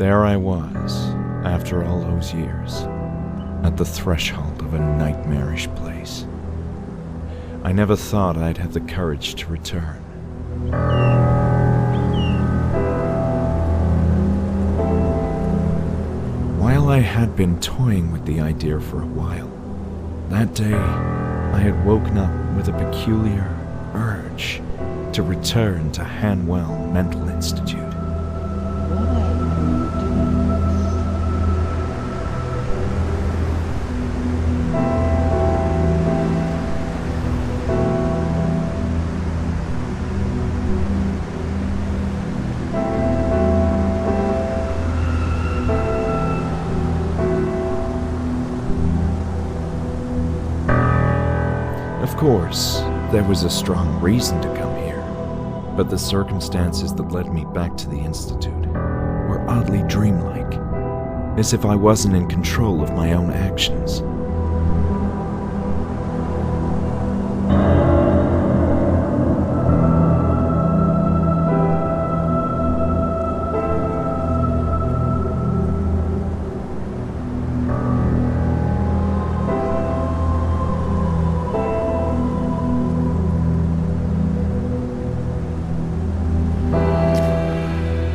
There I was, after all those years, at the threshold of a nightmarish place. I never thought I'd have the courage to return. While I had been toying with the idea for a while, that day I had woken up with a peculiar urge to return to Hanwell Mental Institute. Of course, there was a strong reason to come here, but the circumstances that led me back to the Institute were oddly dreamlike, as if I wasn't in control of my own actions.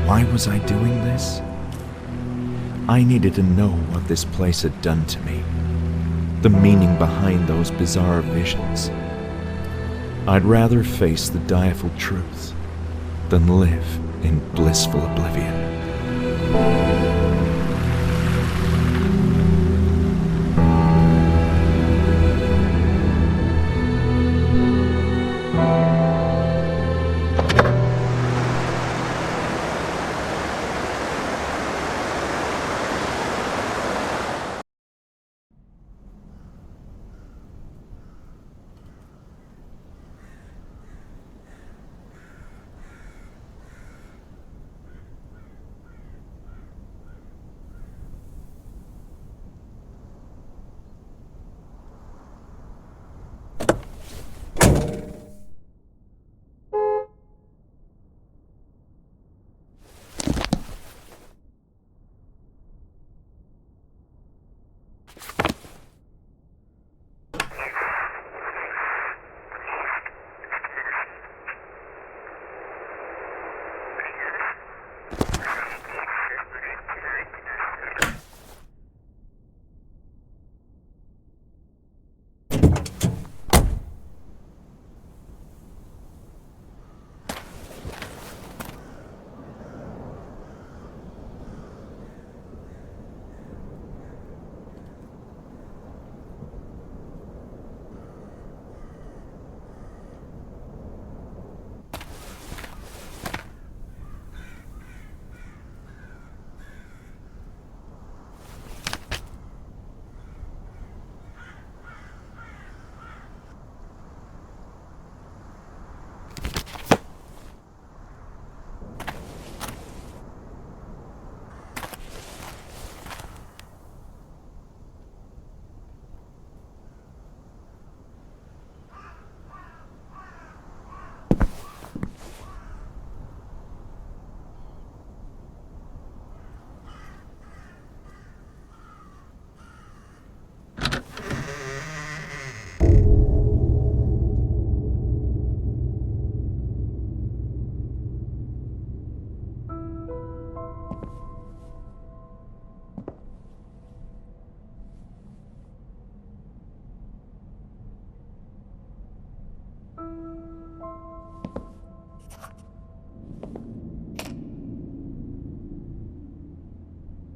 Why was I doing this? I needed to know what this place had done to me, the meaning behind those bizarre visions. I'd rather face the direful truth than live in blissful oblivion.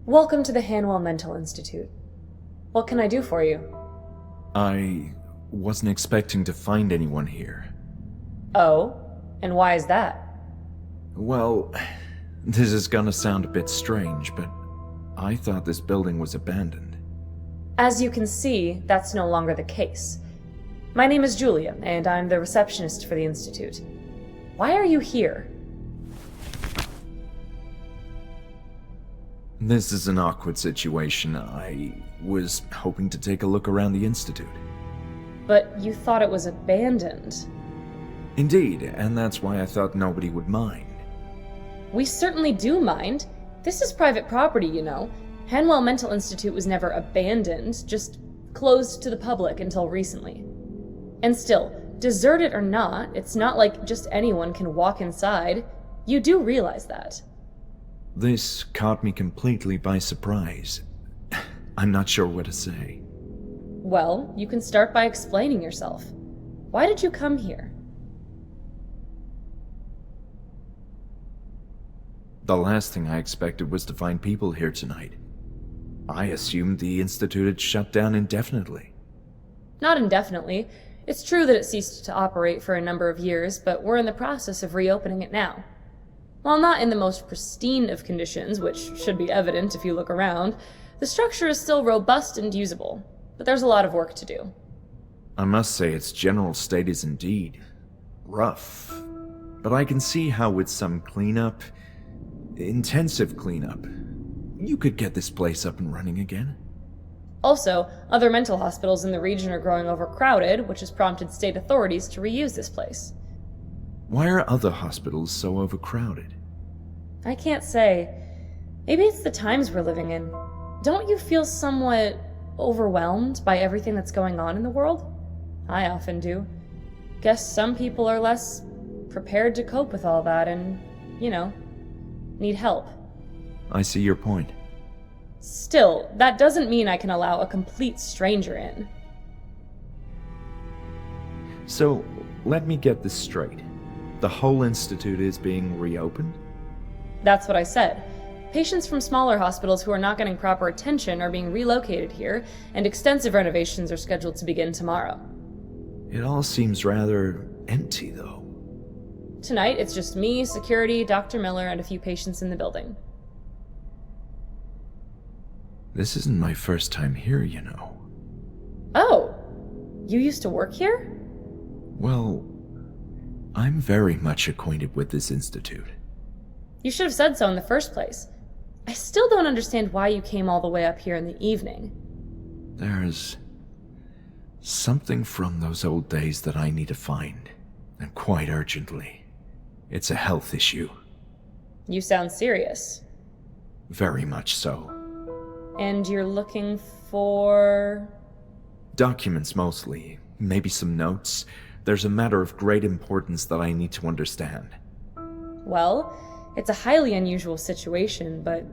Welcome to the Hanwell Mental Institute. What can I do for you? I wasn't expecting to find anyone here. Oh? And why is that? Well, this is gonna sound a bit strange, but I thought this building was abandoned. As you can see, that's no longer the case. My name is Julia, and I'm the receptionist for the Institute. Why are you here? This is an awkward situation. I was hoping to take a look around the Institute. But you thought it was abandoned. Indeed, and that's why I thought nobody would mind. We certainly do mind. This is private property, you know. Hanwell Mental Institute was never abandoned, just closed to the public until recently. And still, deserted or not, it's not like just anyone can walk inside. You do realize that. This caught me completely by surprise. I'm not sure what to say. Well, you can start by explaining yourself. Why did you come here? The last thing I expected was to find people here tonight. I assumed the Institute had shut down indefinitely. Not indefinitely. It's true that it ceased to operate for a number of years, but we're in the process of reopening it now. While not in the most pristine of conditions, which should be evident if you look around, the structure is still robust and usable, but there's a lot of work to do. I must say its general state is indeed rough, but I can see how with some cleanup, intensive cleanup, you could get this place up and running again. Also, other mental hospitals in the region are growing overcrowded, which has prompted state authorities to reuse this place. Why are other hospitals so overcrowded? I can't say. Maybe it's the times we're living in. Don't you feel somewhat overwhelmed by everything that's going on in the world? I often do. Guess some people are less prepared to cope with all that and, need help. I see your point. Still, that doesn't mean I can allow a complete stranger in. So, let me get this straight. The whole institute is being reopened? That's what I said. Patients from smaller hospitals who are not getting proper attention are being relocated here, and extensive renovations are scheduled to begin tomorrow. It all seems rather empty, though. Tonight, it's just me, security, Dr. Miller, and a few patients in the building. This isn't my first time here, you know. Oh, you used to work here? Well, I'm very much acquainted with this institute. You should have said so in the first place. I still don't understand why you came all the way up here in the evening. There's something from those old days that I need to find, and quite urgently. It's a health issue. You sound serious. Very much so. And you're looking for... Documents mostly, maybe some notes. There's a matter of great importance that I need to understand. Well, it's a highly unusual situation, but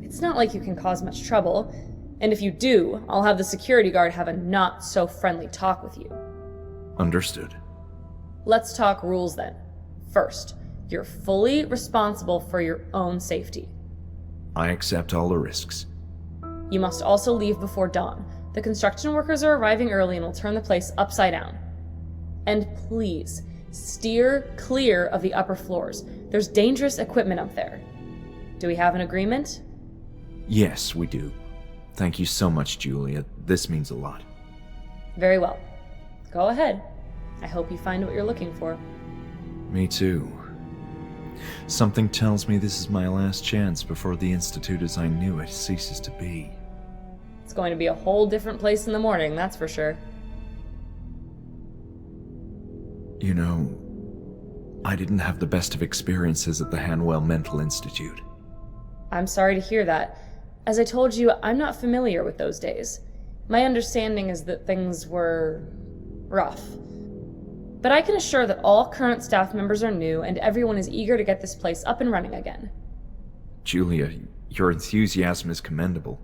it's not like you can cause much trouble. And if you do, I'll have the security guard have a not-so-friendly talk with you. Understood. Let's talk rules then. First, you're fully responsible for your own safety. I accept all the risks. You must also leave before dawn. The construction workers are arriving early and will turn the place upside down. And please, steer clear of the upper floors. There's dangerous equipment up there. Do we have an agreement? Yes, we do. Thank you so much, Julia. This means a lot. Very well. Go ahead. I hope you find what you're looking for. Me too. Something tells me this is my last chance before the Institute as I knew it ceases to be. It's going to be a whole different place in the morning, that's for sure. You know, I didn't have the best of experiences at the Hanwell Mental Institute. I'm sorry to hear that. As I told you, I'm not familiar with those days. My understanding is that things were rough. But I can assure that all current staff members are new and everyone is eager to get this place up and running again. Julia, your enthusiasm is commendable,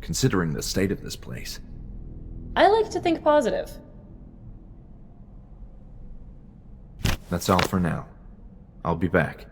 considering the state of this place. I like to think positive. That's all for now. I'll be back.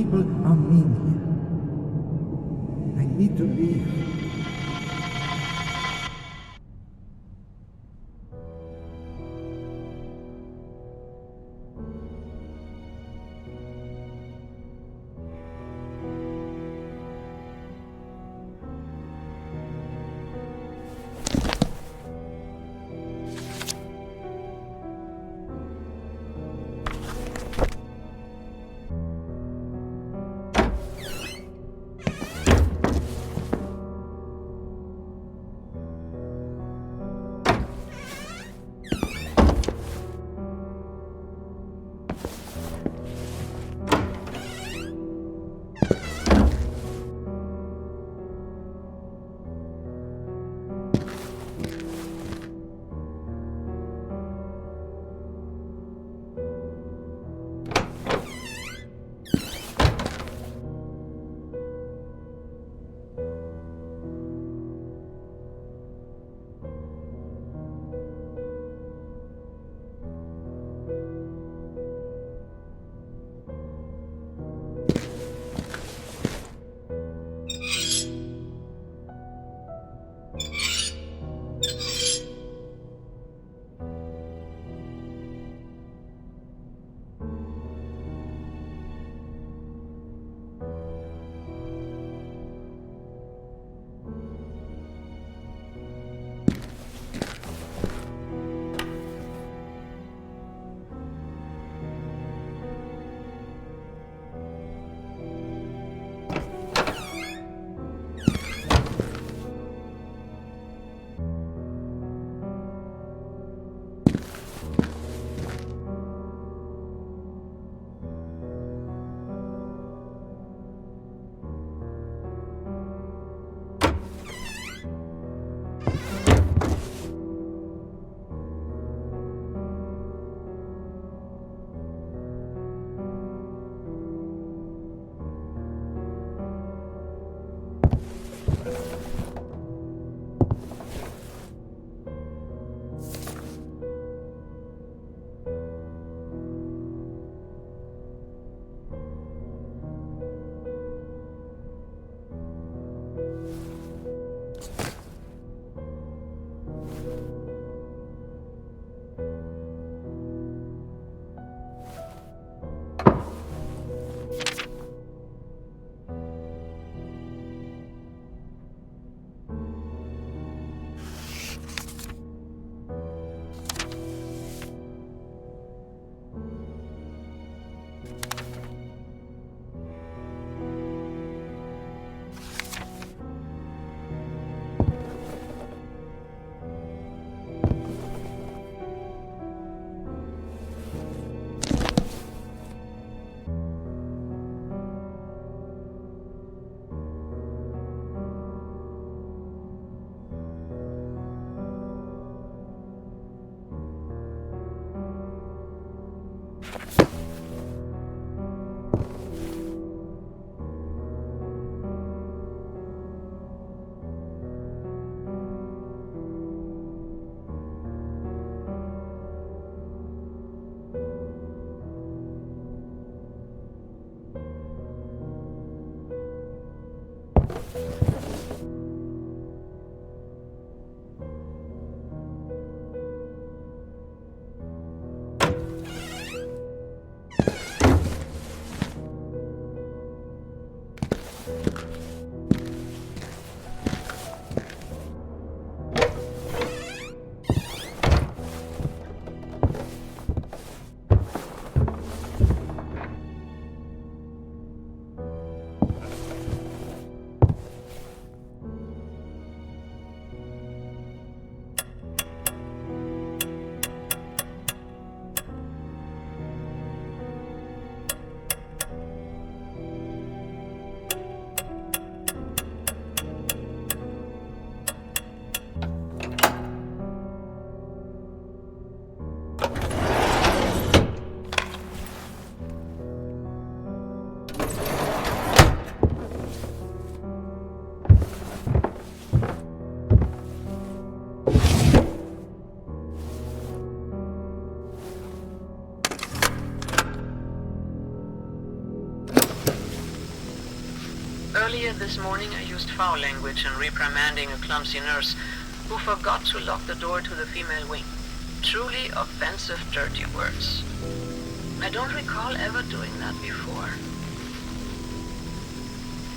people are mean here. I need to leave. Earlier this morning I used foul language in reprimanding a clumsy nurse who forgot to lock the door to the female wing. Truly offensive, dirty words. I don't recall ever doing that before.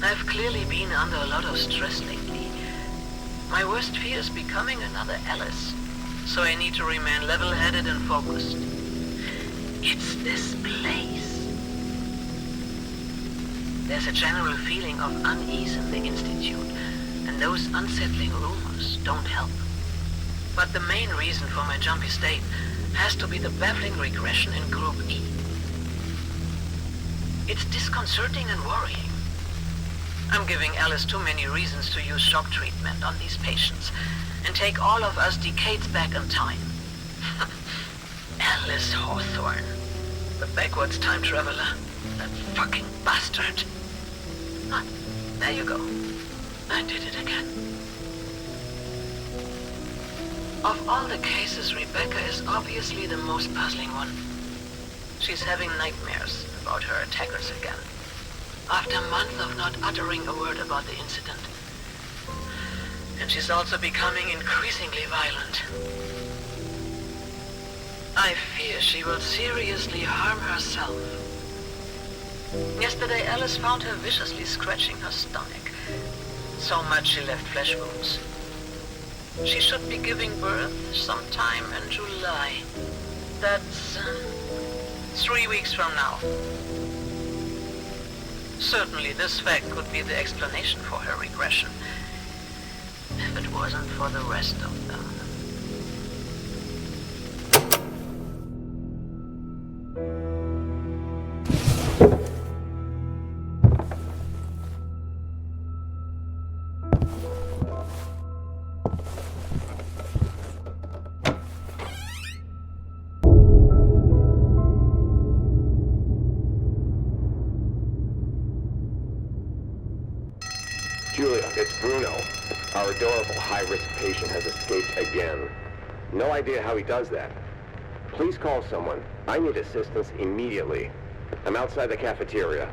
I've clearly been under a lot of stress lately. My worst fear is becoming another Alice, so I need to remain level-headed and focused. It's this place. There's a general feeling of unease in the Institute, and those unsettling rumors don't help. But the main reason for my jumpy state has to be the baffling regression in Group E. It's disconcerting and worrying. I'm giving Alice too many reasons to use shock treatment on these patients and take all of us decades back in time. Alice Hawthorne, the backwards time traveler. That fucking bastard. Ah, there you go. I did it again. Of all the cases, Rebecca is obviously the most puzzling one. She's having nightmares about her attackers again, after a month of not uttering a word about the incident. And she's also becoming increasingly violent. I fear she will seriously harm herself. Yesterday, Alice found her viciously scratching her stomach. So much she left flesh wounds. She should be giving birth sometime in July. That's 3 weeks from now. Certainly this fact could be the explanation for her regression, if it wasn't for the rest of them. Julia, it's Bruno. Our adorable high-risk patient has escaped again. No idea how he does that. Please call someone. I need assistance immediately. I'm outside the cafeteria.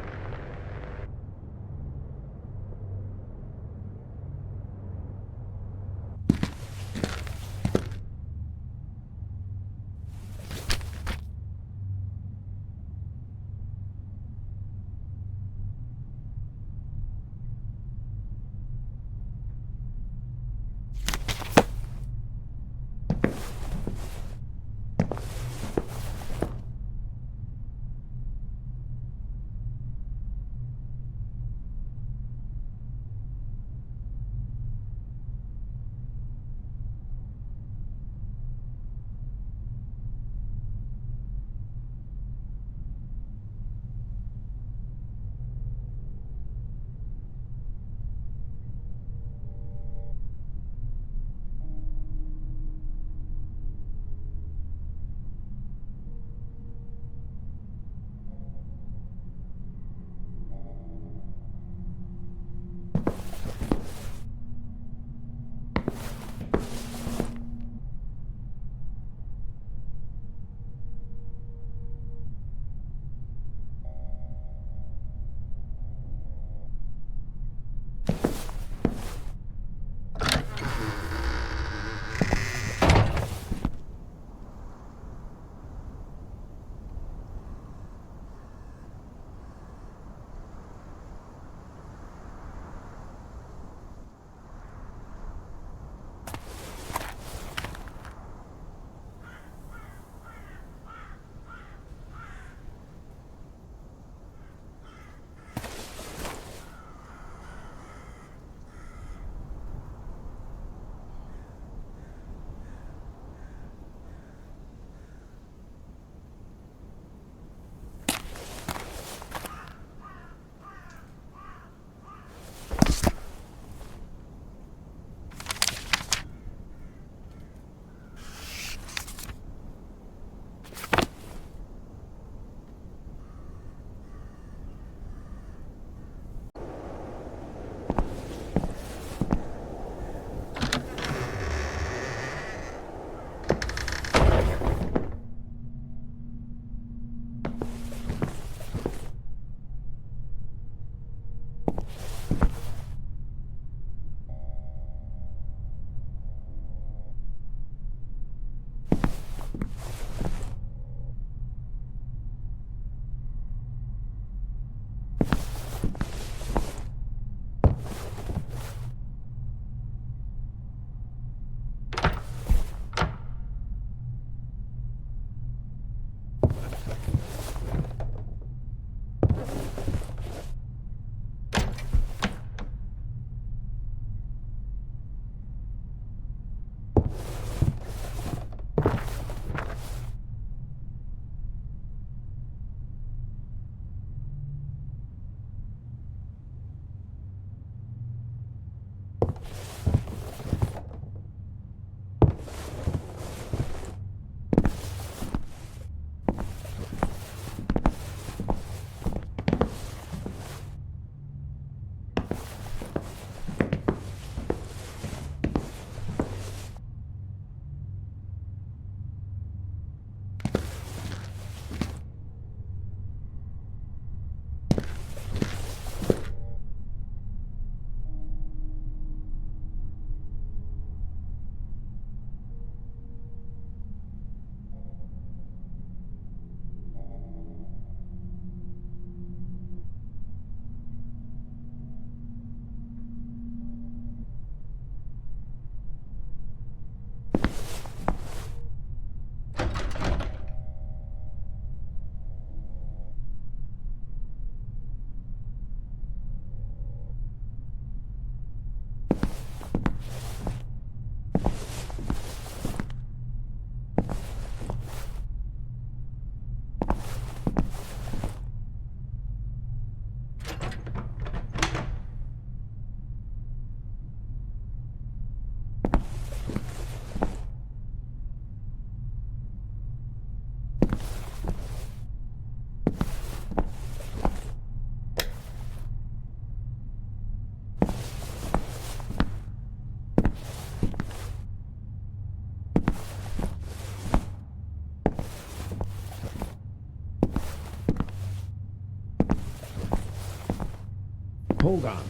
Hold on.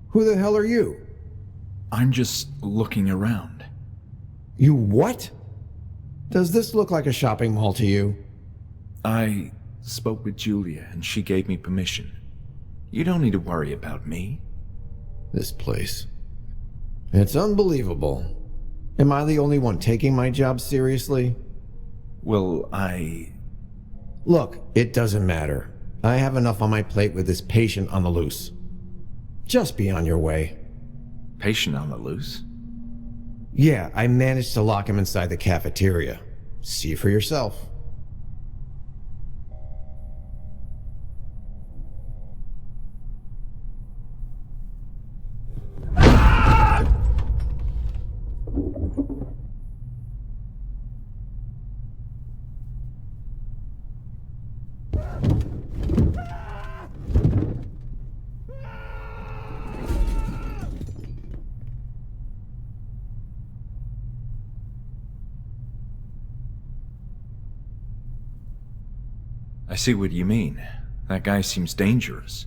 Who the hell are you? I'm just looking around. You what? Does this look like a shopping mall to you? I spoke with Julia and she gave me permission. You don't need to worry about me. This place. It's unbelievable. Am I the only one taking my job seriously? Well, Look, it doesn't matter. I have enough on my plate with this patient on the loose. Just be on your way. Patient on the loose? Yeah, I managed to lock him inside the cafeteria. See for yourself. I see what you mean. That guy seems dangerous.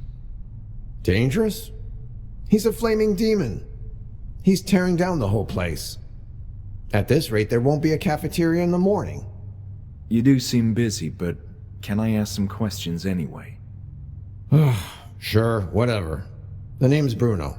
Dangerous? He's a flaming demon. He's tearing down the whole place. At this rate, there won't be a cafeteria in the morning. You do seem busy, but can I ask some questions anyway? Sure, whatever. The name's Bruno.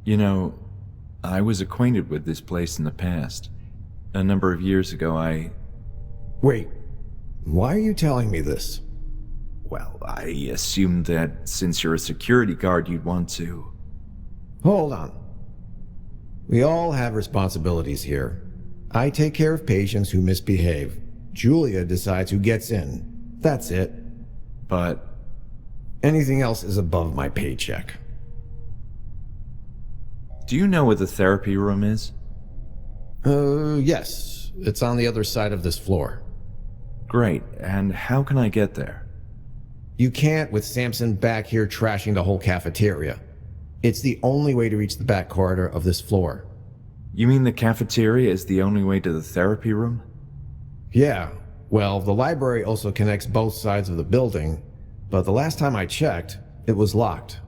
You know, I was acquainted with this place in the past. A number of years ago, Wait, why are you telling me this? Well, I assumed that since you're a security guard, you'd want to... Hold on. We all have responsibilities here. I take care of patients who misbehave. Julia decides who gets in. That's it. But... Anything else is above my paycheck. Do you know where the therapy room is? Yes. It's on the other side of this floor. Great, and how can I get there? You can't with Samson back here trashing the whole cafeteria. It's the only way to reach the back corridor of this floor. You mean the cafeteria is the only way to the therapy room? Yeah. Well, the library also connects both sides of the building, but the last time I checked, it was locked.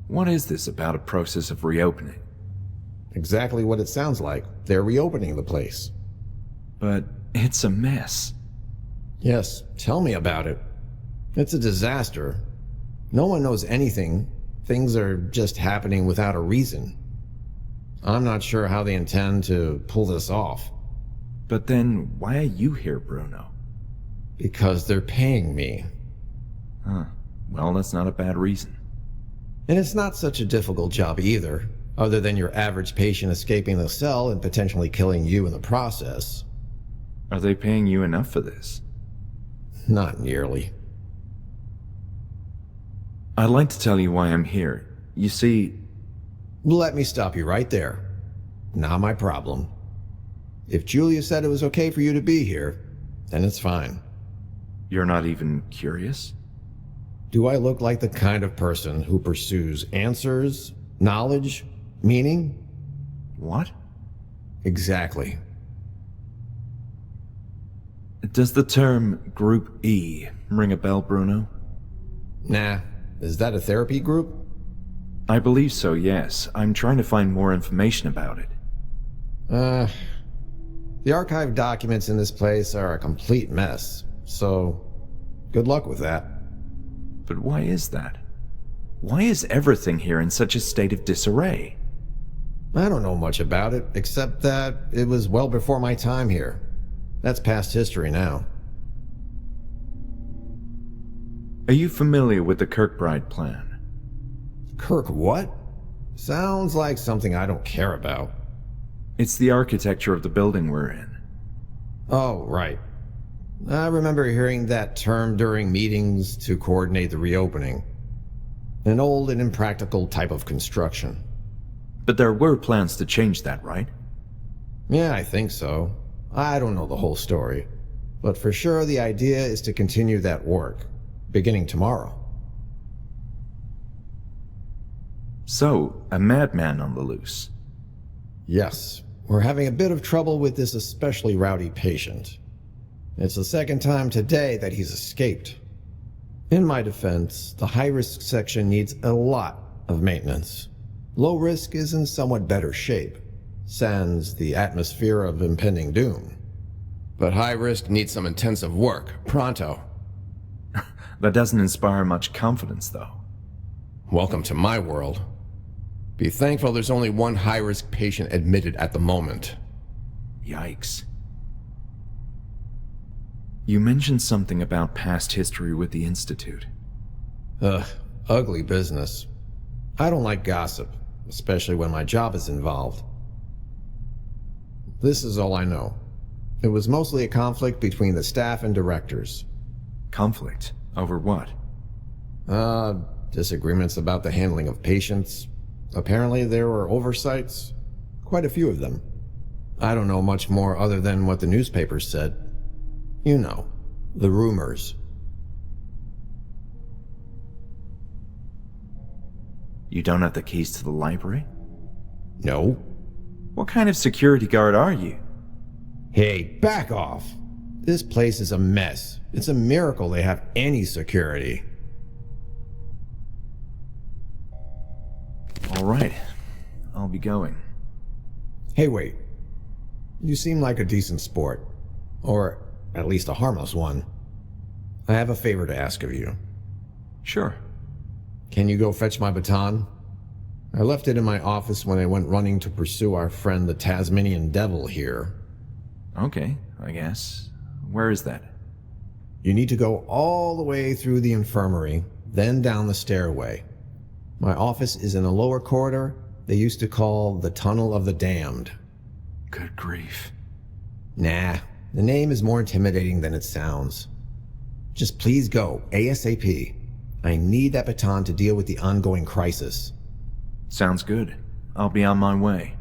What is this about a process of reopening? Exactly what it sounds like. They're reopening the place. But it's a mess. Yes, tell me about it. It's a disaster. No one knows anything. Things are just happening without a reason. I'm not sure how they intend to pull this off. But then, why are you here, Bruno? Because they're paying me. Huh. Well, that's not a bad reason. And it's not such a difficult job either, other than your average patient escaping the cell and potentially killing you in the process. Are they paying you enough for this? Not nearly. I'd like to tell you why I'm here. You see... Let me stop you right there. Not my problem. If Julia said it was okay for you to be here, then it's fine. You're not even curious? Do I look like the kind of person who pursues answers, knowledge, meaning? What? Exactly. Does the term Group E ring a bell, Bruno? Nah. Is that a therapy group? I believe so, yes. I'm trying to find more information about it. The archived documents in this place are a complete mess, so good luck with that. But why is that? Why is everything here in such a state of disarray? I don't know much about it, except that it was well before my time here. That's past history now. Are you familiar with the Kirkbride plan? Kirk what? Sounds like something I don't care about. It's the architecture of the building we're in. Oh, right. I remember hearing that term during meetings to coordinate the reopening. An old and impractical type of construction. But there were plans to change that, right? Yeah, I think so. I don't know the whole story. But for sure the idea is to continue that work, beginning tomorrow. So, a madman on the loose. Yes, we're having a bit of trouble with this especially rowdy patient. It's the second time today that he's escaped. In my defense, the high-risk section needs a lot of maintenance. Low risk is in somewhat better shape, sans the atmosphere of impending doom. But high risk needs some intensive work, pronto. That doesn't inspire much confidence, though. Welcome to my world. Be thankful there's only one high-risk patient admitted at the moment. Yikes. You mentioned something about past history with the Institute. Ugh, ugly business. I don't like gossip, especially when my job is involved. This is all I know. It was mostly a conflict between the staff and directors. Conflict? Over what? Disagreements about the handling of patients. Apparently there were oversights. Quite a few of them. I don't know much more other than what the newspapers said. You know, the rumors. You don't have the keys to the library? No. What kind of security guard are you? Hey, back off. This place is a mess. It's a miracle they have any security. All right. I'll be going. Hey, wait. You seem like a decent sport. Or at least a harmless one. I have a favor to ask of you. Sure. Can you go fetch my baton? I left it in my office when I went running to pursue our friend the Tasmanian Devil here. Okay, I guess. Where is that? You need to go all the way through the infirmary, then down the stairway. My office is in a lower corridor they used to call the Tunnel of the Damned. Good grief. Nah, the name is more intimidating than it sounds. Just please go, ASAP. I need that baton to deal with the ongoing crisis. Sounds good. I'll be on my way.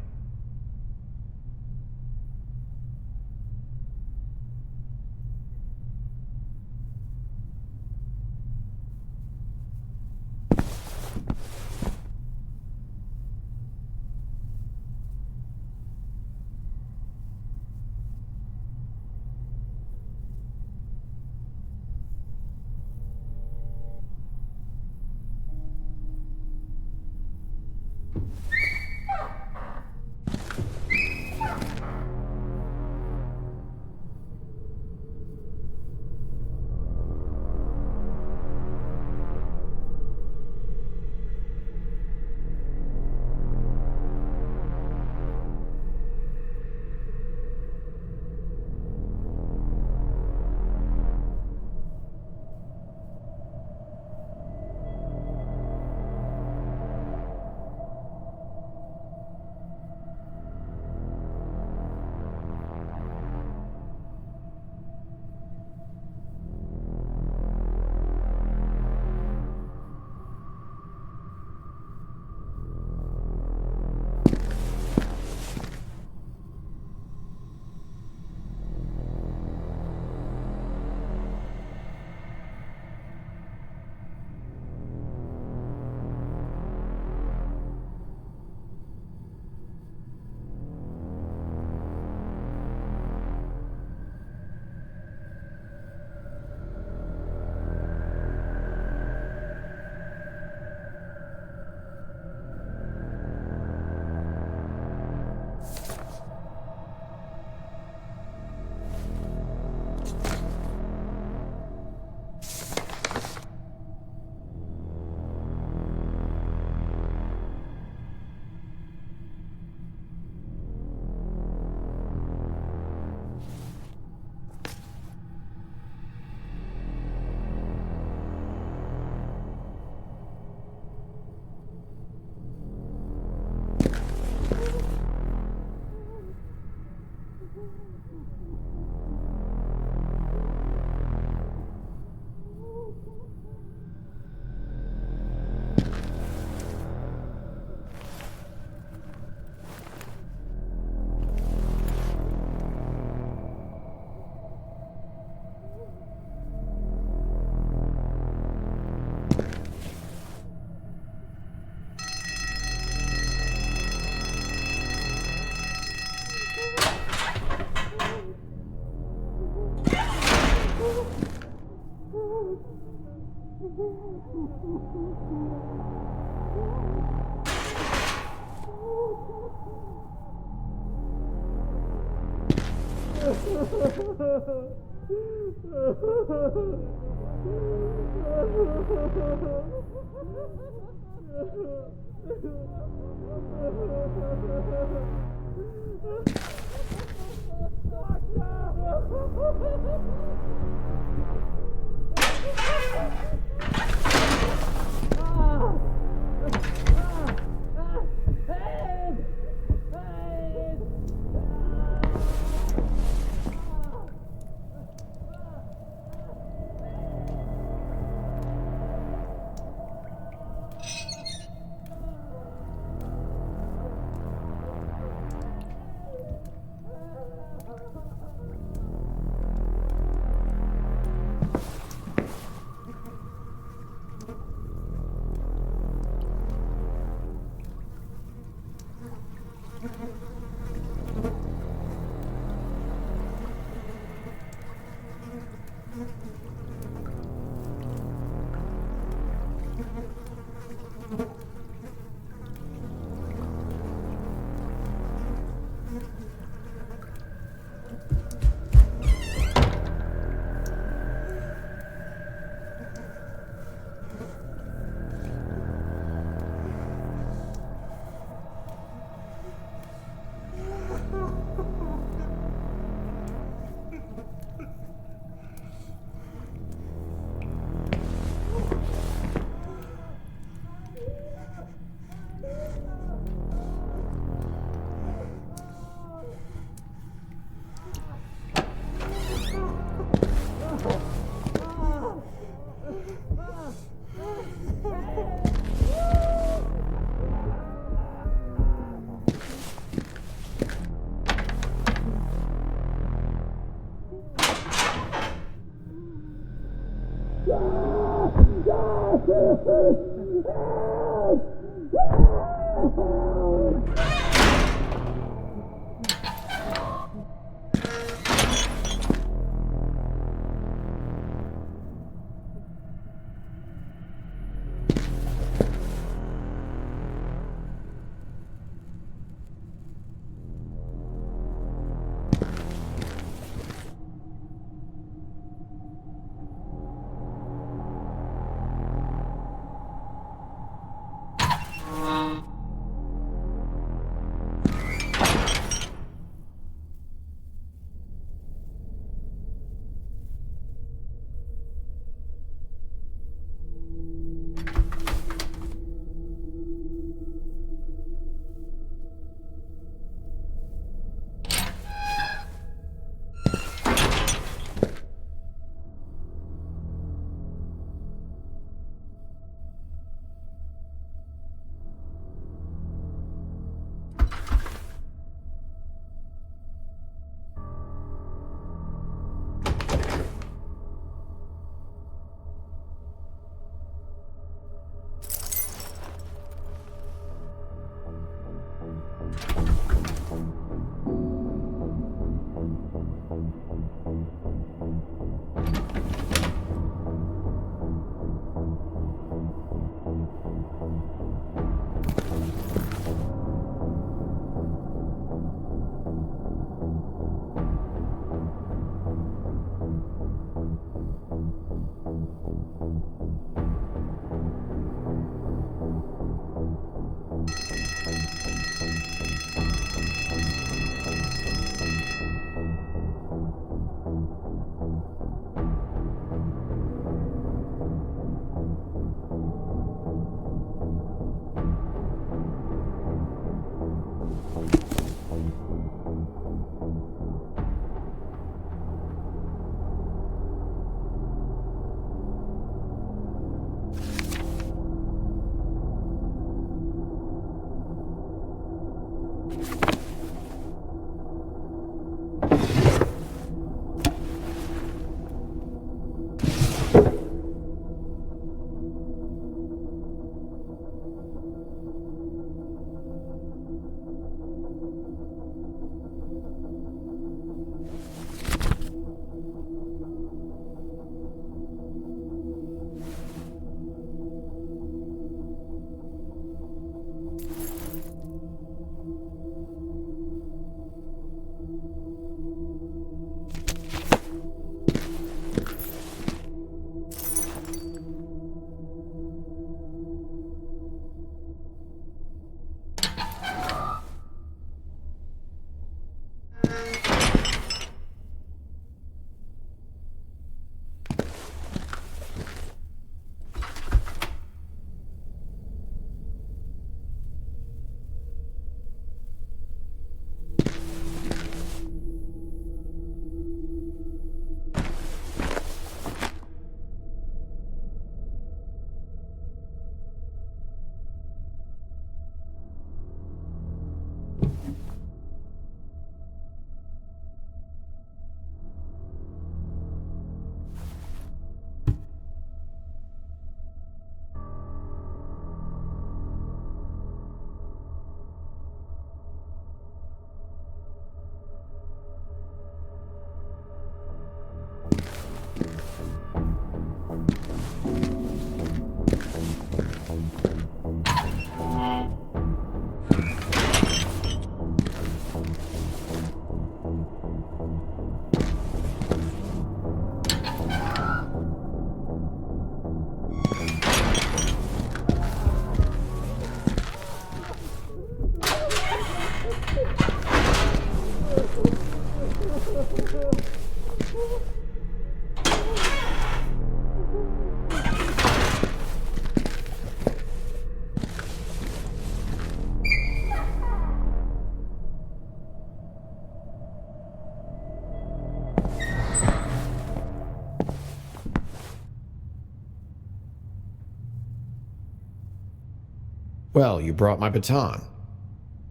Well, you brought my baton.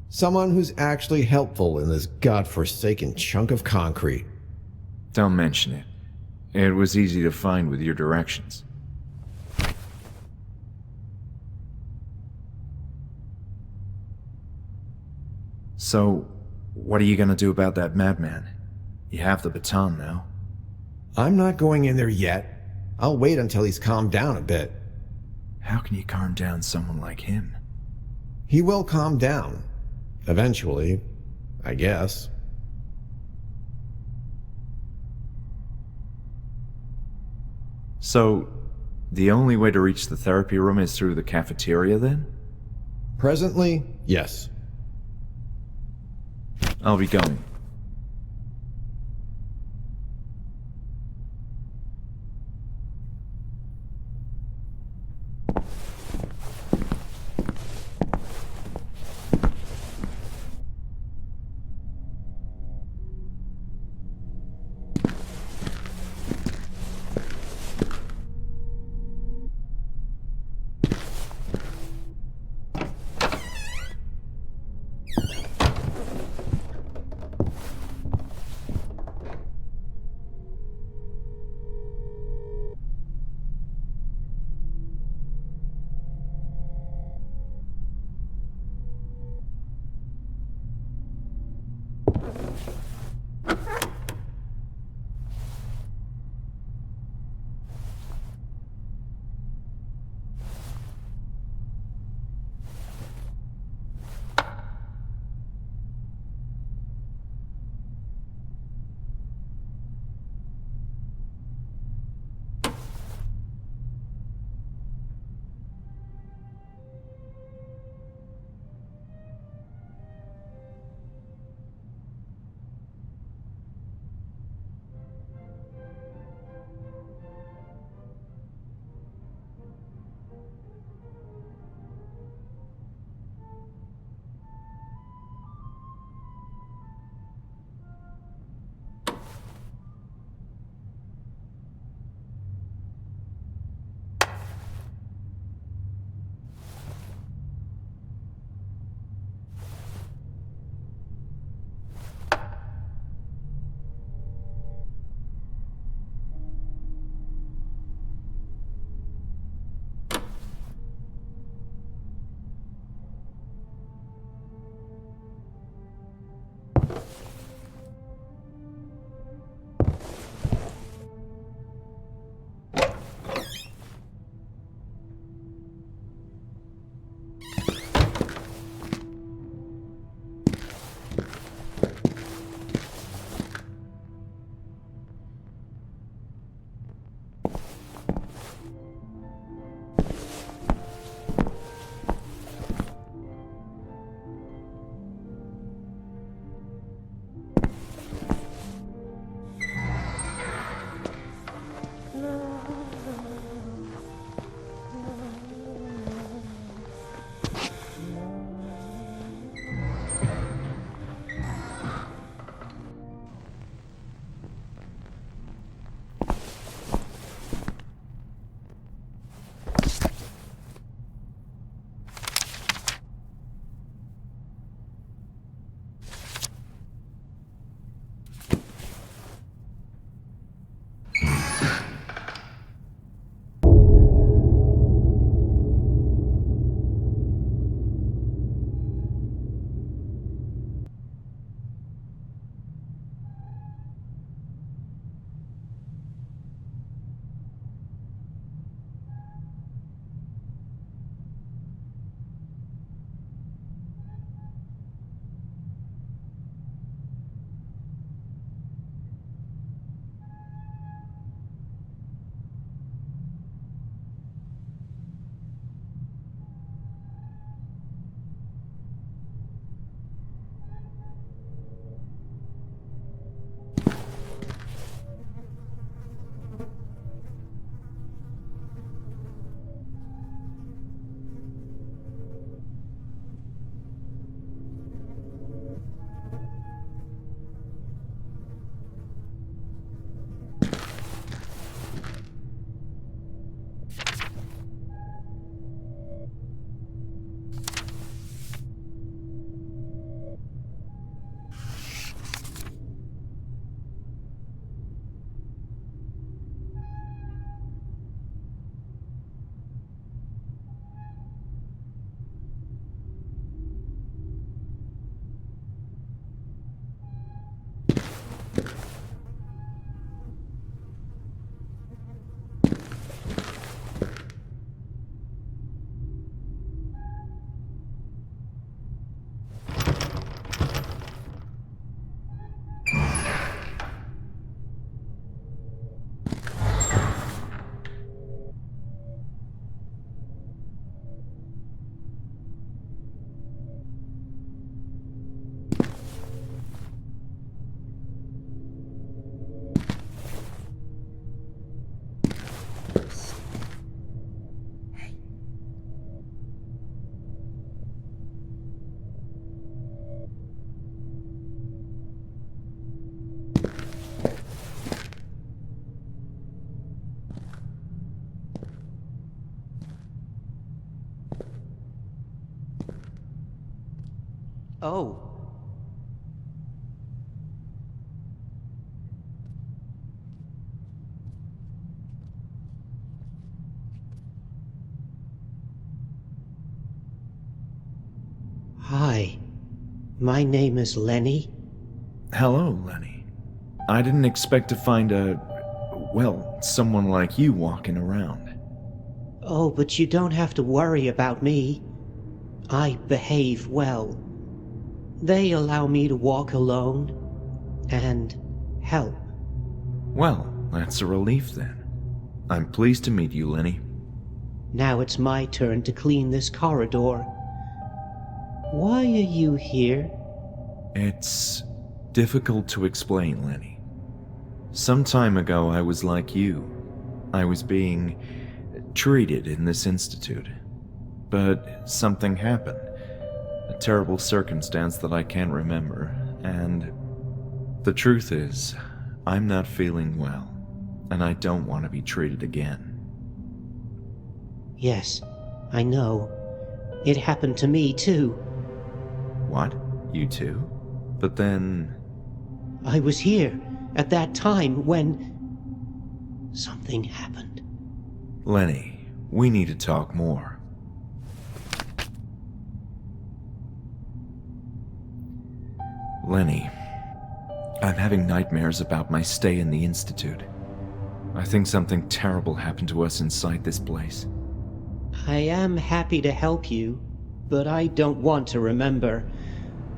Someone who's actually helpful in this godforsaken chunk of concrete. Don't mention it. It was easy to find with your directions. So, what are you gonna do about that madman? You have the baton now. I'm not going in there yet. I'll wait until he's calmed down a bit. How can you calm down someone like him? He will calm down. Eventually, I guess. So, the only way to reach the therapy room is through the cafeteria then? Presently, yes. I'll be going. Oh. Hi. My name is Lenny. Hello, Lenny. I didn't expect to find someone like you walking around. Oh, but you don't have to worry about me. I behave well. They allow me to walk alone and help. Well, that's a relief then. I'm pleased to meet you, Lenny. Now it's my turn to clean this corridor. Why are you here? It's difficult to explain, Lenny. Some time ago, I was like you. I was being treated in this institute. But something happened. A terrible circumstance that I can't remember, and the truth is, I'm not feeling well, and I don't want to be treated again. Yes, I know. It happened to me, too. What? You too? But then... I was here at that time when something happened. Lenny, we need to talk more. Lenny, I'm having nightmares about my stay in the Institute. I think something terrible happened to us inside this place. I am happy to help you, but I don't want to remember.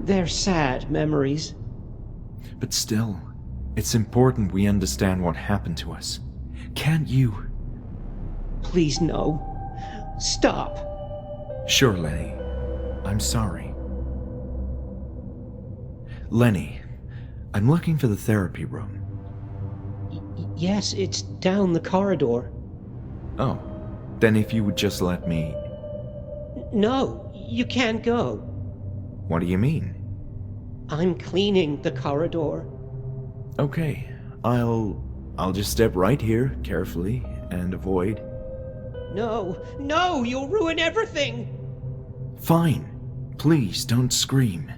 They're sad memories. But still, it's important we understand what happened to us. Can't you? Please, no. Stop. Sure, Lenny. I'm sorry. Lenny, I'm looking for the therapy room. Yes, it's down the corridor. Oh, then if you would just let me... No, you can't go. What do you mean? I'm cleaning the corridor. Okay, I'll just step right here, carefully, and avoid... No, you'll ruin everything! Fine. Please, don't scream.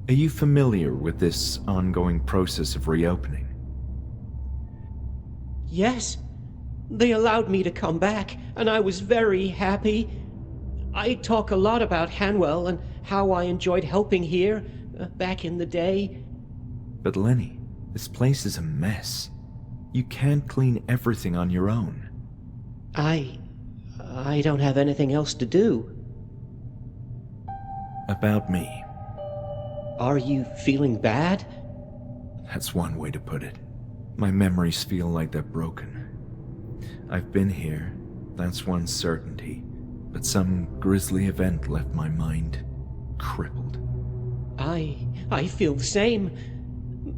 Are you familiar with this ongoing process of reopening? Yes. They allowed me to come back, and I was very happy. I talk a lot about Hanwell and how I enjoyed helping here back in the day. But Lenny, this place is a mess. You can't clean everything on your own. I don't have anything else to do. About me. Are you feeling bad? That's one way to put it. My memories feel like they're broken. I've been here, that's one certainty, but some grisly event left my mind crippled. I feel the same.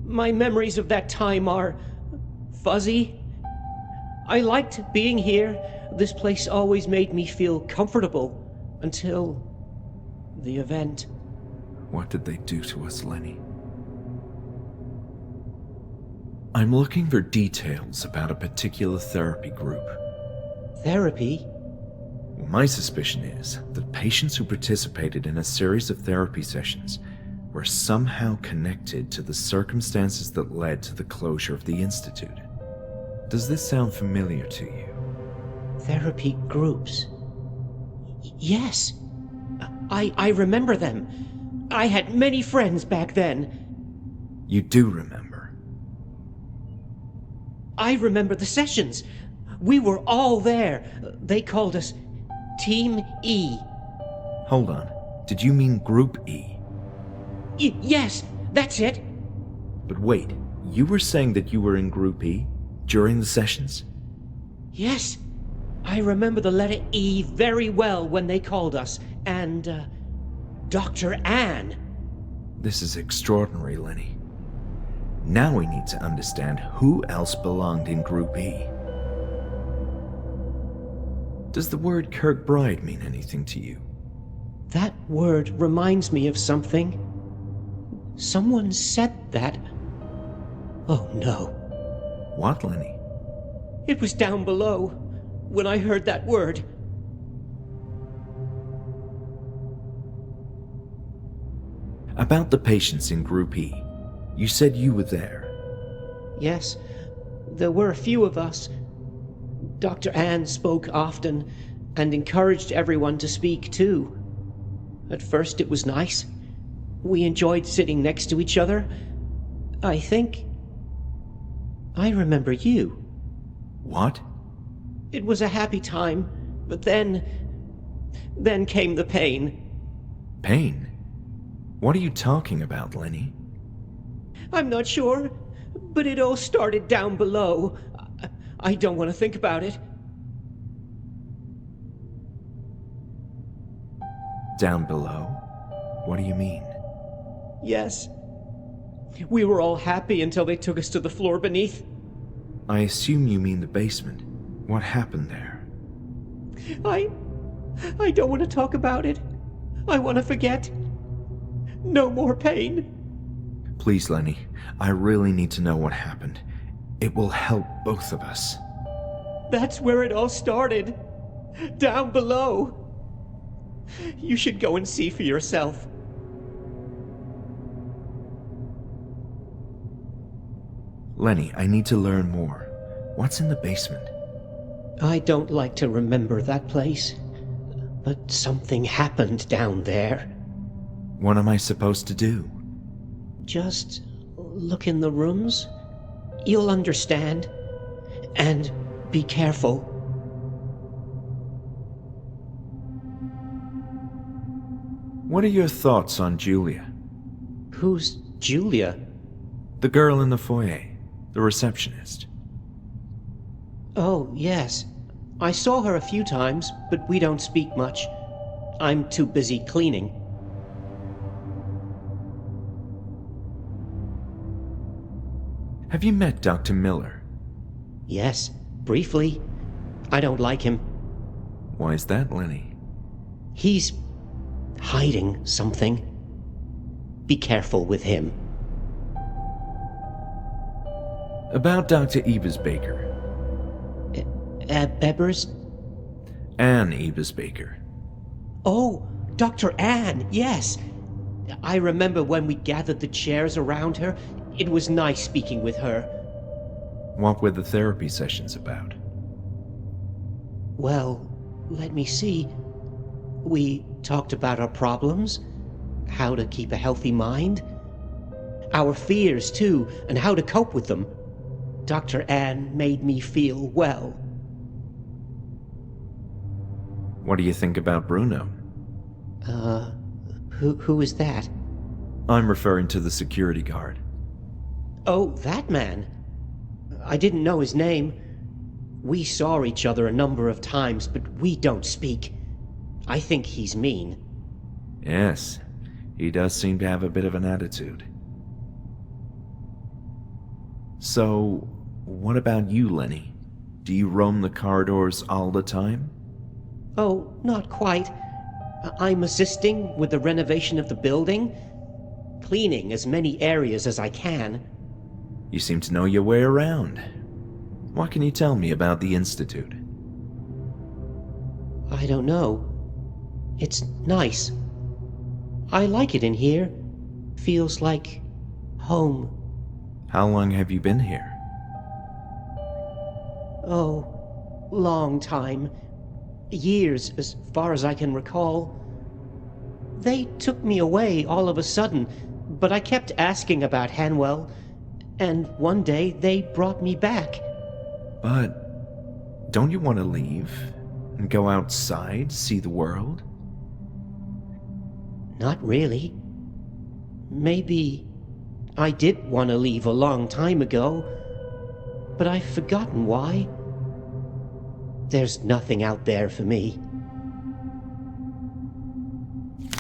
My memories of that time are fuzzy. I liked being here. This place always made me feel comfortable until the event. What did they do to us, Lenny? I'm looking for details about a particular therapy group. Therapy? My suspicion is that patients who participated in a series of therapy sessions were somehow connected to the circumstances that led to the closure of the Institute. Does this sound familiar to you? Therapy groups. Yes. I remember them. I had many friends back then. You do remember? I remember the sessions. We were all there. They called us Team E. Hold on. Did you mean Group E? Yes, that's it. But wait, you were saying that you were in Group E during the sessions? Yes. I remember the letter E very well when they called us. And, Dr. Anne. This is extraordinary, Lenny. Now we need to understand who else belonged in Group E. Does the word Kirkbride mean anything to you? That word reminds me of something. Someone said that. Oh no. What, Lenny? It was down below when I heard that word. About the patients in Group E. You said you were there. Yes, there were a few of us. Dr. Ann spoke often and encouraged everyone to speak too. At first it was nice. We enjoyed sitting next to each other. I think I remember you. What? It was a happy time, but then came the pain. Pain? What are you talking about, Lenny? I'm not sure, but it all started down below. I don't want to think about it. Down below? What do you mean? Yes. We were all happy until they took us to the floor beneath. I assume you mean the basement. What happened there? I don't want to talk about it. I want to forget. No more pain. Please, Lenny. I really need to know what happened. It will help both of us. That's where it all started. Down below. You should go and see for yourself. Lenny, I need to learn more. What's in the basement? I don't like to remember that place, but something happened down there. What am I supposed to do? Just look in the rooms. You'll understand. And be careful. What are your thoughts on Julia? Who's Julia? The girl in the foyer. The receptionist. Oh, yes. I saw her a few times, but we don't speak much. I'm too busy cleaning. Have you met Dr. Miller? Yes, briefly. I don't like him. Why is that, Lenny? He's hiding something. Be careful with him. About Dr. Ebers-Baker. Ebers? Anne Ebers-Baker. Oh, Dr. Ann, yes. I remember when we gathered the chairs around her. It was nice speaking with her. What were the therapy sessions about? Well, let me see. We talked about our problems, how to keep a healthy mind, our fears too, and how to cope with them. Dr. Ann made me feel well. What do you think about Bruno? Who is that? I'm referring to the security guard. Oh, that man. I didn't know his name. We saw each other a number of times, but we don't speak. I think he's mean. Yes, he does seem to have a bit of an attitude. So, what about you, Lenny? Do you roam the corridors all the time? Oh, not quite. I'm assisting with the renovation of the building, cleaning as many areas as I can. You seem to know your way around. What can you tell me about the Institute? I don't know. It's nice. I like it in here. Feels like home. How long have you been here? Oh, long time. Years, as far as I can recall. They took me away all of a sudden, but I kept asking about Hanwell, and one day they brought me back. But don't you want to leave and go outside, see the world? Not really. Maybe I did want to leave a long time ago, but I've forgotten why. There's nothing out there for me.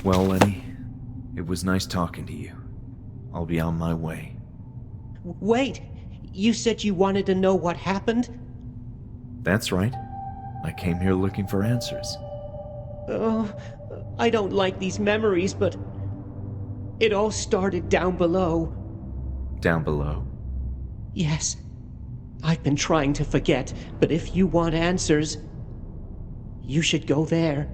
Well, Lenny, it was nice talking to you. I'll be on my way. Wait! You said you wanted to know what happened? That's right. I came here looking for answers. Oh, I don't like these memories, but it all started down below. Down below? Yes. I've been trying to forget, but if you want answers, you should go there.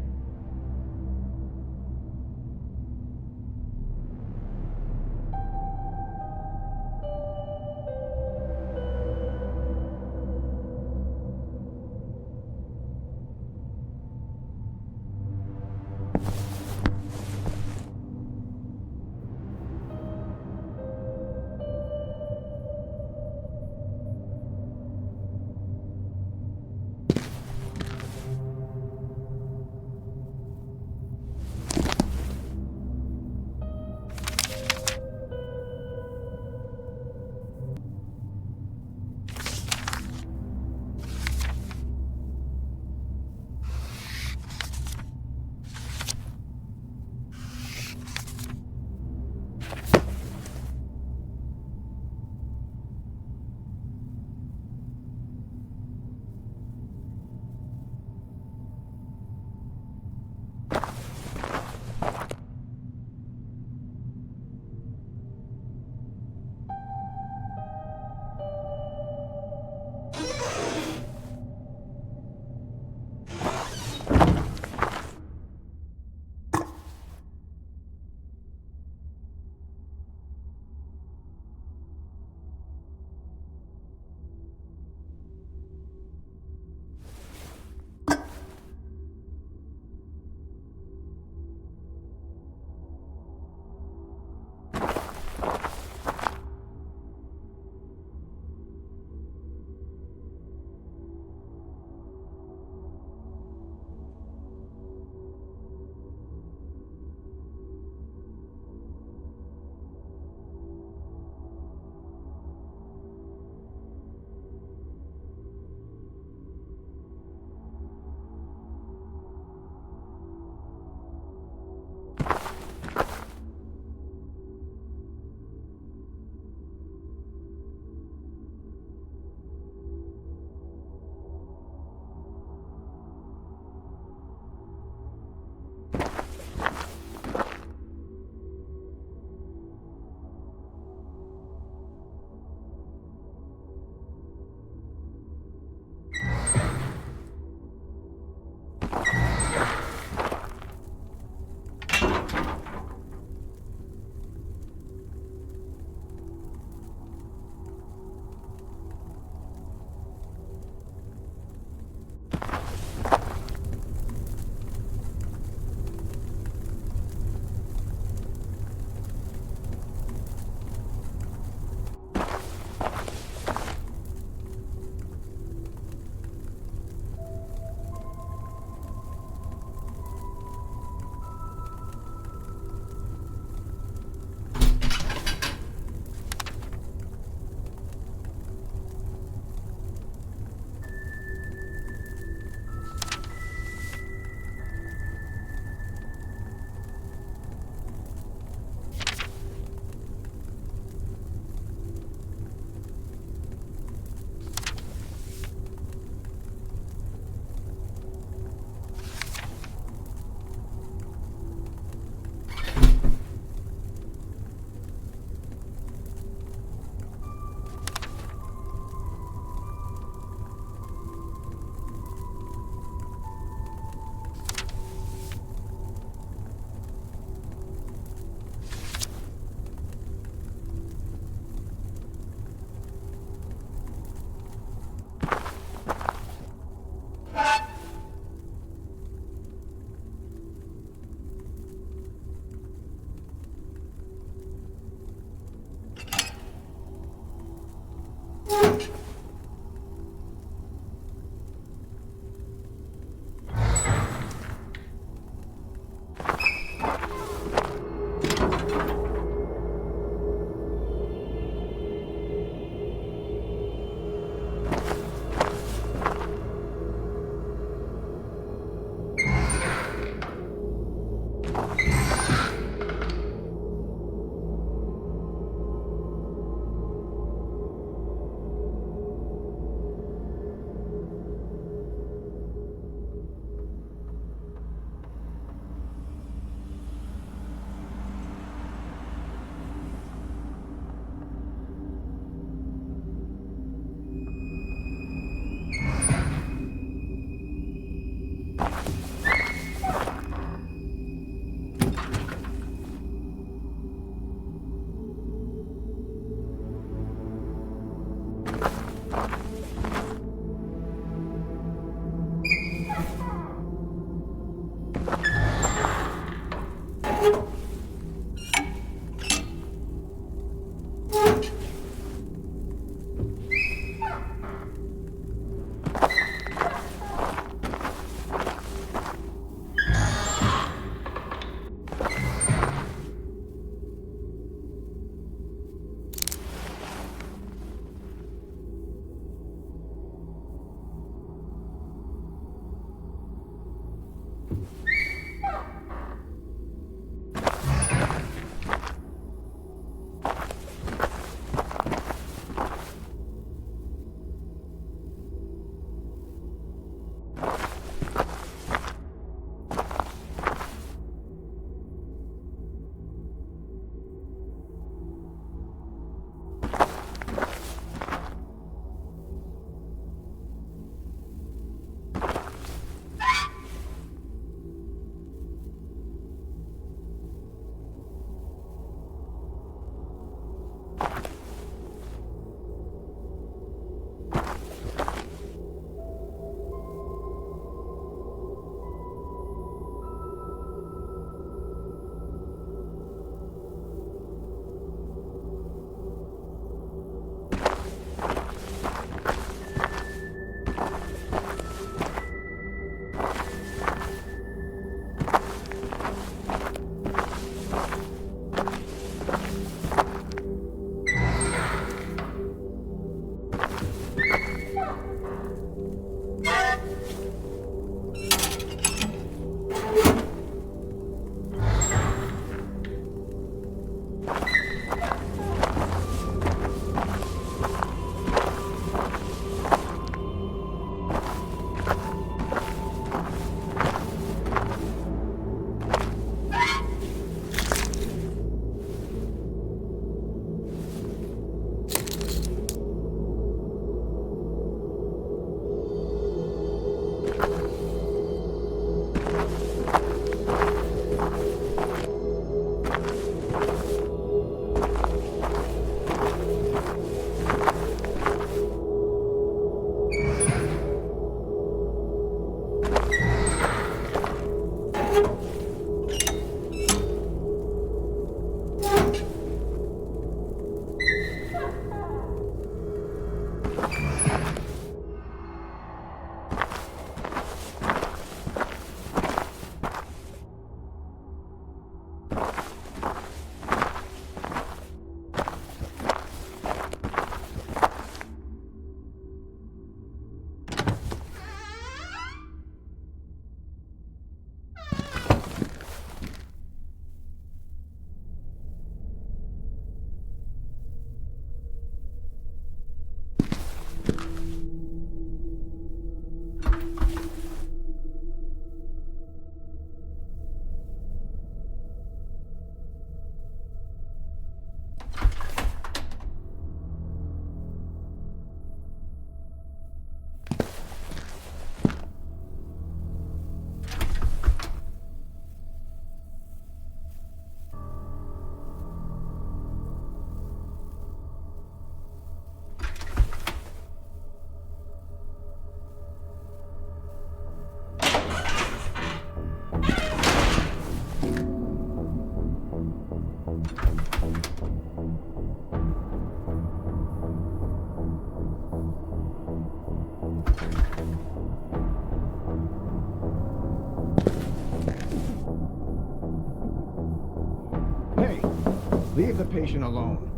patient alone.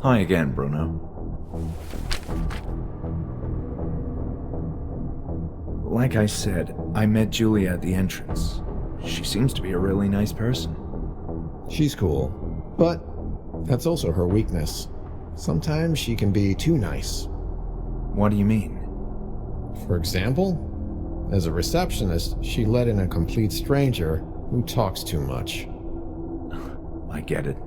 Hi again, Bruno. Like I said, I met Julia at the entrance. She seems to be a really nice person. She's cool, but that's also her weakness. Sometimes she can be too nice. What do you mean? For example, as a receptionist, she let in a complete stranger who talks too much. I get it.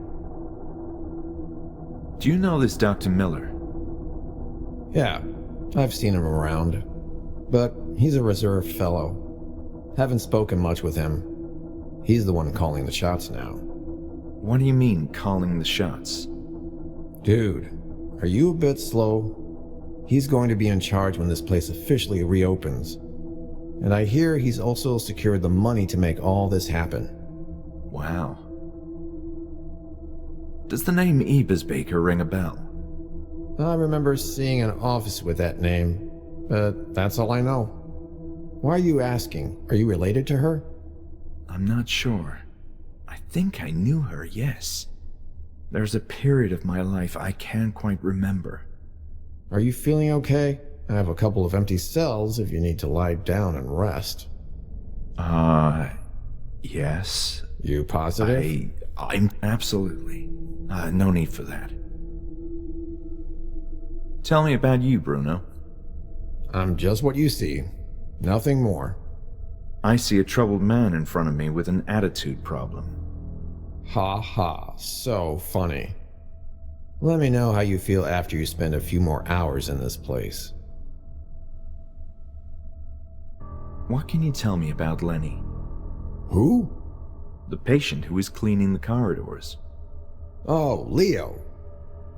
Do you know this Dr. Miller? Yeah, I've seen him around, but he's a reserved fellow. Haven't spoken much with him. He's the one calling the shots now. What do you mean, calling the shots? Dude, are you a bit slow? He's going to be in charge when this place officially reopens. And I hear he's also secured the money to make all this happen. Wow. Does the name Ebersbaker ring a bell? I remember seeing an office with that name, but that's all I know. Why are you asking? Are you related to her? I'm not sure. I think I knew her, yes. There's a period of my life I can't quite remember. Are you feeling okay? I have a couple of empty cells if you need to lie down and rest. Yes. You positive? I'm absolutely. No need for that. Tell me about you, Bruno. I'm just what you see. Nothing more. I see a troubled man in front of me with an attitude problem. Ha ha, so funny. Let me know how you feel after you spend a few more hours in this place. What can you tell me about Lenny? Who? The patient who is cleaning the corridors. Oh, Leo.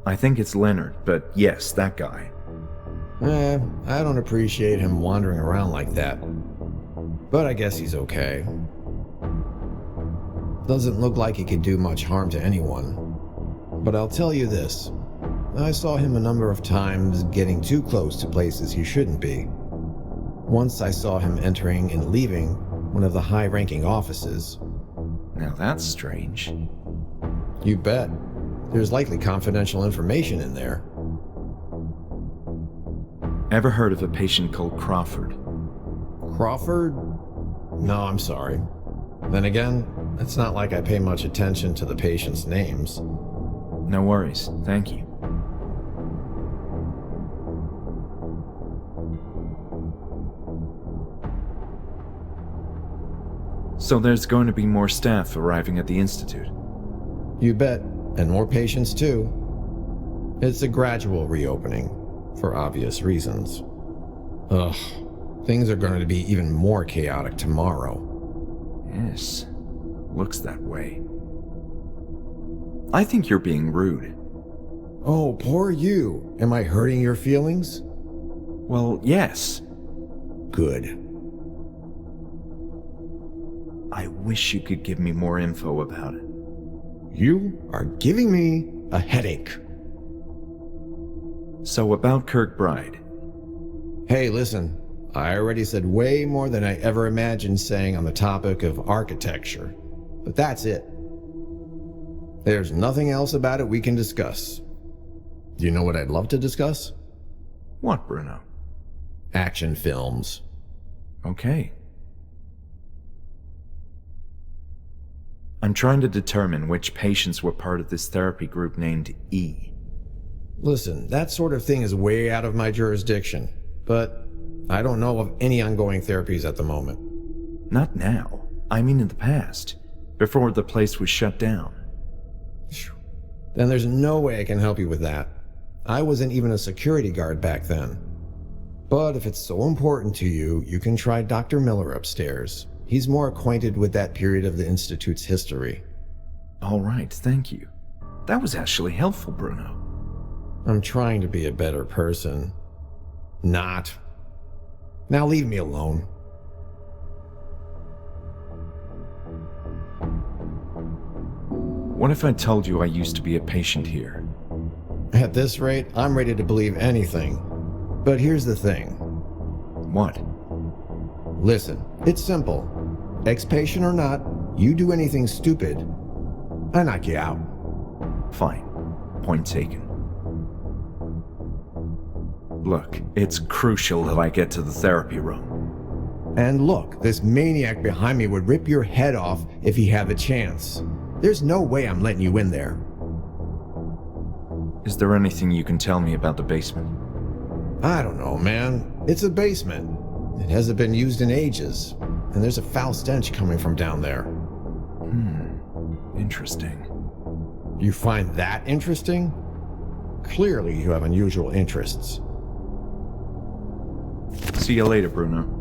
I think it's Leonard, but yes, that guy. I don't appreciate him wandering around like that. But I guess he's okay. Doesn't look like he could do much harm to anyone. But I'll tell you this. I saw him a number of times getting too close to places he shouldn't be. Once I saw him entering and leaving one of the high-ranking offices. Now that's strange. You bet. There's likely confidential information in there. Ever heard of a patient called Crawford? Crawford? No, I'm sorry. Then again, it's not like I pay much attention to the patients' names. No worries, thank you. So there's going to be more staff arriving at the Institute? You bet, and more patients too. It's a gradual reopening, for obvious reasons. Ugh, things are going to be even more chaotic tomorrow. Yes, looks that way. I think you're being rude. Oh, poor you. Am I hurting your feelings? Well, yes. Good. I wish you could give me more info about it. You are giving me a headache. So about Kirkbride. Hey, listen. I already said way more than I ever imagined saying on the topic of architecture. But that's it. There's nothing else about it we can discuss. Do you know what I'd love to discuss? What, Bruno? Action films. Okay. I'm trying to determine which patients were part of this therapy group named E. Listen, that sort of thing is way out of my jurisdiction, but I don't know of any ongoing therapies at the moment. Not now. I mean in the past, before the place was shut down. Then there's no way I can help you with that. I wasn't even a security guard back then. But if it's so important to you, you can try Dr. Miller upstairs. He's more acquainted with that period of the Institute's history. All right, thank you. That was actually helpful, Bruno. I'm trying to be a better person. Not. Now leave me alone. What if I told you I used to be a patient here? At this rate, I'm ready to believe anything. But here's the thing. What? Listen, it's simple. Ex-patient or not, you do anything stupid, I knock you out. Fine. Point taken. Look, it's crucial that I get to the therapy room. And look, this maniac behind me would rip your head off if he had the chance. There's no way I'm letting you in there. Is there anything you can tell me about the basement? I don't know, man. It's a basement. It hasn't been used in ages, and there's a foul stench coming from down there. Interesting. You find that interesting? Clearly you have unusual interests. See you later, Bruno.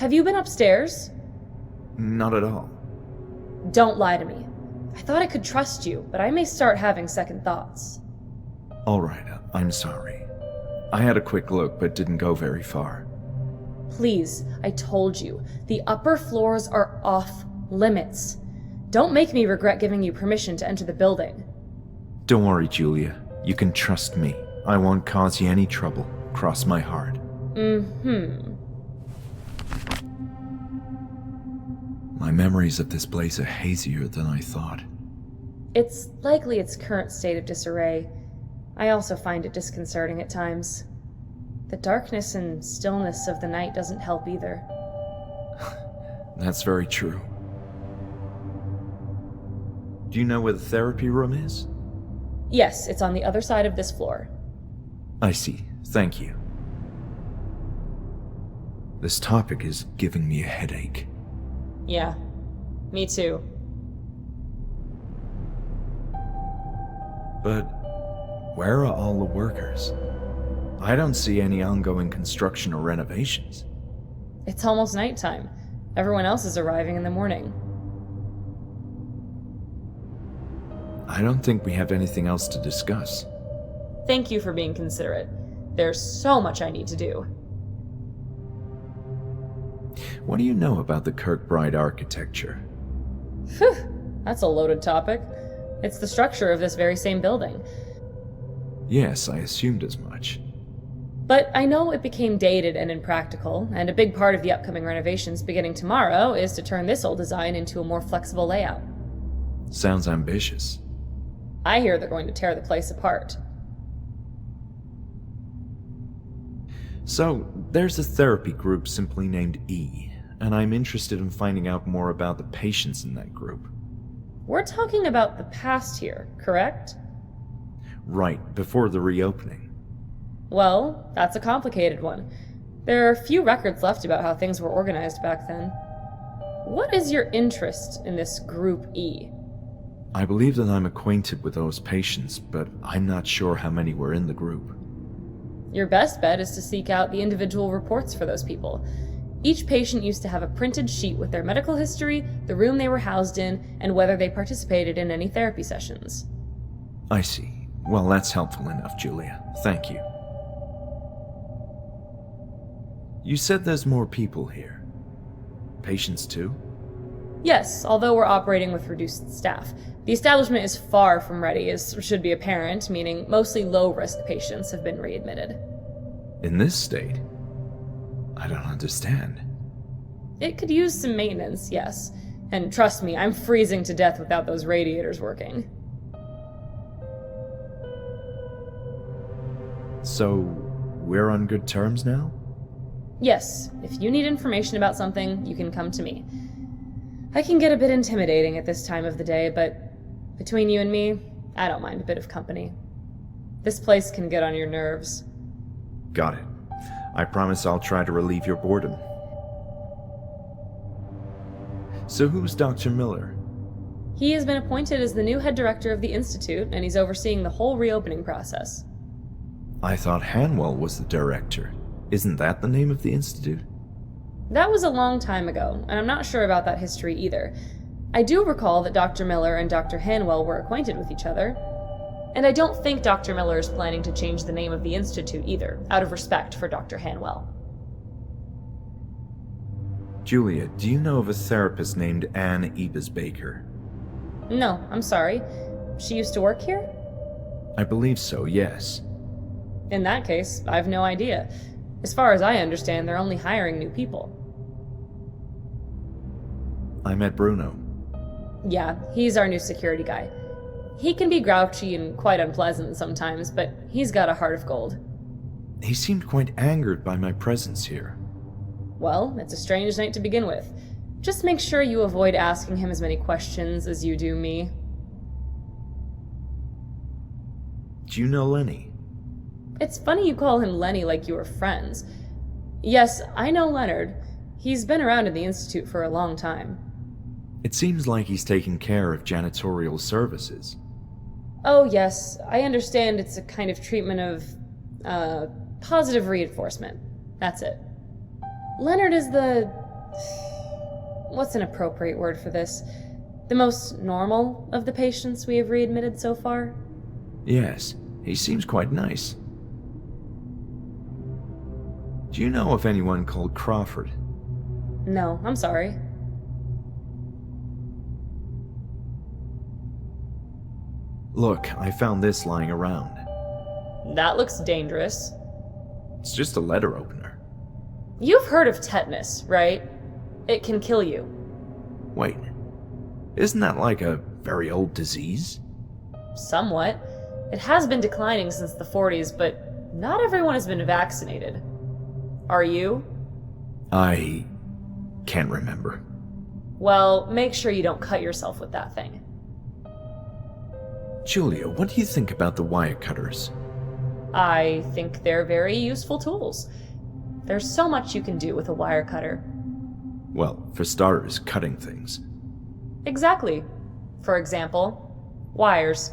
Have you been upstairs? Not at all. Don't lie to me. I thought I could trust you, but I may start having second thoughts. All right, I'm sorry. I had a quick look, but didn't go very far. Please, I told you, the upper floors are off limits. Don't make me regret giving you permission to enter the building. Don't worry, Julia. You can trust me. I won't cause you any trouble. Cross my heart. My memories of this place are hazier than I thought. It's likely its current state of disarray. I also find it disconcerting at times. The darkness and stillness of the night doesn't help either. That's very true. Do you know where the therapy room is? Yes, it's on the other side of this floor. I see. Thank you. This topic is giving me a headache. Yeah, me too. But where are all the workers? I don't see any ongoing construction or renovations. It's almost nighttime. Everyone else is arriving in the morning. I don't think we have anything else to discuss. Thank you for being considerate. There's so much I need to do. What do you know about the Kirkbride architecture? Phew, that's a loaded topic. It's the structure of this very same building. Yes, I assumed as much. But I know it became dated and impractical, and a big part of the upcoming renovations beginning tomorrow is to turn this old design into a more flexible layout. Sounds ambitious. I hear they're going to tear the place apart. So, there's a therapy group simply named E, and I'm interested in finding out more about the patients in that group. We're talking about the past here, correct? Right, before the reopening. Well, that's a complicated one. There are few records left about how things were organized back then. What is your interest in this Group E? I believe that I'm acquainted with those patients, but I'm not sure how many were in the group. Your best bet is to seek out the individual reports for those people. Each patient used to have a printed sheet with their medical history, the room they were housed in, and whether they participated in any therapy sessions. I see. Well, that's helpful enough, Julia. Thank you. You said there's more people here. Patients too? Yes, although we're operating with reduced staff. The establishment is far from ready, as should be apparent, meaning mostly low-risk patients have been readmitted. In this state? I don't understand. It could use some maintenance, yes. And trust me, I'm freezing to death without those radiators working. So, we're on good terms now? Yes, if you need information about something, you can come to me. I can get a bit intimidating at this time of the day, but between you and me, I don't mind a bit of company. This place can get on your nerves. Got it. I promise I'll try to relieve your boredom. So who's Dr. Miller? He has been appointed as the new head director of the Institute, and he's overseeing the whole reopening process. I thought Hanwell was the director. Isn't that the name of the Institute? That was a long time ago, and I'm not sure about that history either. I do recall that Dr. Miller and Dr. Hanwell were acquainted with each other. And I don't think Dr. Miller is planning to change the name of the Institute either, out of respect for Dr. Hanwell. Julia, do you know of a therapist named Anne Ebers-Baker? No, I'm sorry. She used to work here? I believe so, yes. In that case, I've no idea. As far as I understand, they're only hiring new people. I met Bruno. Yeah, he's our new security guy. He can be grouchy and quite unpleasant sometimes, but he's got a heart of gold. He seemed quite angered by my presence here. Well, it's a strange night to begin with. Just make sure you avoid asking him as many questions as you do me. Do you know Lenny? It's funny you call him Lenny like you were friends. Yes, I know Leonard. He's been around in the Institute for a long time. It seems like he's taking care of janitorial services. Oh yes, I understand it's a kind of treatment of, positive reinforcement. That's it. Leonard is the... what's an appropriate word for this? The most normal of the patients we have readmitted so far? Yes, he seems quite nice. Do you know of anyone called Crawford? No, I'm sorry. Look, I found this lying around. That looks dangerous. It's just a letter opener. You've heard of tetanus, right? It can kill you. Wait, isn't that like a very old disease? Somewhat. It has been declining since the 40s, but not everyone has been vaccinated. Are you? I can't remember. Well, make sure you don't cut yourself with that thing. Julia, what do you think about the wire cutters? I think they're very useful tools. There's so much you can do with a wire cutter. Well, for starters, cutting things. Exactly. For example, wires.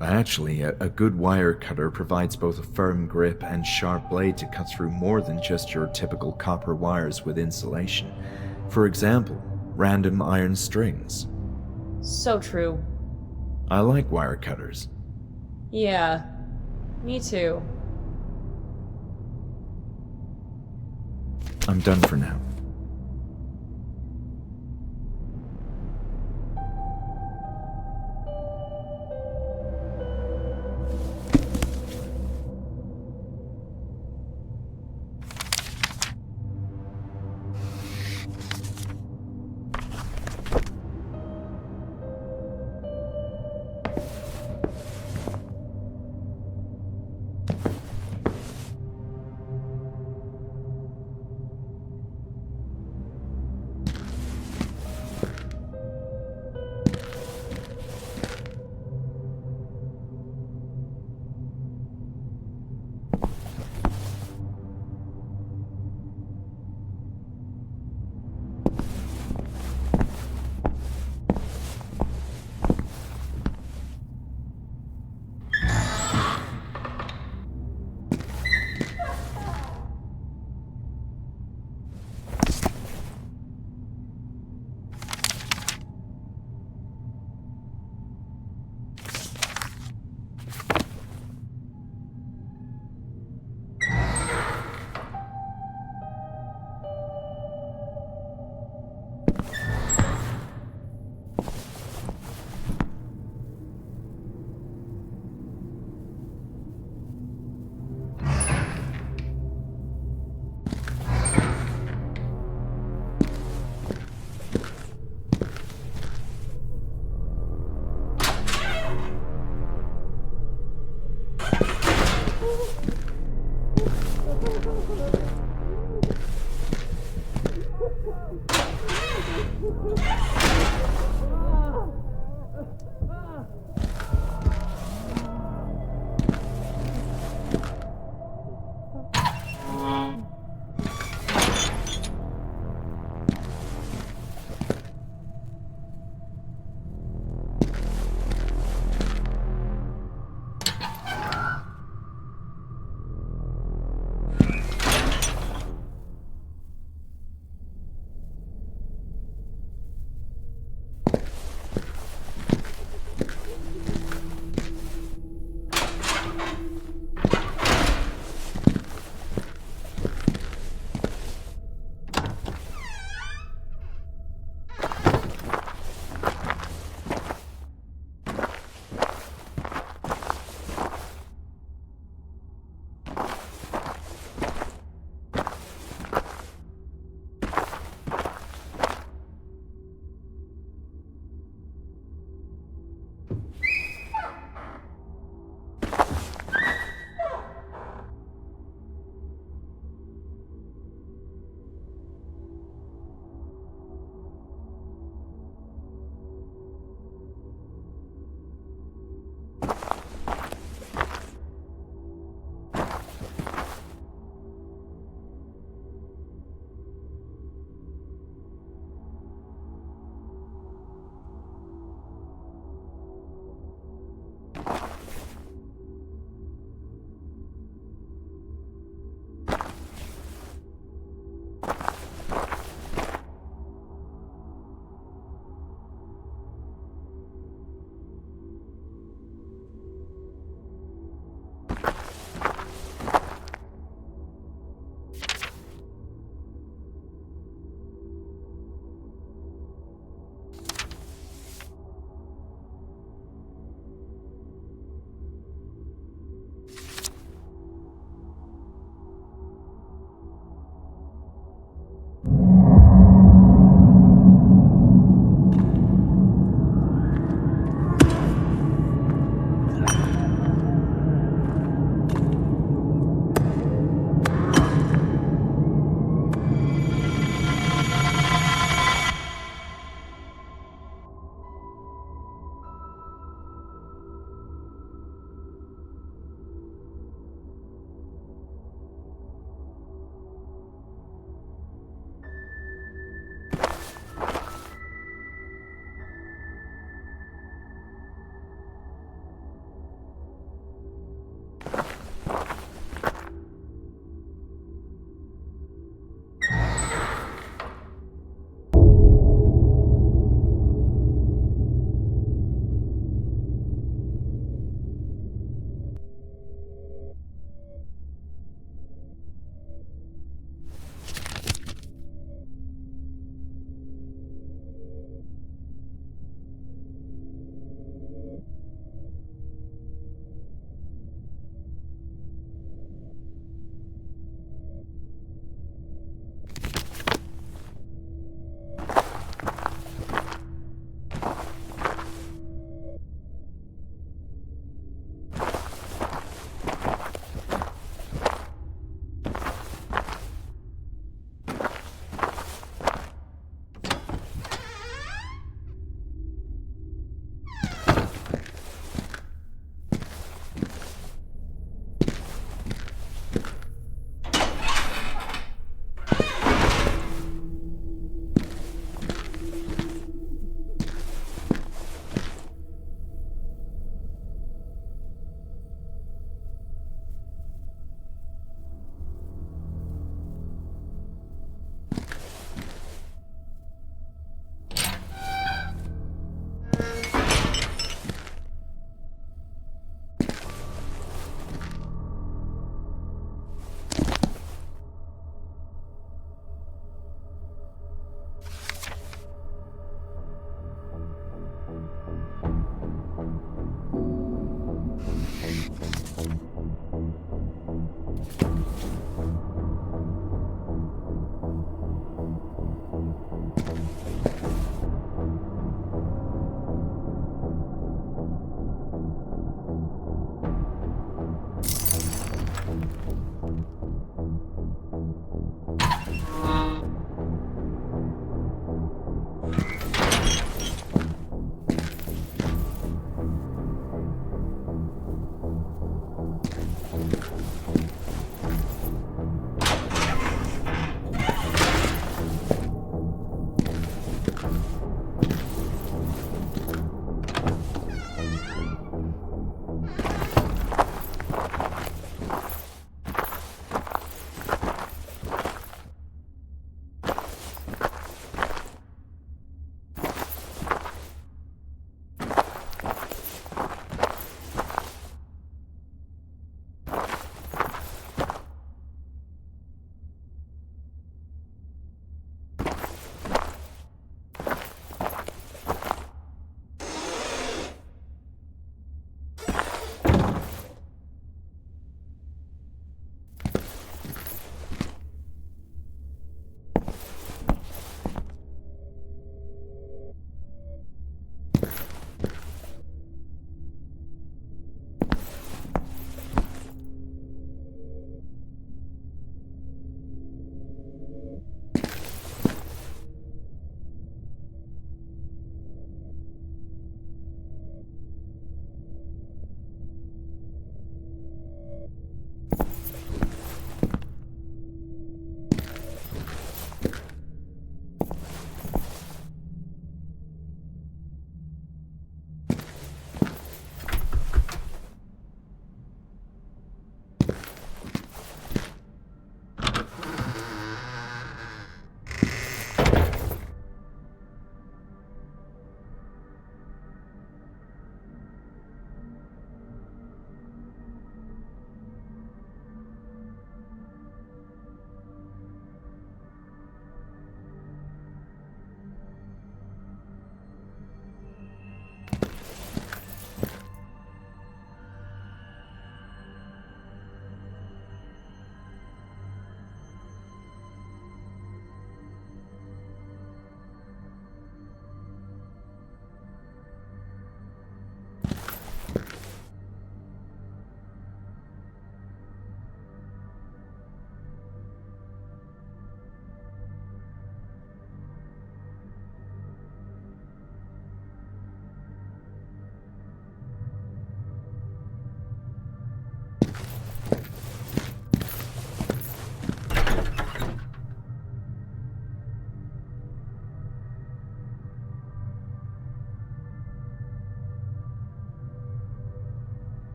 Actually, a good wire cutter provides both a firm grip and sharp blade to cut through more than just your typical copper wires with insulation. For example, random iron strings. So true. I like wire cutters. Yeah, me too. I'm done for now.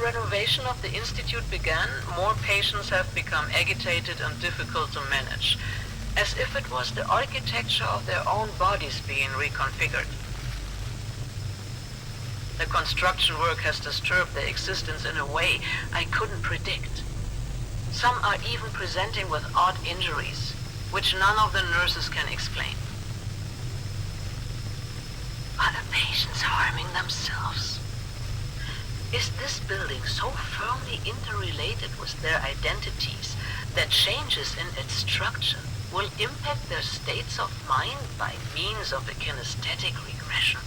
renovation of the Institute began, more patients have become agitated and difficult to manage, as if it was the architecture of their own bodies being reconfigured. The construction work has disturbed their existence in a way I couldn't predict. Some are even presenting with odd injuries, which none of the nurses can explain. Are the patients harming themselves? Is this building so firmly interrelated with their identities that changes in its structure will impact their states of mind by means of a kinesthetic regression?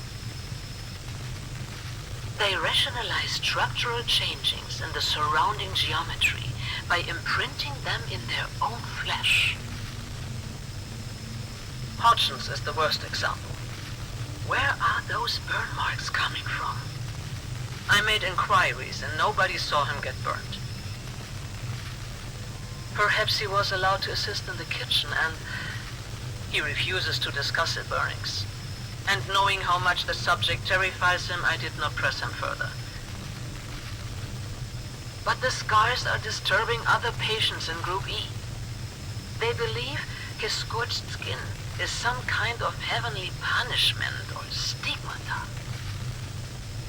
They rationalize structural changings in the surrounding geometry by imprinting them in their own flesh. Hodgson's is the worst example. Where are those burn marks coming from? I made inquiries and nobody saw him get burned. Perhaps he was allowed to assist in the kitchen and he refuses to discuss the burnings. And knowing how much the subject terrifies him, I did not press him further. But the scars are disturbing other patients in Group E. They believe his scorched skin is some kind of heavenly punishment or stigmata.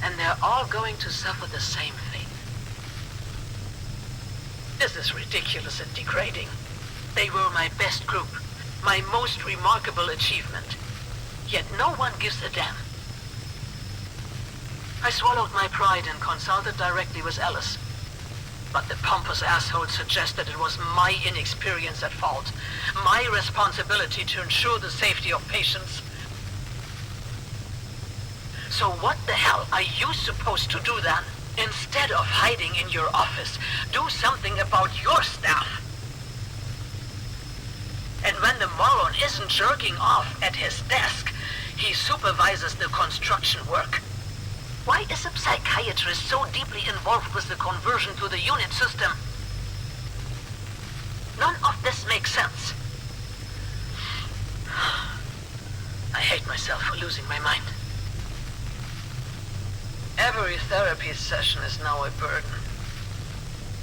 And they're all going to suffer the same fate. This is ridiculous and degrading. They were my best group, my most remarkable achievement. Yet no one gives a damn. I swallowed my pride and consulted directly with Alice. But the pompous asshole suggested it was my inexperience at fault, my responsibility to ensure the safety of patients. So what the hell are you supposed to do then? Instead of hiding in your office, do something about your staff. And when the moron isn't jerking off at his desk, he supervises the construction work. Why is a psychiatrist so deeply involved with the conversion to the unit system? None of this makes sense. I hate myself for losing my mind. Every therapy session is now a burden.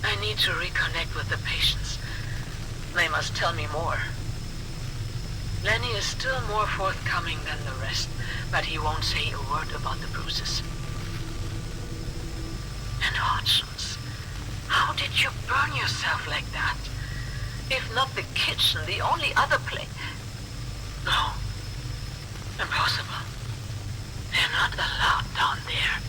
I need to reconnect with the patients. They must tell me more. Lenny is still more forthcoming than the rest, but he won't say a word about the bruises. And Hodgson's, how did you burn yourself like that? If not the kitchen, the only other place. No. Impossible. They're not allowed down there.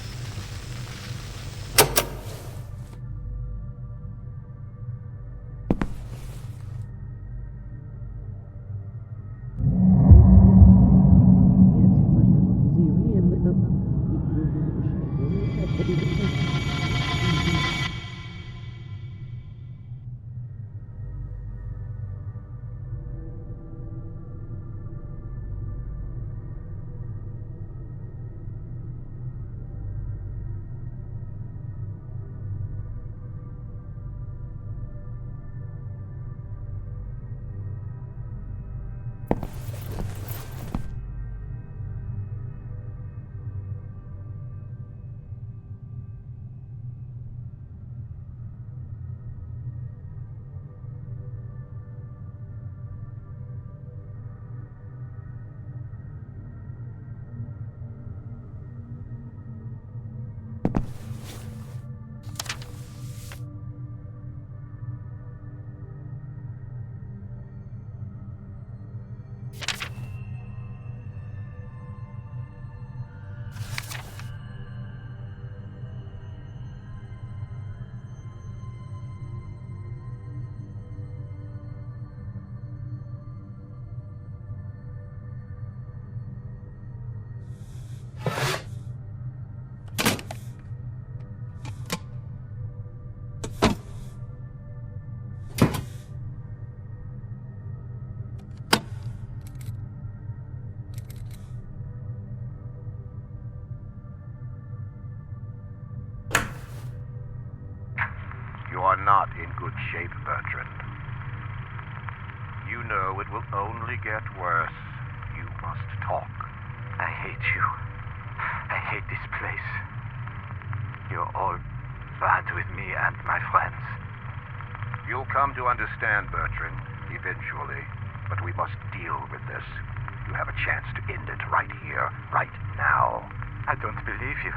You are not in good shape, Bertrand. You know it will only get worse. You must talk. I hate you. I hate this place. You're all bad with me and my friends. You'll come to understand, Bertrand, eventually. But we must deal with this. You have a chance to end it right here, right now. I don't believe you.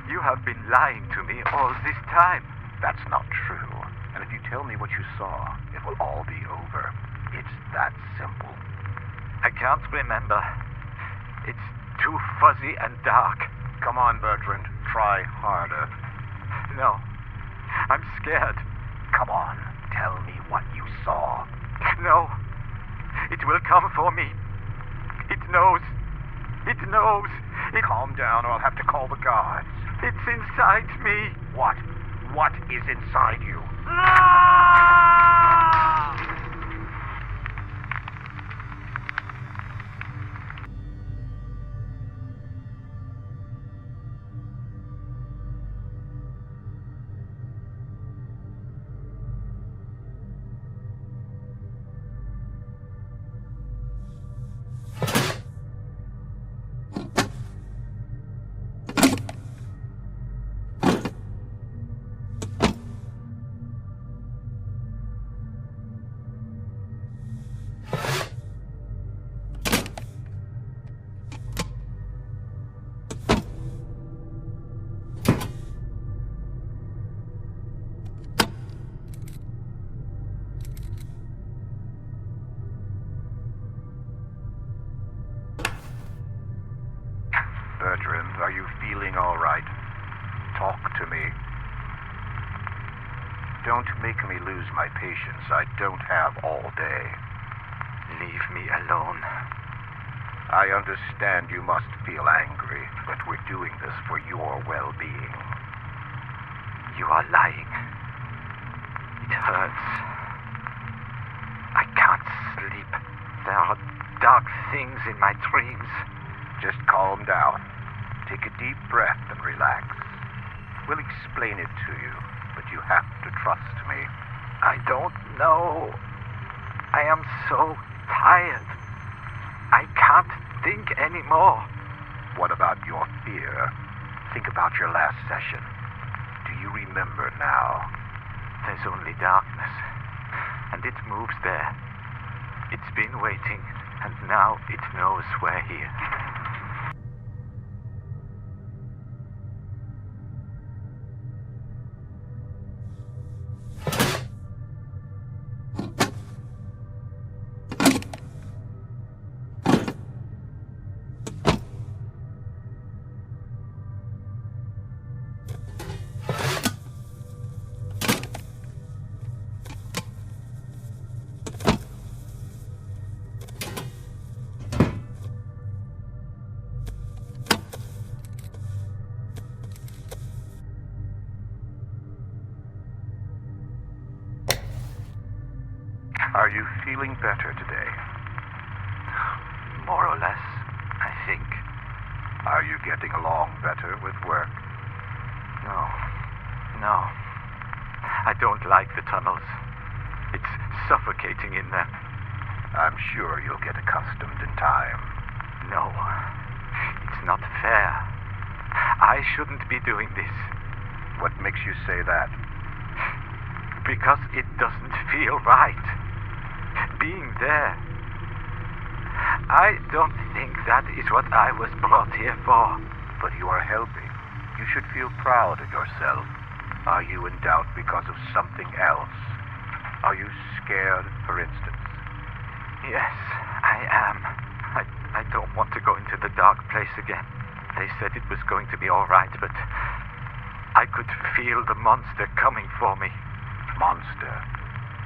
You have been lying to me all this time. That's not true. And if you tell me what you saw, it will all be over. It's that simple. I can't remember. It's too fuzzy and dark. Come on, Bertrand. Try harder. No. I'm scared. Come on. Tell me what you saw. No. It will come for me. It knows. It knows. Calm down or I'll have to call the guards. It's inside me. What? What is inside you? Bertrand, are you feeling all right? Talk to me. Don't make me lose my patience. I don't have all day. Leave me alone. I understand you must feel angry, but we're doing this for your well-being. You are lying. It hurts. I can't sleep. There are dark things in my dreams. Just calm down. Take a deep breath and relax. We'll explain it to you, but you have to trust me. I don't know. I am so tired. I can't think anymore. What about your fear? Think about your last session. Do you remember now? There's only darkness, and it moves there. It's been waiting, and now it knows we're here. Are you feeling better today? More or less, I think. Are you getting along better with work? No. I don't like the tunnels. It's suffocating in them. I'm sure you'll get accustomed in time. No, it's not fair. I shouldn't be doing this. What makes you say that? Because it doesn't feel right. Being there. I don't think that is what I was brought here for. But you are helping. You should feel proud of yourself. Are you in doubt because of something else? Are you scared, for instance? Yes, I am. I don't want to go into the dark place again. They said it was going to be all right, but I could feel the monster coming for me. Monster?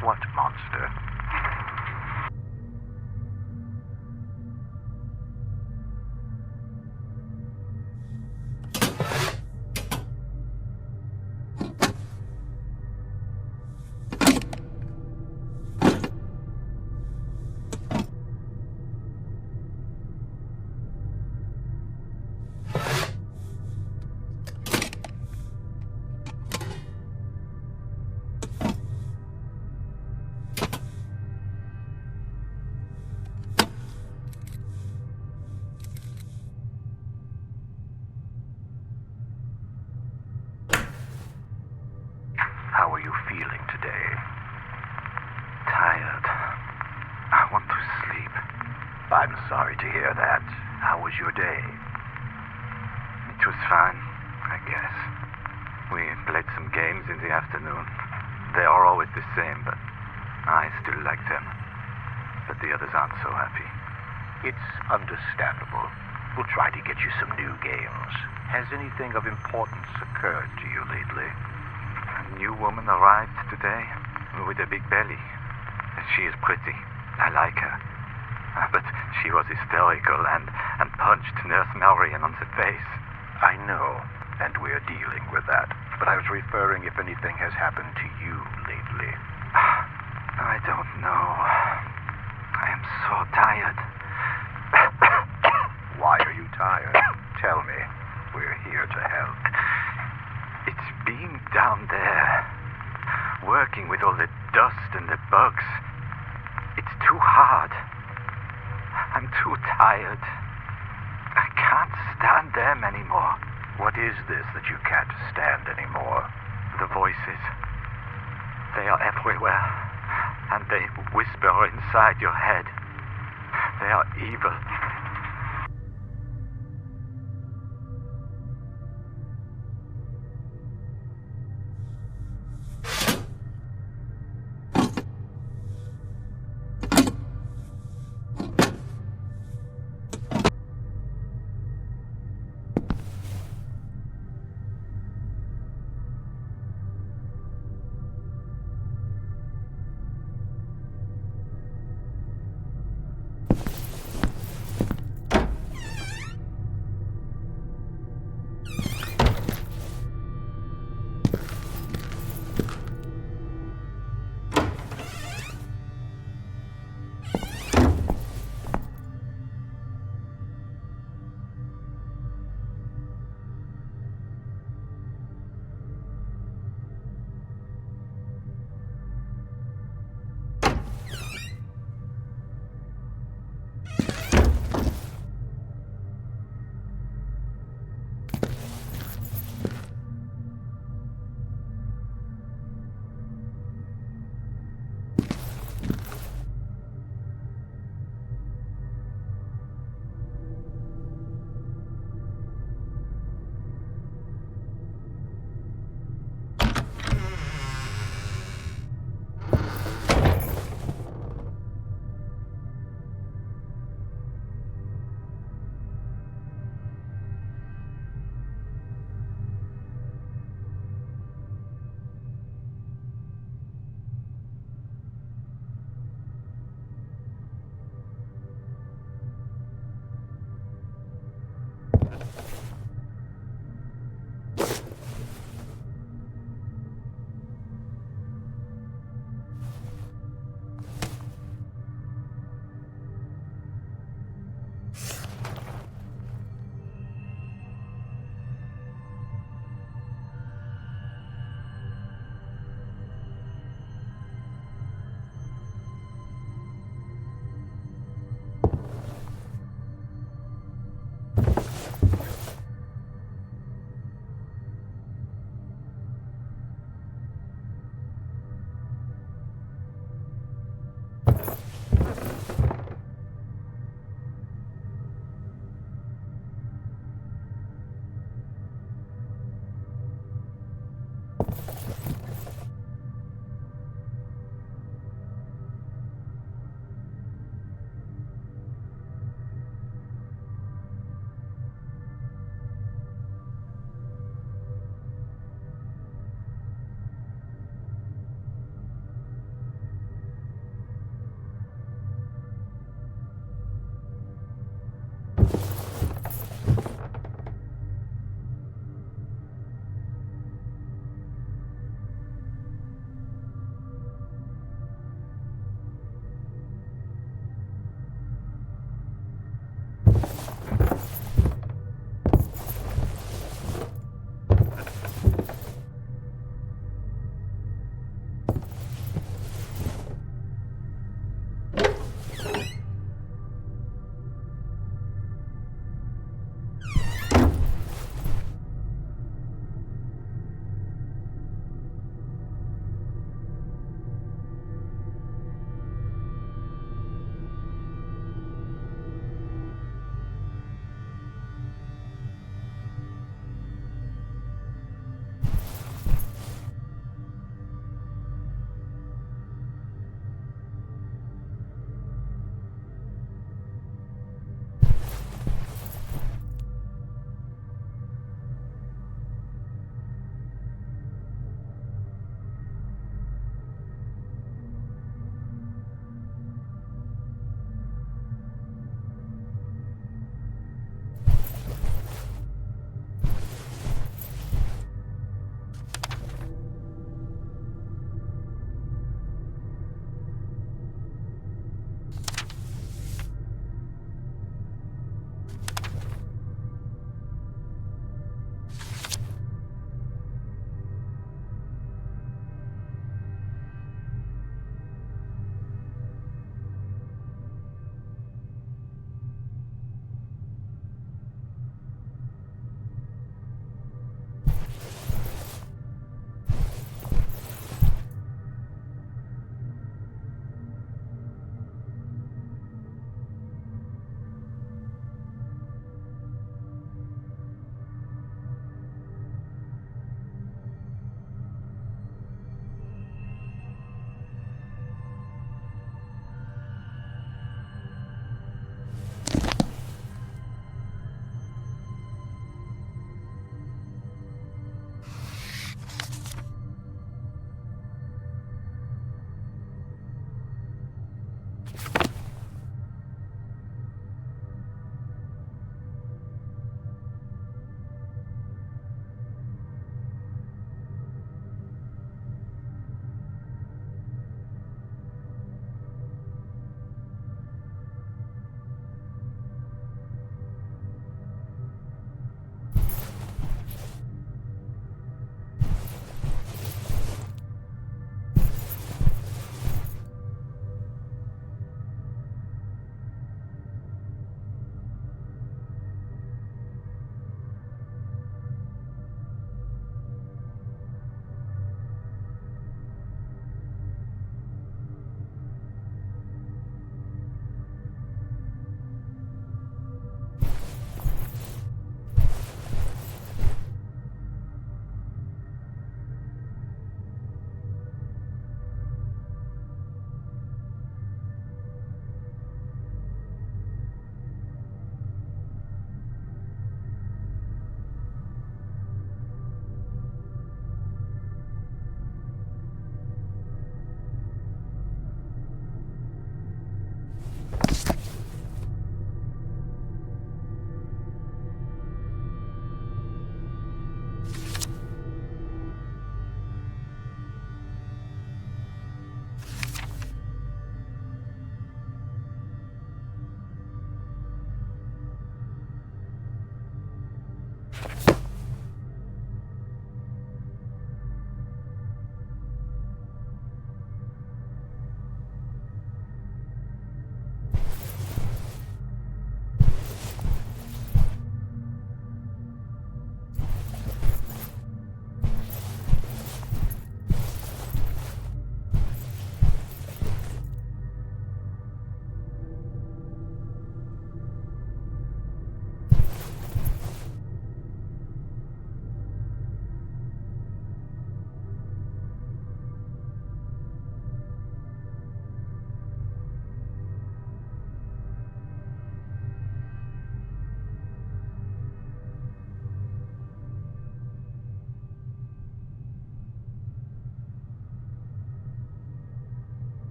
What monster? I'm sorry to hear that. How was your day? It was fine, I guess. We played some games in the afternoon. They are always the same, but I still like them. But the others aren't so happy. It's understandable. We'll try to get you some new games. Has anything of importance occurred to you lately? A new woman arrived today with a big belly. She is pretty. I like her. But she was hysterical and punched Nurse Marion on the face. I know, and we're dealing with that. But I was referring if anything has happened to you lately. I don't know. I am so tired. Why are you tired? Tell me. We're here to help. It's being down there, working with all the dust and the bugs. It's too hard. I'm too tired. I can't stand them anymore. What is this that you can't stand anymore? The voices. They are everywhere, and they whisper inside your head. They are evil.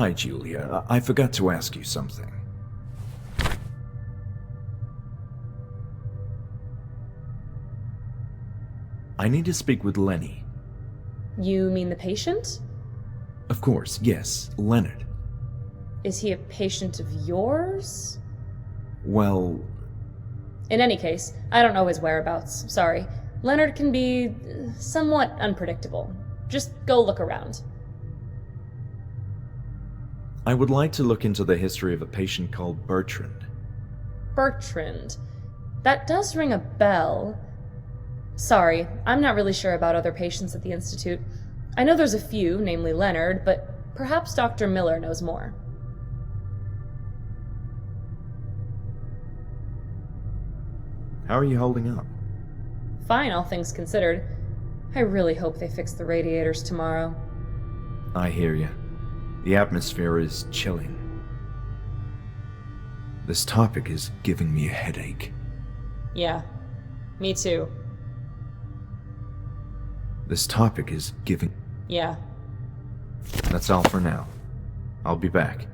Hi, Julia. I forgot to ask you something. I need to speak with Lenny. You mean the patient? Of course, yes, Leonard. Is he a patient of yours? Well, In any case, I don't know his whereabouts. Sorry. Leonard can be somewhat unpredictable. Just go look around. I would like to look into the history of a patient called Bertrand. Bertrand. That does ring a bell. Sorry, I'm not really sure about other patients at the Institute. I know there's a few, namely Leonard, but perhaps Dr. Miller knows more. How are you holding up? Fine, all things considered. I really hope they fix the radiators tomorrow. I hear you. The atmosphere is chilling. This topic is giving me a headache. Yeah, me too. This topic is giving... Yeah. That's all for now. I'll be back.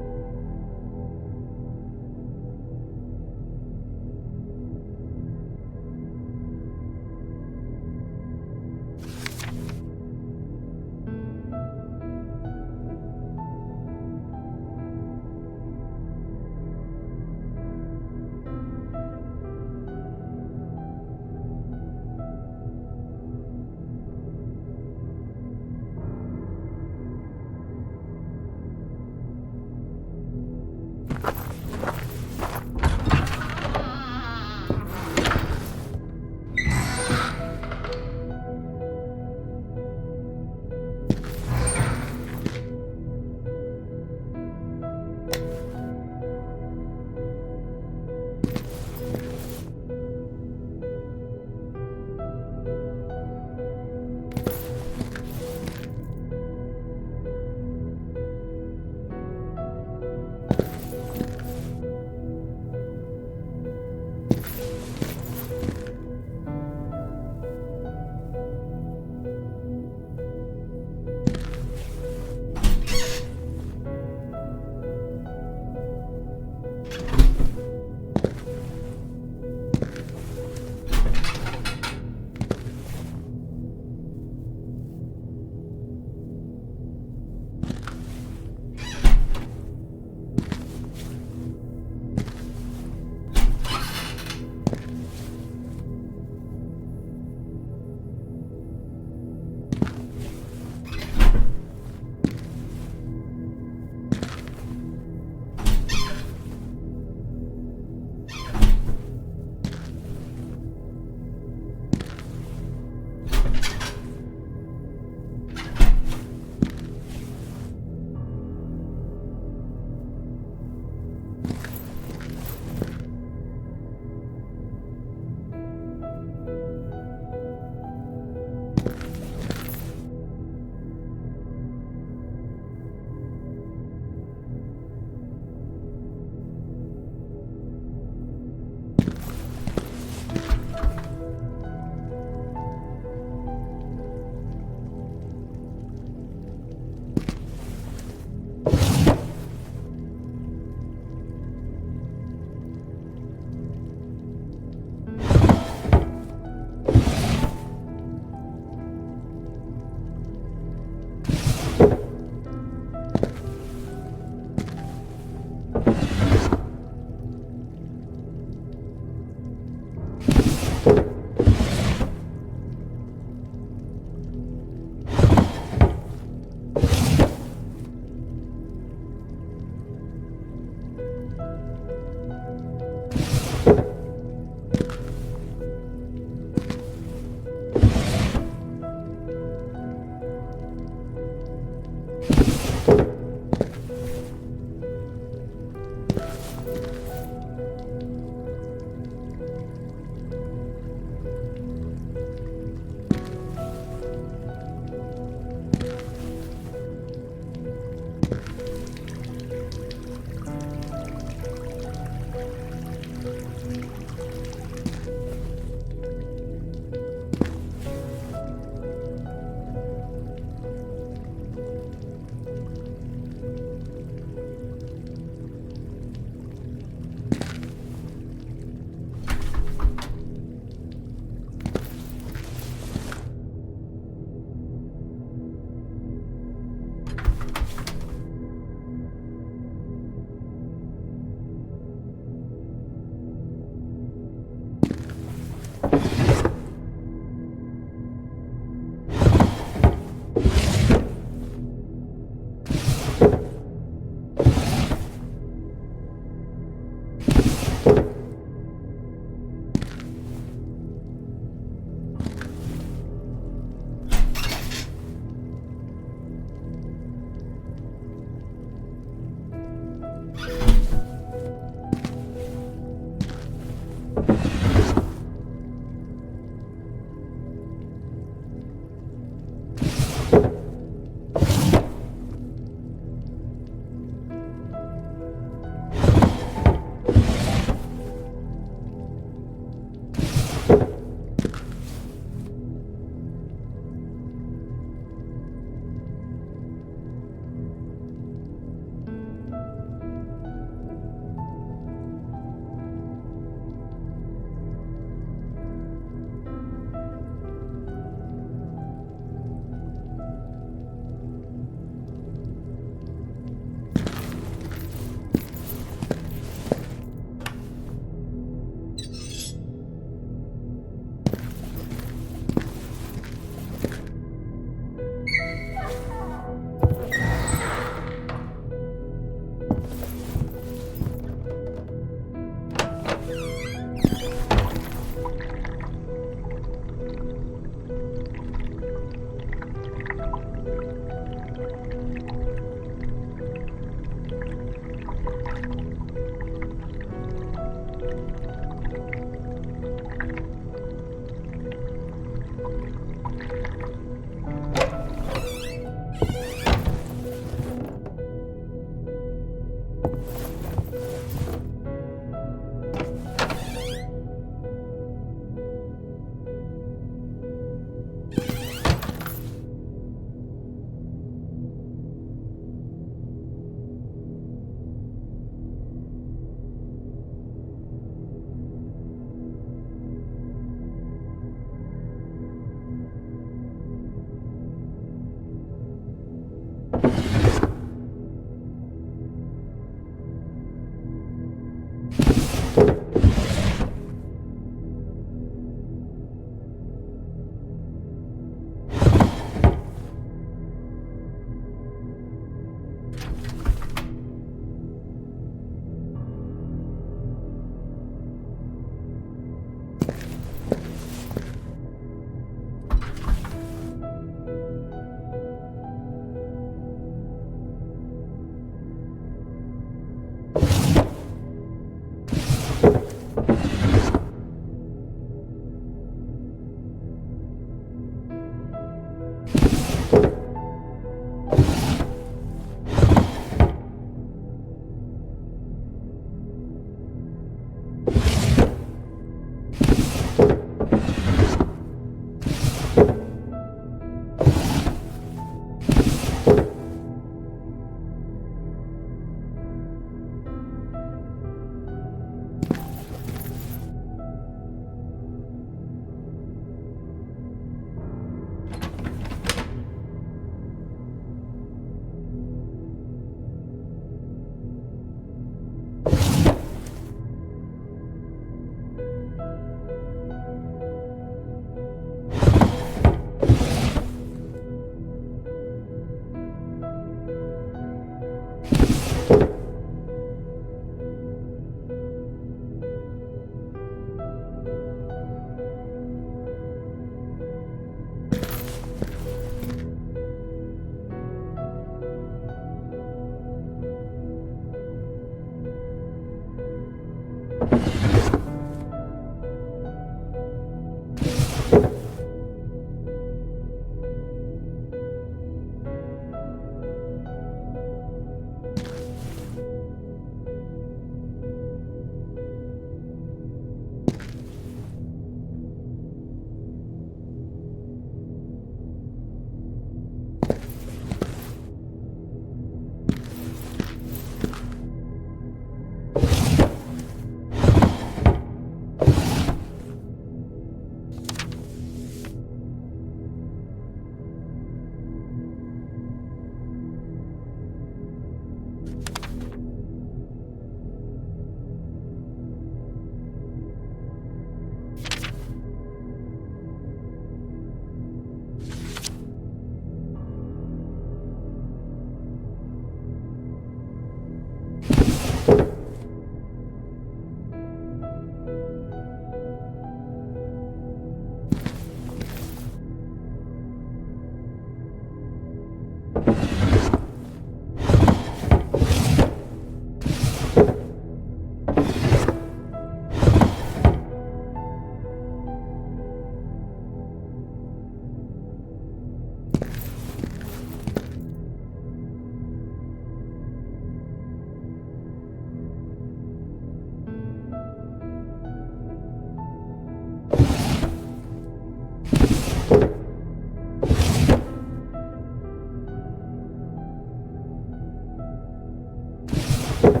Hello?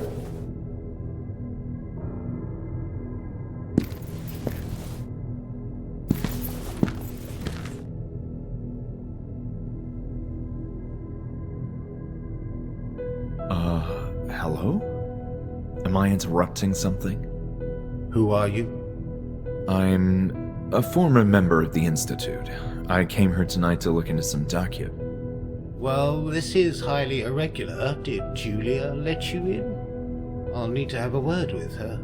Am I interrupting something? Who are you? I'm a former member of the Institute. I came here tonight to look into some docu. Well, this is highly irregular. Did Julia let you in? I'll need to have a word with her.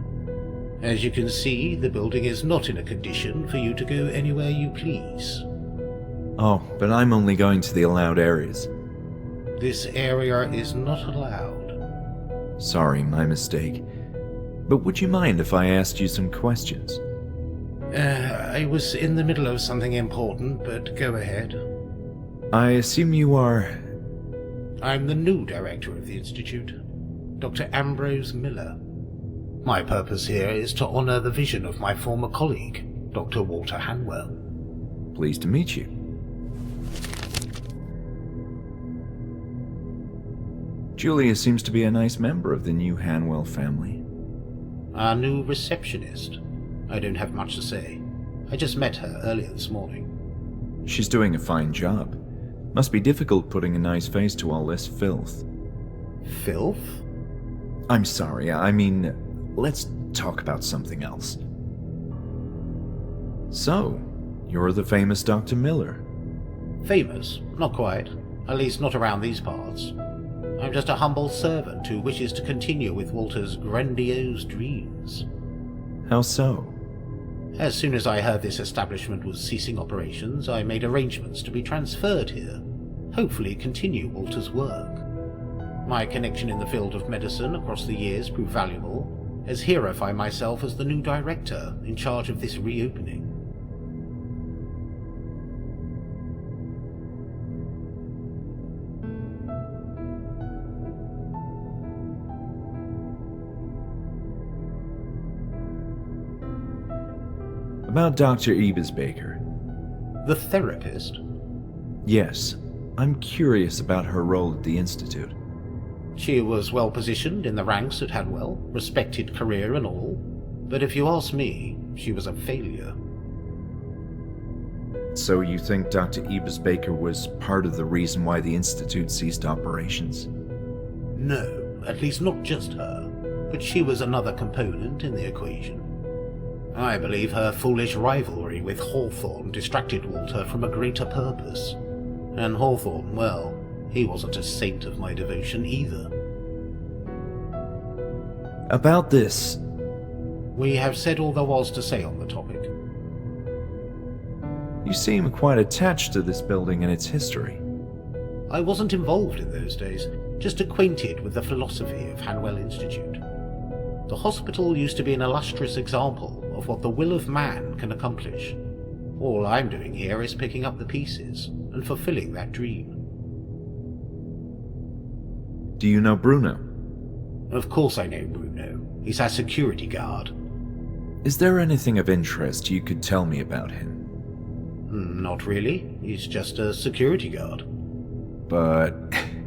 As you can see, the building is not in a condition for you to go anywhere you please. Oh, but I'm only going to the allowed areas. This area is not allowed. Sorry, my mistake. But would you mind if I asked you some questions? I was in the middle of something important, but go ahead. I assume you are... I'm the new director of the Institute, Dr. Ambrose Miller. My purpose here is to honor the vision of my former colleague, Dr. Walter Hanwell. Pleased to meet you. Julia seems to be a nice member of the new Hanwell family. Our new receptionist. I don't have much to say. I just met her earlier this morning. She's doing a fine job. Must be difficult putting a nice face to all this filth. Filth? I'm sorry, I mean, let's talk about something else. So, you're the famous Dr. Miller. Famous? Not quite. At least not around these parts. I'm just a humble servant who wishes to continue with Walter's grandiose dreams. How so? As soon as I heard this establishment was ceasing operations, I made arrangements to be transferred here, hopefully continue Walter's work. My connection in the field of medicine across the years proved valuable, as here I find myself as the new director in charge of this reopening. About Dr. Ebesbaker. The therapist? Yes, I'm curious about her role at the Institute. She was well positioned in the ranks at Hanwell, respected career and all, but if you ask me, she was a failure. So you think Dr. Ebesbaker was part of the reason why the Institute ceased operations? No, at least not just her, but she was another component in the equation. I believe her foolish rivalry with Hawthorne distracted Walter from a greater purpose. And Hawthorne, well, he wasn't a saint of my devotion either. About this... We have said all there was to say on the topic. You seem quite attached to this building and its history. I wasn't involved in those days, just acquainted with the philosophy of Hanwell Institute. The hospital used to be an illustrious example of what the will of man can accomplish. All I'm doing here is picking up the pieces and fulfilling that dream. Do you know Bruno? Of course I know Bruno. He's our security guard. Is there anything of interest you could tell me about him? Not really. He's just a security guard. But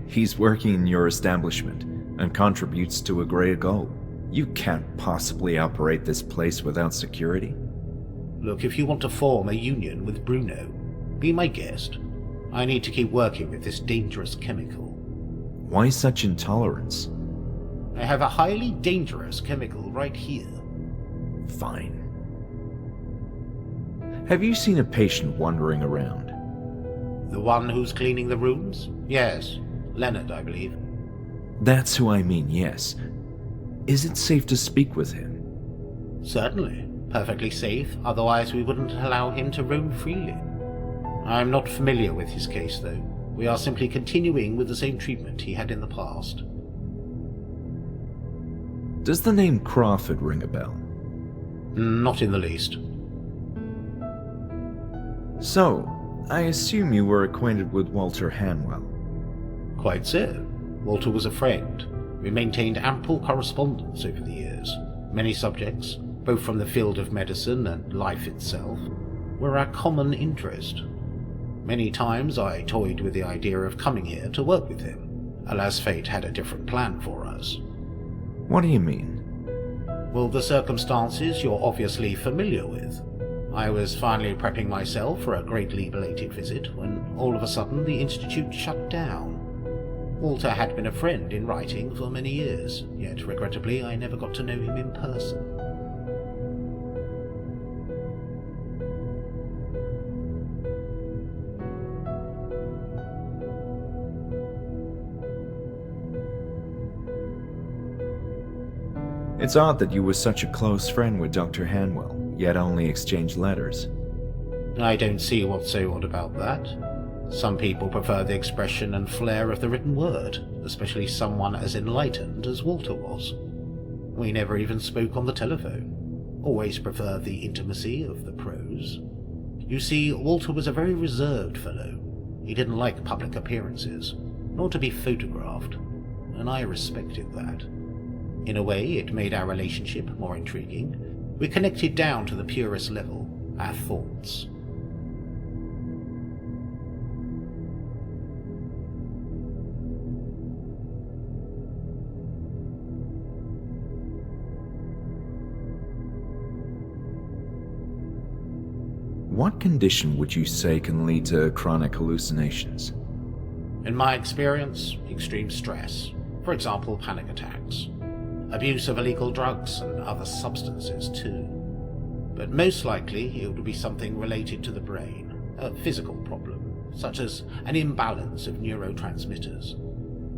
he's working in your establishment and contributes to a greater goal. You can't possibly operate this place without security. Look, if you want to form a union with Bruno, be my guest. I need to keep working with this dangerous chemical. Why such intolerance? I have a highly dangerous chemical right here. Fine. Have you seen a patient wandering around? The one who's cleaning the rooms? Yes. Leonard, I believe. That's who I mean, yes. Is it safe to speak with him? Certainly. Perfectly safe, otherwise we wouldn't allow him to roam freely. I'm not familiar with his case, though. We are simply continuing with the same treatment he had in the past. Does the name Crawford ring a bell? Not in the least. So, I assume you were acquainted with Walter Hanwell. Quite so. Walter was a friend. We maintained ample correspondence over the years. Many subjects, both from the field of medicine and life itself, were our common interest. Many times I toyed with the idea of coming here to work with him, alas fate had a different plan for us. What do you mean? Well, the circumstances you're obviously familiar with. I was finally prepping myself for a greatly belated visit when all of a sudden the Institute shut down. Walter had been a friend in writing for many years, yet regrettably I never got to know him in person. It's odd that you were such a close friend with Dr. Hanwell, yet only exchanged letters. I don't see what's so odd about that. Some people prefer the expression and flair of the written word, especially someone as enlightened as Walter was. We never even spoke on the telephone. Always preferred the intimacy of the prose. You see, Walter was a very reserved fellow. He didn't like public appearances, nor to be photographed, and I respected that. In a way, it made our relationship more intriguing. We connected down to the purest level, our thoughts. What condition would you say can lead to chronic hallucinations? In my experience, extreme stress. For example, panic attacks. Abuse of illegal drugs and other substances too. But most likely it would be something related to the brain, a physical problem, such as an imbalance of neurotransmitters.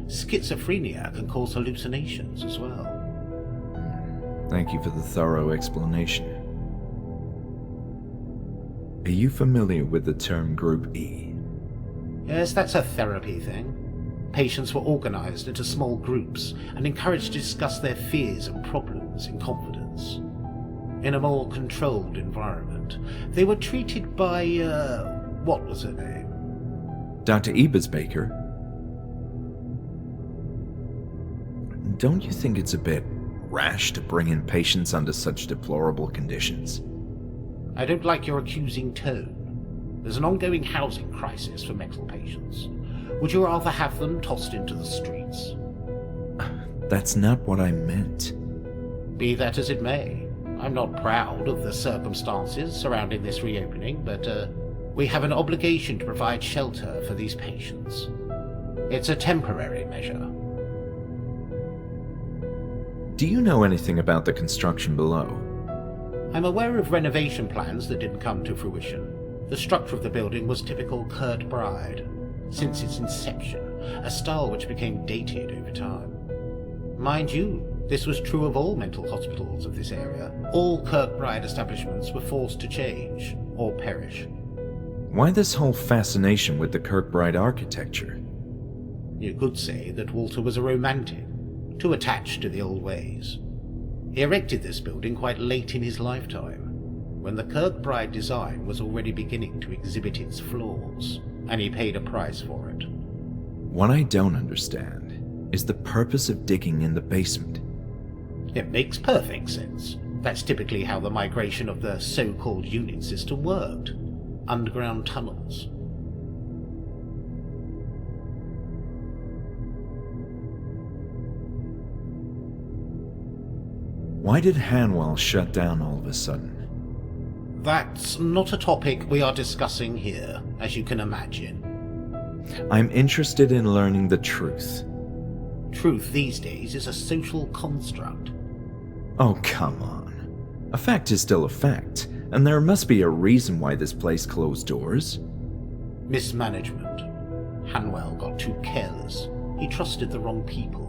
Schizophrenia can cause hallucinations as well. Thank you for the thorough explanation. Are you familiar with the term Group E? Yes, that's a therapy thing. Patients were organized into small groups and encouraged to discuss their fears and problems in confidence. In a more controlled environment, they were treated by, what was her name? Dr. Ebersbaker? Don't you think it's a bit rash to bring in patients under such deplorable conditions? I don't like your accusing tone. There's an ongoing housing crisis for mental patients. Would you rather have them tossed into the streets? That's not what I meant. Be that as it may, I'm not proud of the circumstances surrounding this reopening, but we have an obligation to provide shelter for these patients. It's a temporary measure. Do you know anything about the construction below? I'm aware of renovation plans that didn't come to fruition. The structure of the building was typical Kirkbride. Since its inception, a style which became dated over time. Mind you, this was true of all mental hospitals of this area. All Kirkbride establishments were forced to change or perish. Why this whole fascination with the Kirkbride architecture? You could say that Walter was a romantic, too attached to the old ways. He erected this building quite late in his lifetime, when the Kirkbride design was already beginning to exhibit its flaws, and he paid a price for it. What I don't understand is the purpose of digging in the basement. It makes perfect sense. That's typically how the migration of the so-called unit system worked. Underground tunnels. Why did Hanwell shut down all of a sudden? That's not a topic we are discussing here, as you can imagine. I'm interested in learning the truth. Truth these days is a social construct. Oh, come on. A fact is still a fact, and there must be a reason why this place closed doors. Mismanagement. Hanwell got too careless. He trusted the wrong people.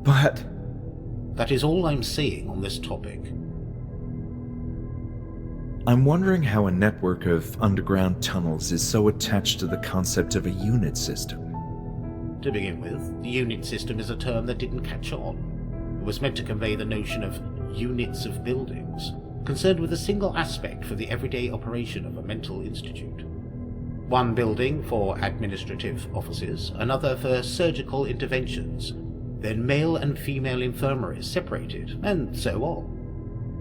But... That is all I'm saying on this topic. I'm wondering how a network of underground tunnels is so attached to the concept of a unit system. To begin with, the unit system is a term that didn't catch on. It was meant to convey the notion of units of buildings, concerned with a single aspect for the everyday operation of a mental institute. One building for administrative offices, another for surgical interventions, then male and female infirmaries separated, and so on.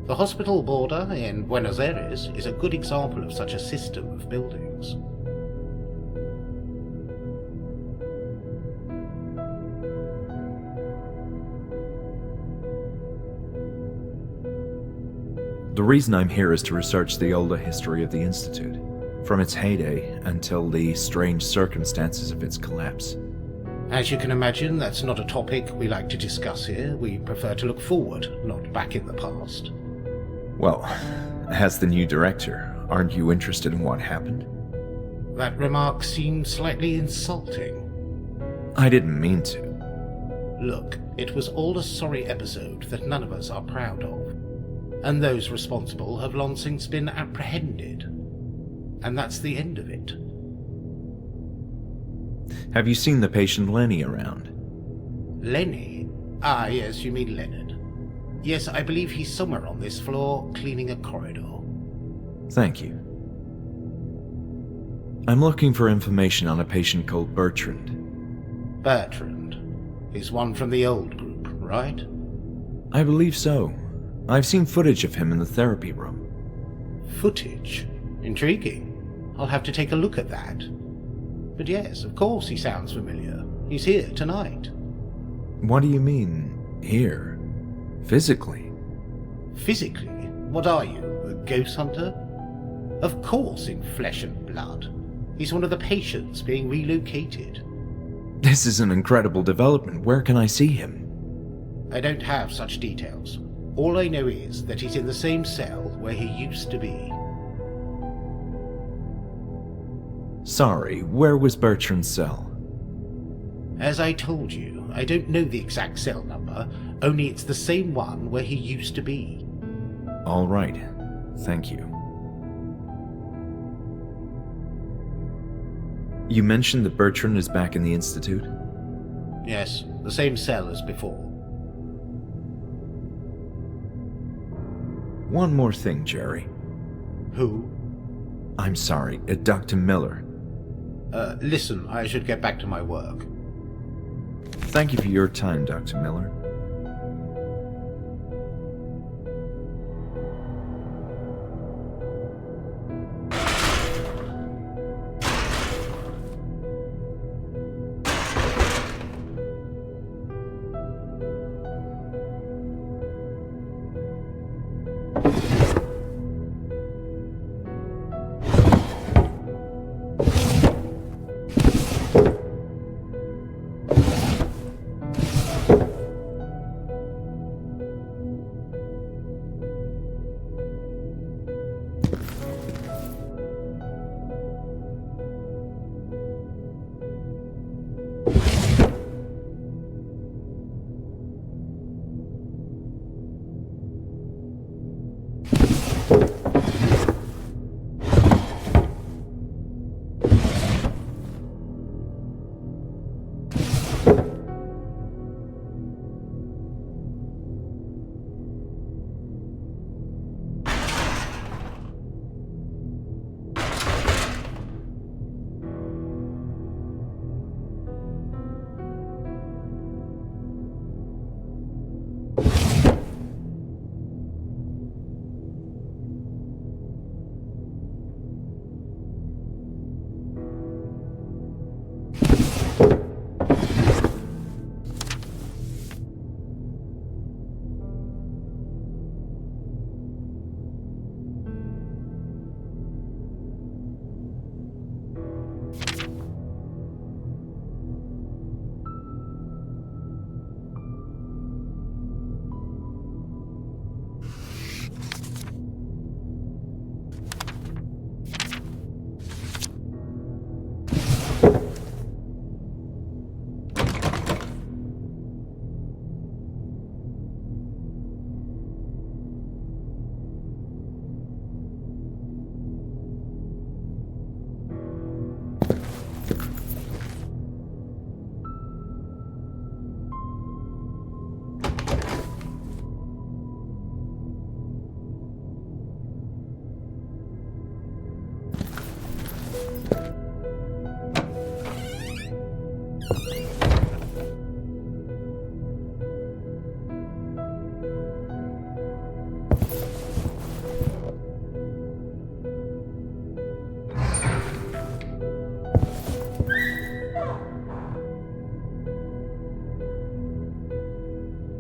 The hospital border in Buenos Aires is a good example of such a system of buildings. The reason I'm here is to research the older history of the Institute, from its heyday until the strange circumstances of its collapse. As you can imagine, that's not a topic we like to discuss here. We prefer to look forward, not back in the past. Well, as the new director, aren't you interested in what happened? That remark seemed slightly insulting. I didn't mean to. Look, it was all a sorry episode that none of us are proud of. And those responsible have long since been apprehended. And that's the end of it. Have you seen the patient Lenny around? Lenny? Ah, yes, you mean Leonard. Yes, I believe he's somewhere on this floor, cleaning a corridor. Thank you. I'm looking for information on a patient called Bertrand. Bertrand is one from the old group, right? I believe so. I've seen footage of him in the therapy room. Footage? Intriguing. I'll have to take a look at that. But yes, of course he sounds familiar. He's here tonight. What do you mean, here? Physically? Physically? What are you, a ghost hunter? Of course in flesh and blood. He's one of the patients being relocated. This is an incredible development. Where can I see him? I don't have such details. All I know is that he's in the same cell where he used to be. Sorry, where was Bertrand's cell? As I told you, I don't know the exact cell number, only it's the same one where he used to be. All right. Thank you. You mentioned that Bertrand is back in the Institute? Yes, the same cell as before. One more thing, Jerry. Who? I'm sorry, Dr. Miller. Listen, I should get back to my work. Thank you for your time, Dr. Miller.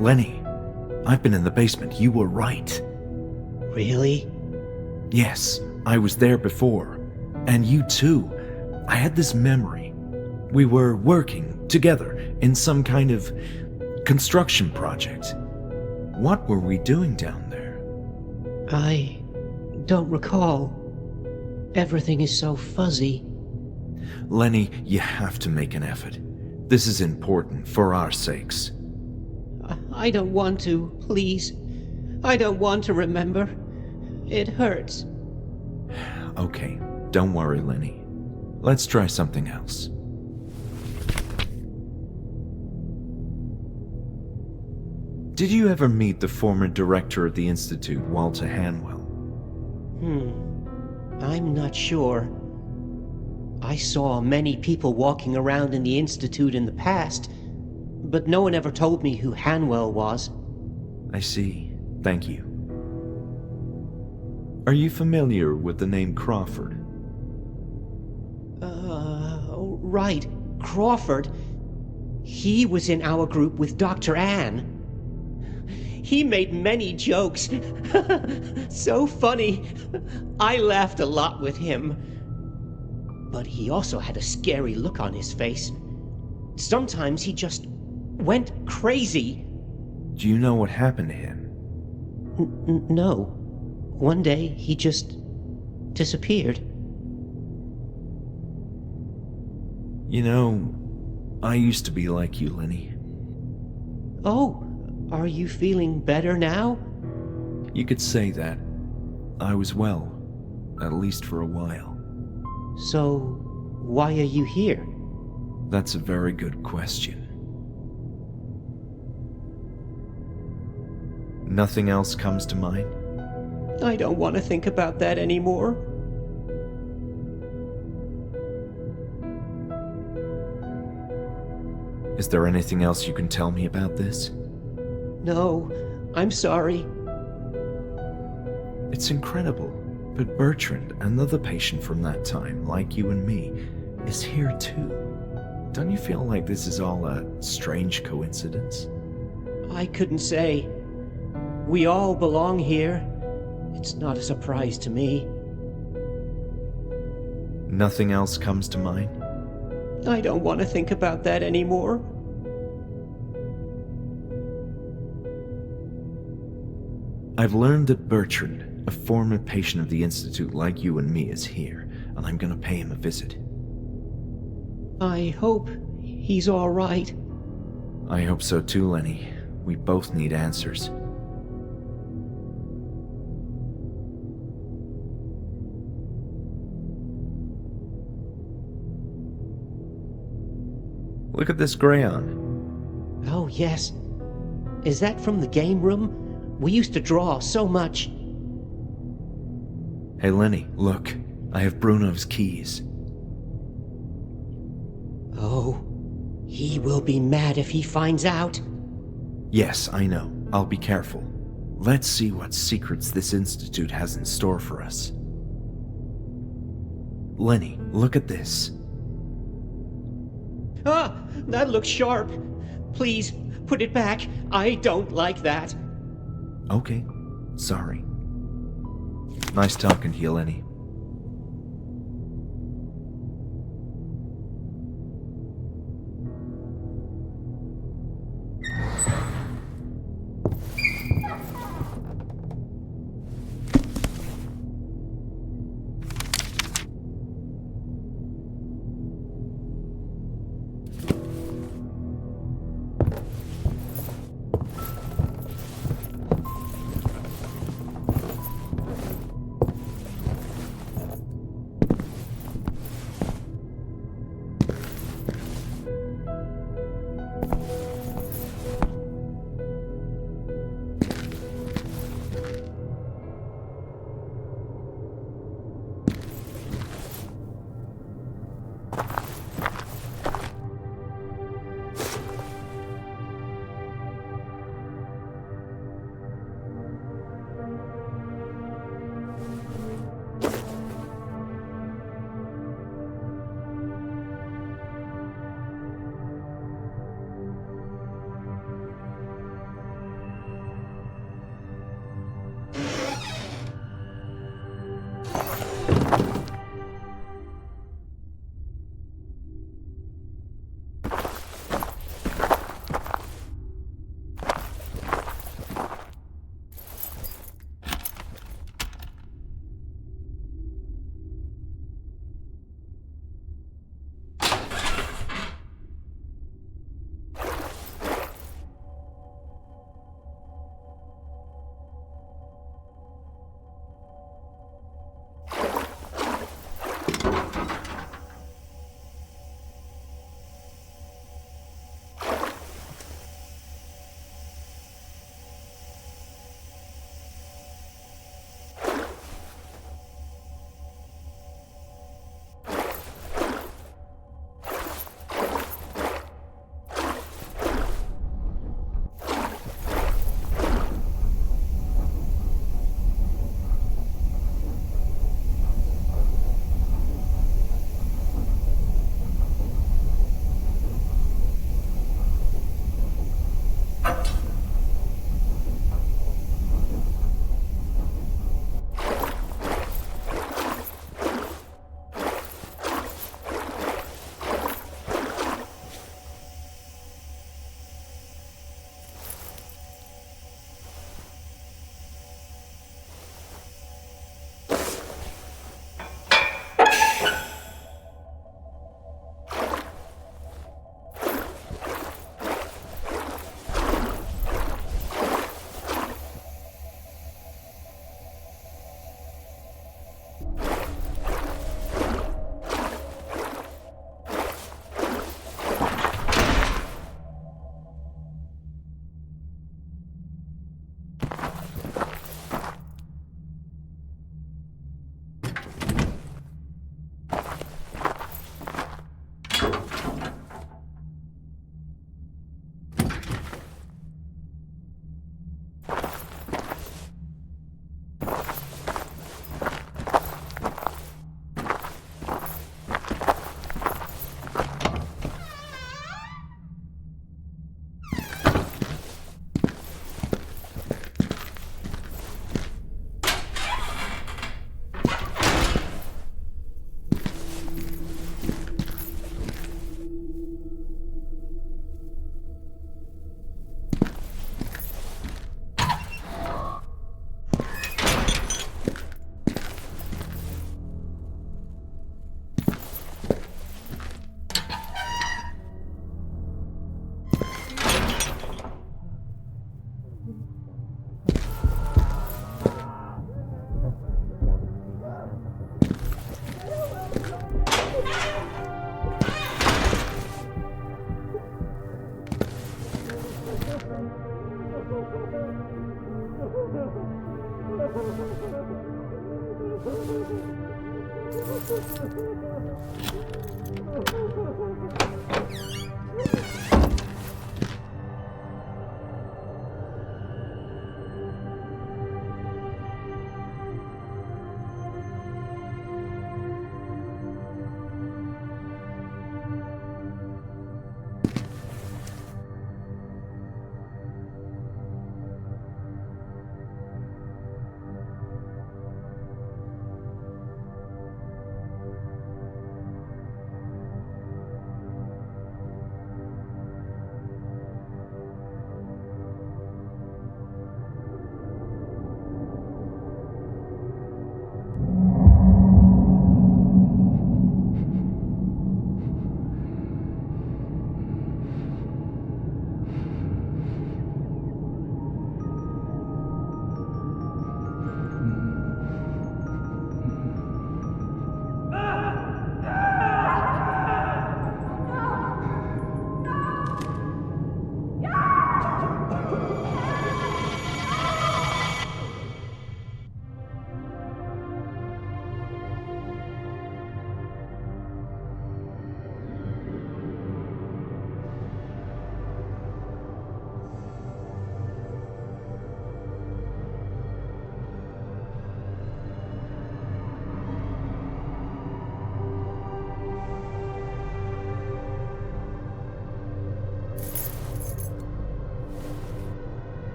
Lenny, I've been in the basement. You were right. Really? Yes, I was there before. And you too. I had this memory. We were working together in some kind of construction project. What were we doing down there? I don't recall. Everything is so fuzzy. Lenny, you have to make an effort. This is important for our sakes. I don't want to, please. I don't want to remember. It hurts. Okay, don't worry, Lenny. Let's try something else. Did you ever meet the former director of the Institute, Walter Hanwell? I'm not sure. I saw many people walking around in the Institute in the past, but no one ever told me who Hanwell was. I see. Thank you. Are you familiar with the name Crawford? Right. Crawford. He was in our group with Dr. Anne. He made many jokes. So funny. I laughed a lot with him. But he also had a scary look on his face. Sometimes he just went crazy. Do you know what happened to him? No. One day, he just disappeared. You know, I used to be like you, Lenny. Oh, are you feeling better now? You could say that. I was well, at least for a while. So, why are you here? That's a very good question. Nothing else comes to mind? I don't want to think about that anymore. Is there anything else you can tell me about this? No, I'm sorry. It's incredible, but Bertrand, another patient from that time, like you and me, is here too. Don't you feel like this is all a strange coincidence? I couldn't say. We all belong here. It's not a surprise to me. Nothing else comes to mind? I don't want to think about that anymore. I've learned that Bertrand, a former patient of the Institute like you and me, is here, and I'm gonna pay him a visit. I hope he's all right. I hope so too, Lenny. We both need answers. Look at this crayon. Oh, yes. Is that from the game room? We used to draw so much. Hey, Lenny, look. I have Bruno's keys. Oh, he will be mad if he finds out. Yes, I know. I'll be careful. Let's see what secrets this institute has in store for us. Lenny, look at this. Ah, that looks sharp. Please, put it back. I don't like that. Okay, sorry. Nice talking to you, Lenny.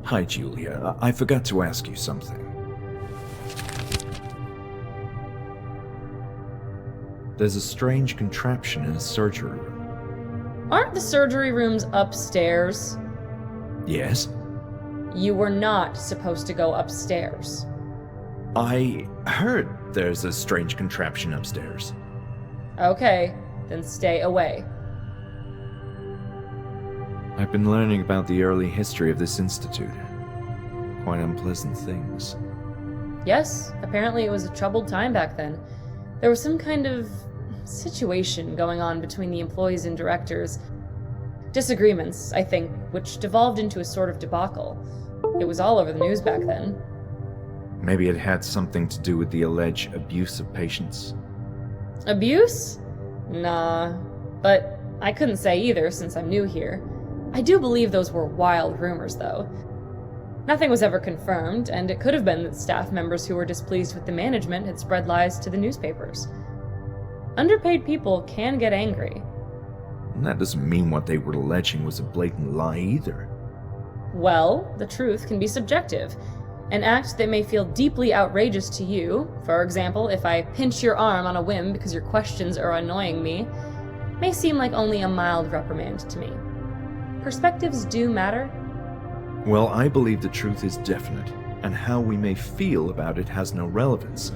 Hi, Julia. I forgot to ask you something. There's a strange contraption in a surgery room. Aren't the surgery rooms upstairs? Yes? You were not supposed to go upstairs. I heard there's a strange contraption upstairs. Okay, then stay away. I've been learning about the early history of this institute. Quite unpleasant things. Yes, apparently it was a troubled time back then. There was some kind of situation going on between the employees and directors. Disagreements, I think, which devolved into a sort of debacle. It was all over the news back then. Maybe it had something to do with the alleged abuse of patients. Abuse? Nah, but I couldn't say either since I'm new here. I do believe those were wild rumors, though. Nothing was ever confirmed, and it could have been that staff members who were displeased with the management had spread lies to the newspapers. Underpaid people can get angry. And that doesn't mean what they were alleging was a blatant lie either. Well, the truth can be subjective. An act that may feel deeply outrageous to you, for example, if I pinch your arm on a whim because your questions are annoying me, may seem like only a mild reprimand to me. Perspectives do matter. Well, I believe the truth is definite, and how we may feel about it has no relevance.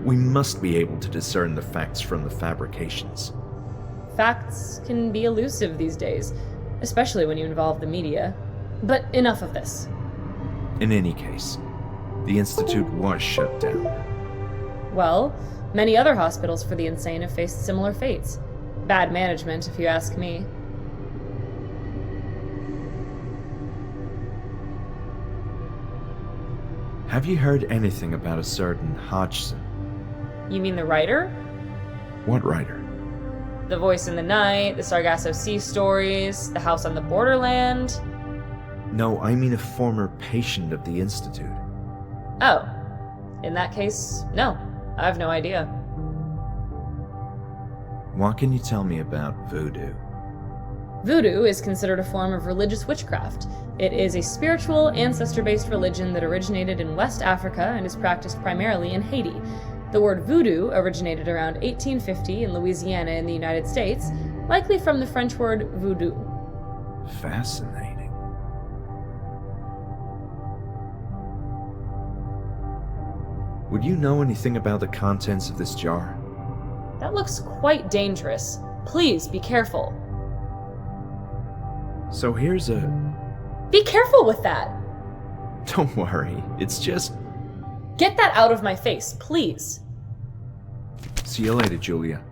We must be able to discern the facts from the fabrications. Facts can be elusive these days, especially when you involve the media. But enough of this. In any case, the Institute was shut down. Well, many other hospitals for the insane have faced similar fates. Bad management, if you ask me. Have you heard anything about a certain Hodgson? You mean the writer? What writer? The Voice in the Night, the Sargasso Sea stories, the House on the Borderland. No, I mean a former patient of the Institute. Oh. In that case, no. I have no idea. What can you tell me about voodoo? Voodoo is considered a form of religious witchcraft. It is a spiritual, ancestor-based religion that originated in West Africa and is practiced primarily in Haiti. The word voodoo originated around 1850 in Louisiana in the United States, likely from the French word voodoo. Fascinating. Would you know anything about the contents of this jar? That looks quite dangerous. Please be careful. So here's a... Be careful with that! Don't worry, it's just... Get that out of my face, please. See you later, Julia.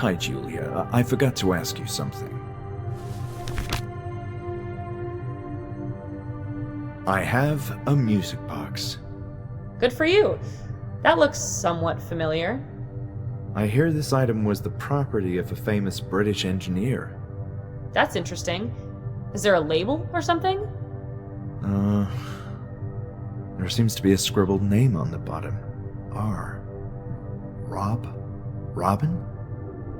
Hi, Julia. I forgot to ask you something. I have a music box. Good for you. That looks somewhat familiar. I hear this item was the property of a famous British engineer. That's interesting. Is there a label or something? There seems to be a scribbled name on the bottom. R. Robin?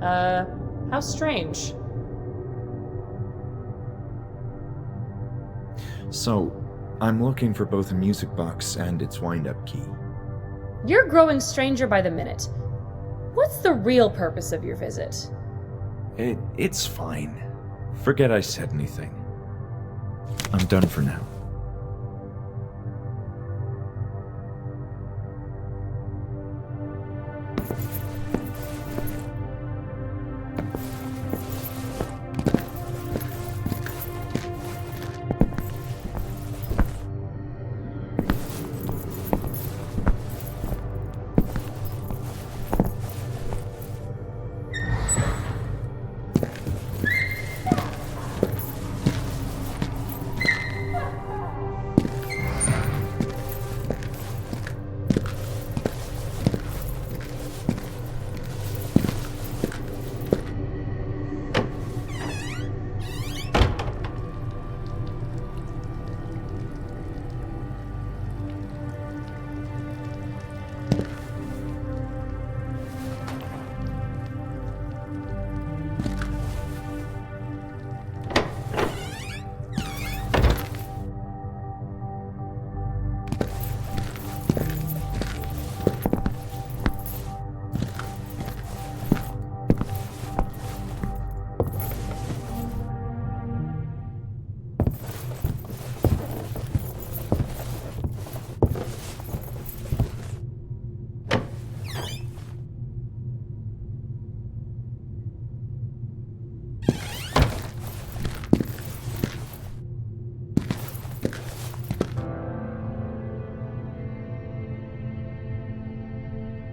How strange. So, I'm looking for both a music box and its wind-up key. You're growing stranger by the minute. What's the real purpose of your visit? It's fine. Forget I said anything. I'm done for now.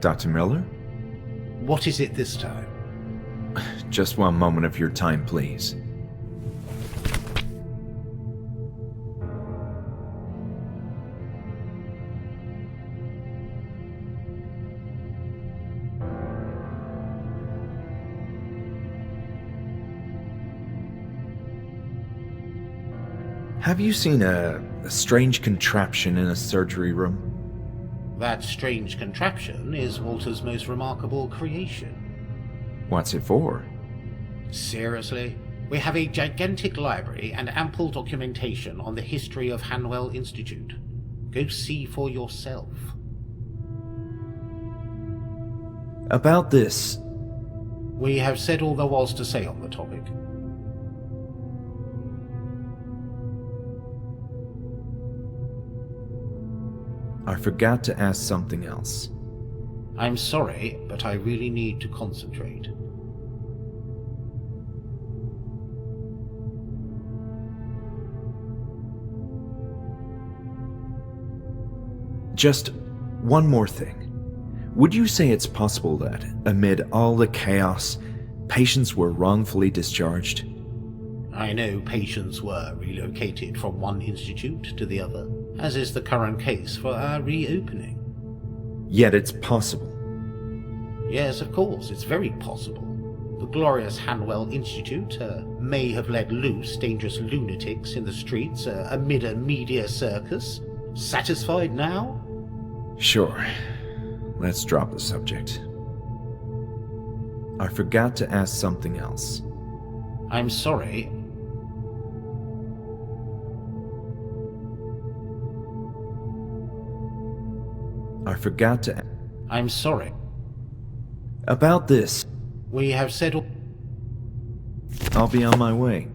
Dr. Miller? What is it this time? Just one moment of your time, please. Have you seen a strange contraption in a surgery room? That strange contraption is Walter's most remarkable creation. What's it for? Seriously? We have a gigantic library and ample documentation on the history of Hanwell Institute. Go see for yourself. About this... We have said all there was to say on the topic. I forgot to ask something else. I'm sorry, but I really need to concentrate. Just one more thing. Would you say it's possible that, amid all the chaos, patients were wrongfully discharged? I know patients were relocated from one institute to the other, as is the current case for our reopening. Yet it's possible. Yes, of course, it's very possible. The glorious Hanwell Institute may have let loose dangerous lunatics in the streets amid a media circus. Satisfied now? Sure. Let's drop the subject. I forgot to ask something else. I'm sorry. I forgot to... I'm sorry. About this... We have said... I'll be on my way.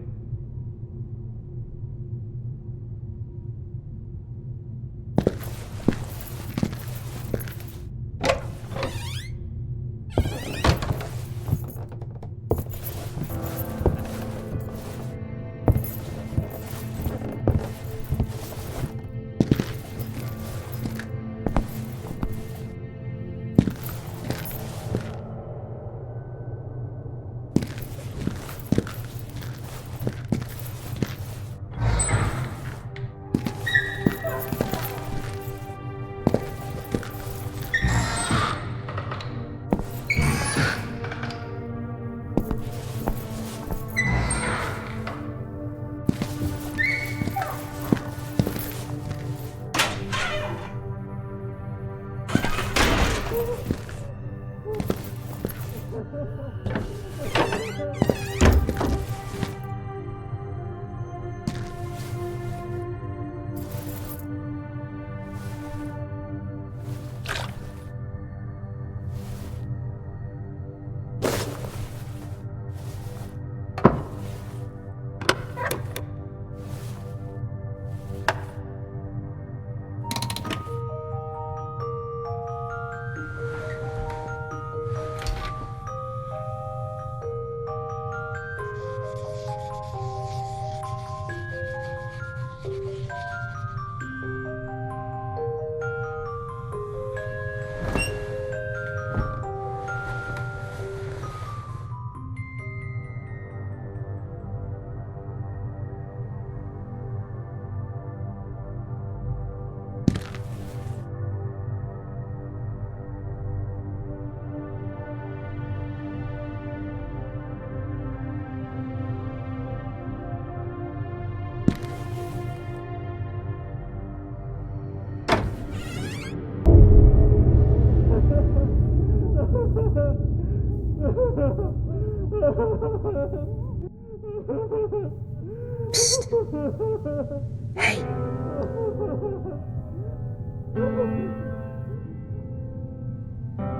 Hey.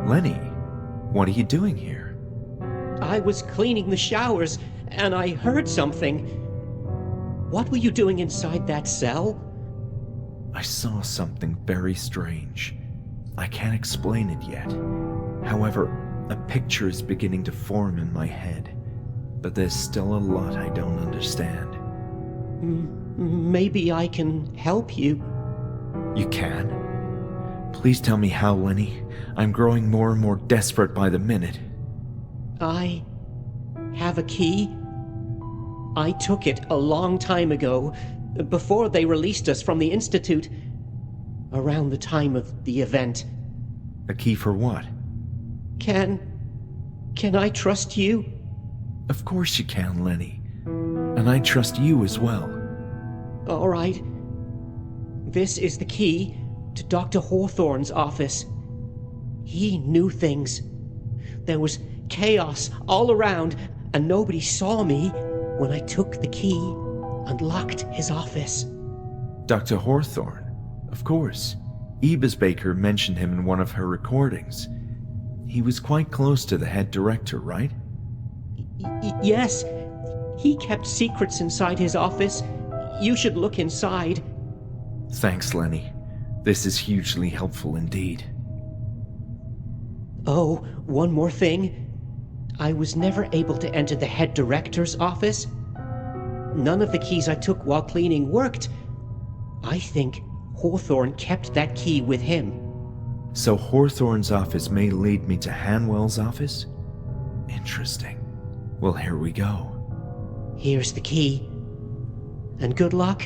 Lenny, what are you doing here? I was cleaning the showers, and I heard something. What were you doing inside that cell? I saw something very strange. I can't explain it yet. However, a picture is beginning to form in my head, but there's still a lot I don't understand. Maybe I can help you. You can? Please tell me how, Lenny. I'm growing more and more desperate by the minute. I have a key. I took it a long time ago, before they released us from the Institute, around the time of the event. A key for what? Can I trust you? Of course you can, Lenny. And I trust you as well. All right. This is the key to Dr. Hawthorne's office. He knew things. There was chaos all around, and nobody saw me when I took the key and locked his office. Dr. Hawthorne? Of course. Ebis Baker mentioned him in one of her recordings. He was quite close to the head director, right? Yes. He kept secrets inside his office. You should look inside. Thanks, Lenny. This is hugely helpful indeed. Oh, one more thing. I was never able to enter the head director's office. None of the keys I took while cleaning worked. I think Hawthorne kept that key with him. So Hawthorne's office may lead me to Hanwell's office? Interesting. Well, here we go. Here's the key. And good luck.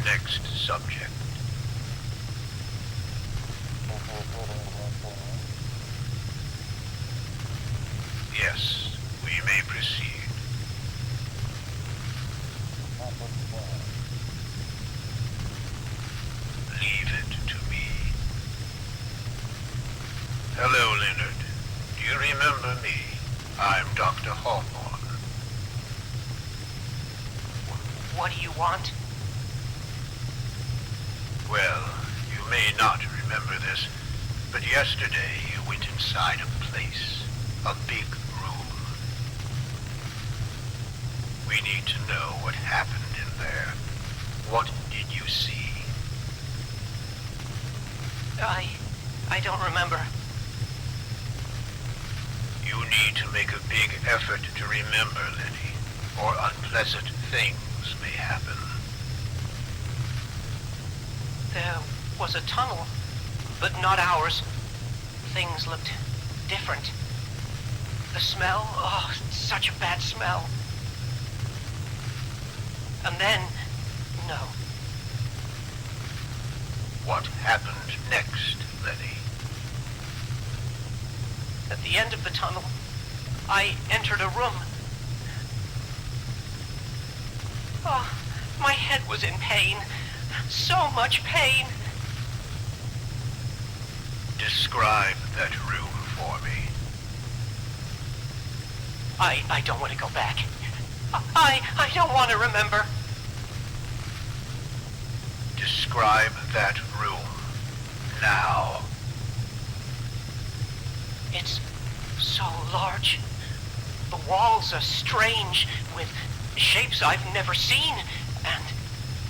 next subject. Yes, we may proceed. Leave it to me. Hello, Leonard. Do you remember me? I'm Dr. Hawthorne. What do you want? Well, you may not remember this, but yesterday you went inside a place, a big room. We need to know what happened in there. What did you see? I don't remember. You need to make a big effort to remember, Lenny, or unpleasant things may happen. There was a tunnel, but not ours. Things looked different. The smell, oh, such a bad smell. And then, no. What happened next, Lenny? At the end of the tunnel, I entered a room. Oh, my head was in pain. so much pain. Describe that room for me. I don't want to go back. I don't want to remember. Describe that room. Now. It's so large. The walls are strange, with shapes I've never seen, and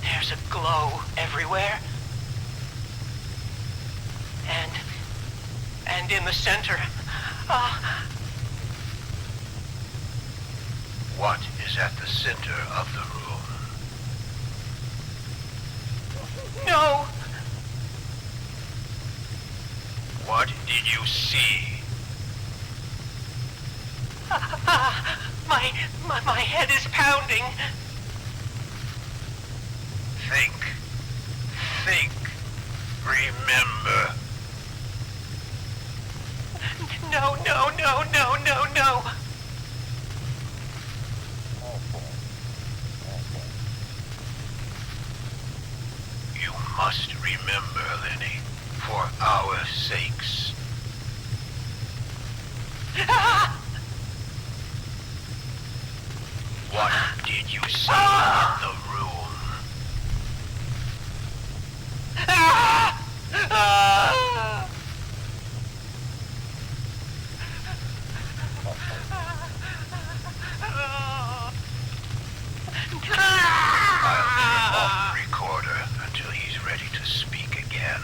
there's a glow everywhere. And in the center, What is at the center of the room? no! What did you see? My head is pounding. Think. Think. Remember. No. You must remember, Lenny, for our sakes. What did you see in the room? I'll turn off the recorder until he's ready to speak again.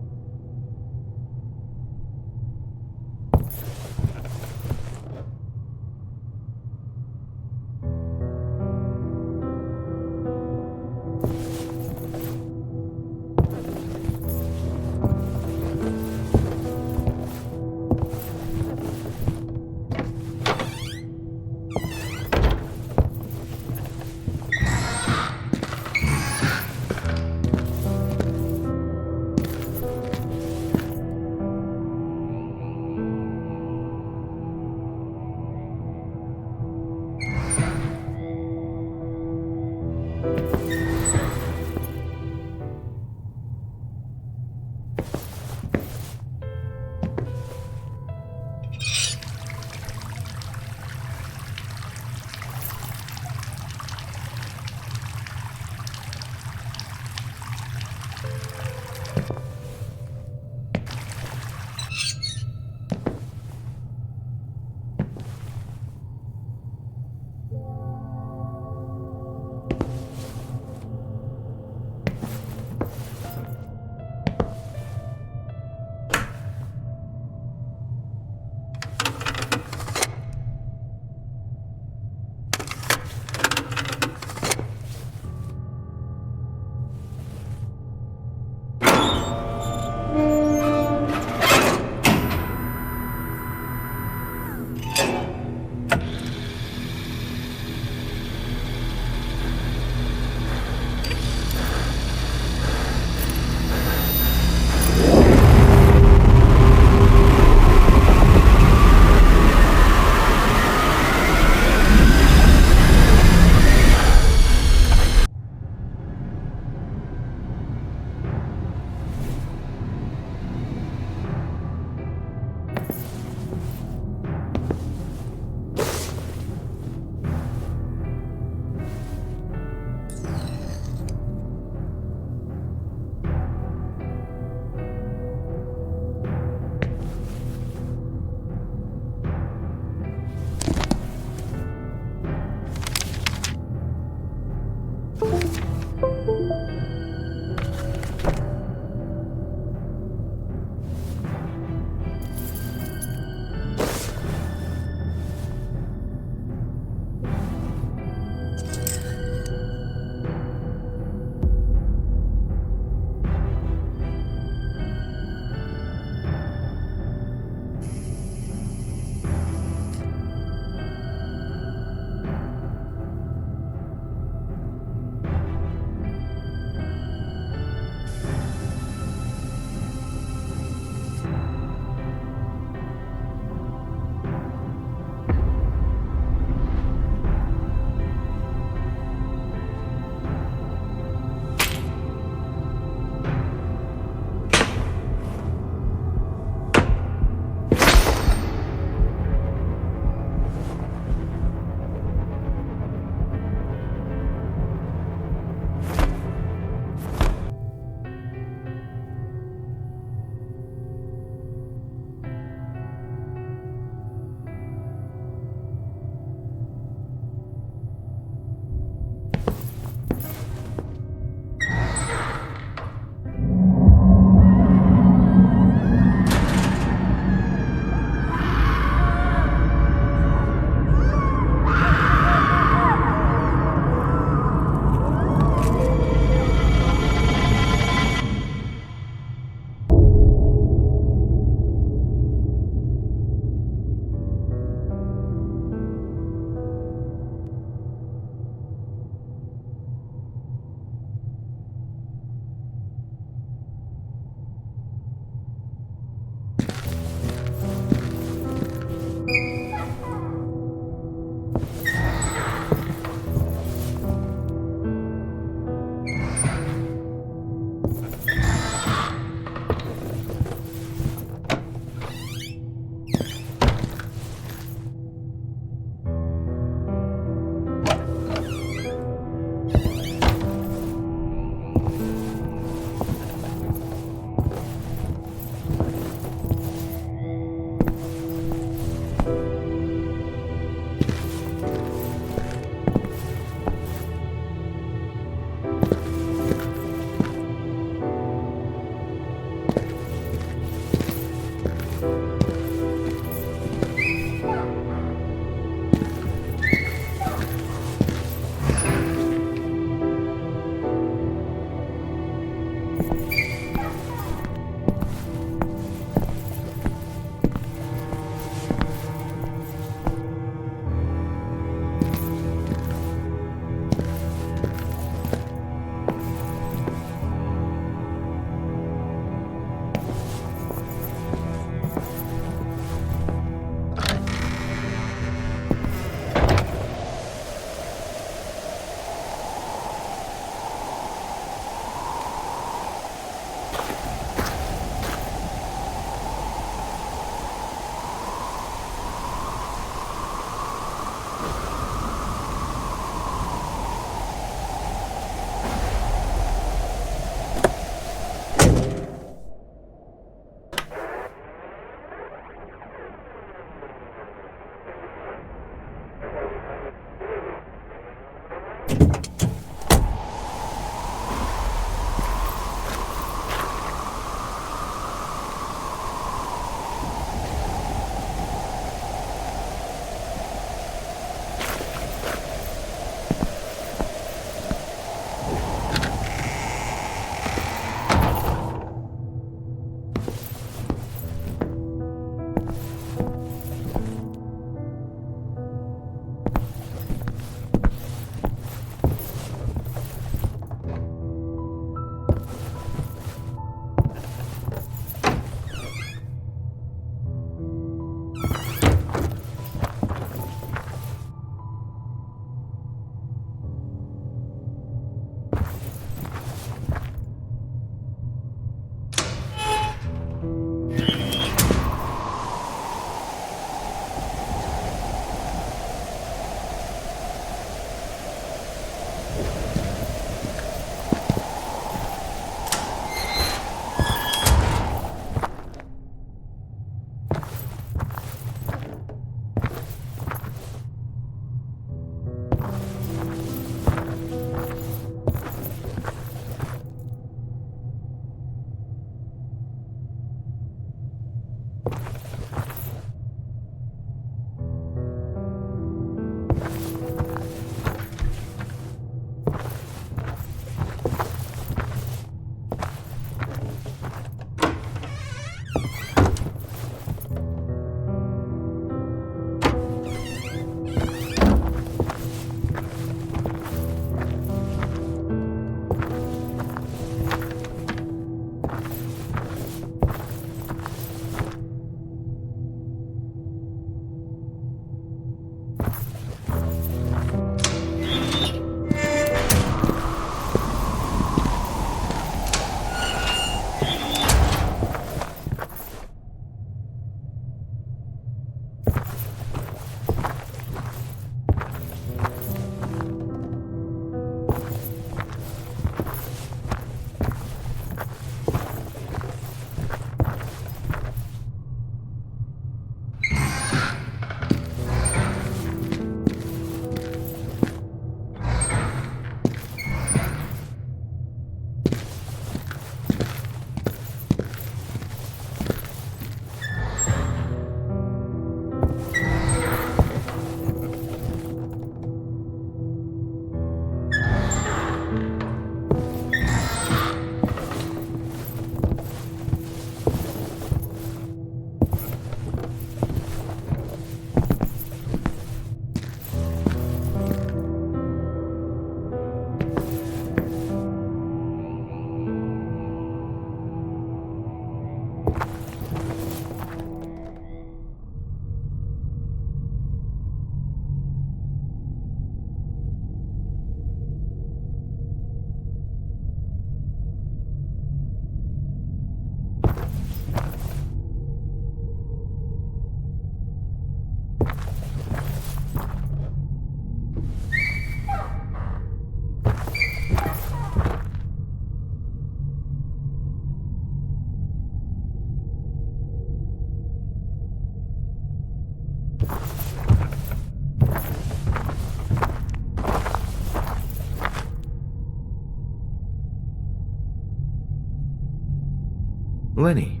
Lenny,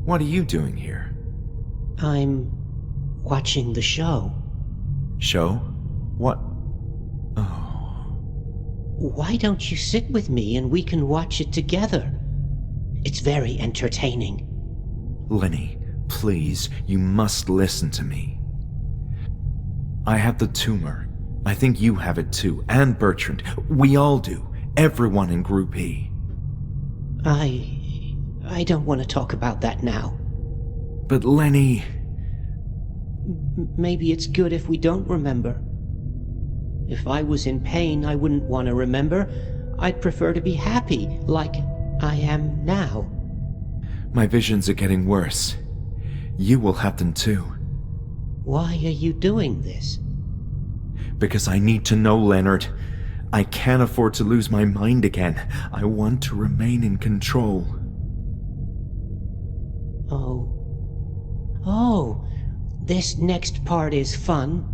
what are you doing here? I'm watching the show. Show? What? Oh. Why don't you sit with me and we can watch it together? It's very entertaining. Lenny, please, you must listen to me. I have the tumor. I think you have it too, and Bertrand. We all do. Everyone in Group E. I don't want to talk about that now. But Lenny... Maybe it's good if we don't remember. If I was in pain, I wouldn't want to remember. I'd prefer to be happy, like I am now. My visions are getting worse. You will have them too. Why are you doing this? Because I need to know, Leonard. I can't afford to lose my mind again. I want to remain in control. Oh, this next part is fun.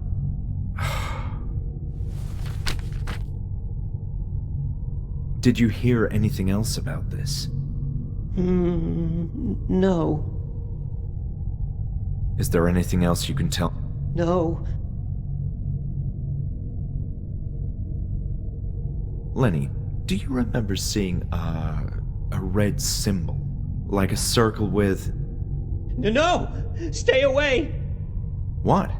Did you hear anything else about this? No. Is there anything else you can tell? No. Lenny, do you remember seeing a red symbol? Like a circle with... No! Stay away! What?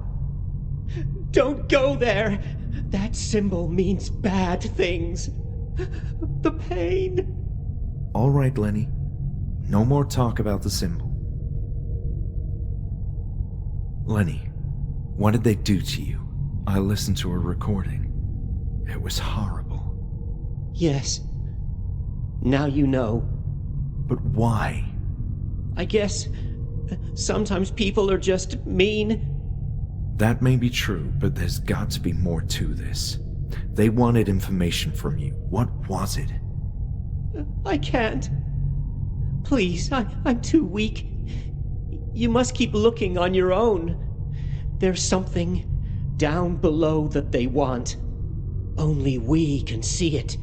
Don't go there! That symbol means bad things. The pain. All right, Lenny. No more talk about the symbol. Lenny, what did they do to you? I listened to a recording. It was horrible. Yes. Now you know. But why? I guess sometimes people are just mean. That may be true, but there's got to be more to this. They wanted information from you. What was it? I can't. Please, I'm too weak. You must keep looking on your own. There's something down below that they want. Only we can see it.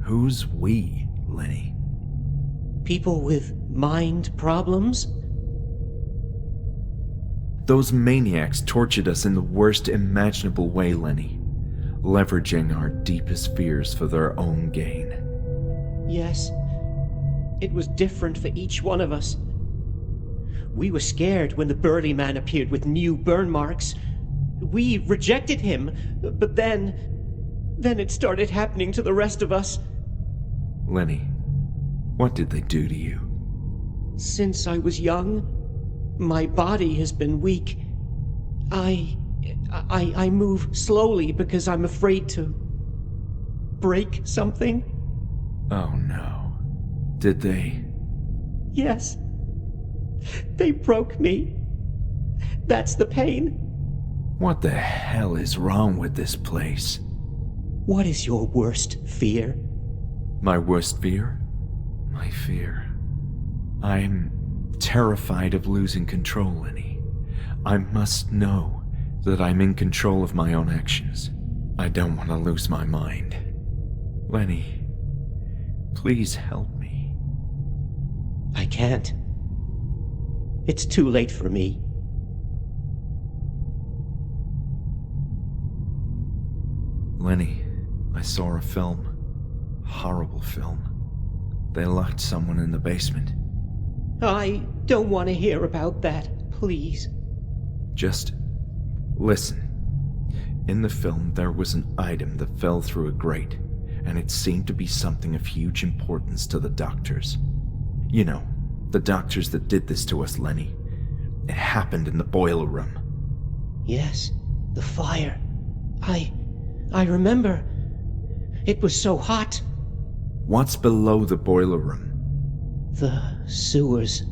Who's we, Lenny? People with mind problems? Those maniacs tortured us in the worst imaginable way, Lenny, leveraging our deepest fears for their own gain. Yes. It was different for each one of us. We were scared when the burly man appeared with new burn marks. We rejected him, but then it started happening to the rest of us. Lenny, what did they do to you? Since I was young, my body has been weak. I move slowly because I'm afraid to break something. Oh no. Did they? Yes. They broke me. That's the pain. What the hell is wrong with this place? What is your worst fear? My worst fear? My fear. I'm terrified of losing control, Lenny. I must know that I'm in control of my own actions. I don't want to lose my mind. Lenny, please help me. I can't. It's too late for me. Lenny, I saw a film. Horrible film. They locked someone in the basement. I don't want to hear about that, please. Just listen. In the film, there was an item that fell through a grate, and it seemed to be something of huge importance to the doctors. You know, the doctors that did this to us, Lenny. It happened in the boiler room. Yes, the fire. I remember. It was so hot. What's below the boiler room? The sewers.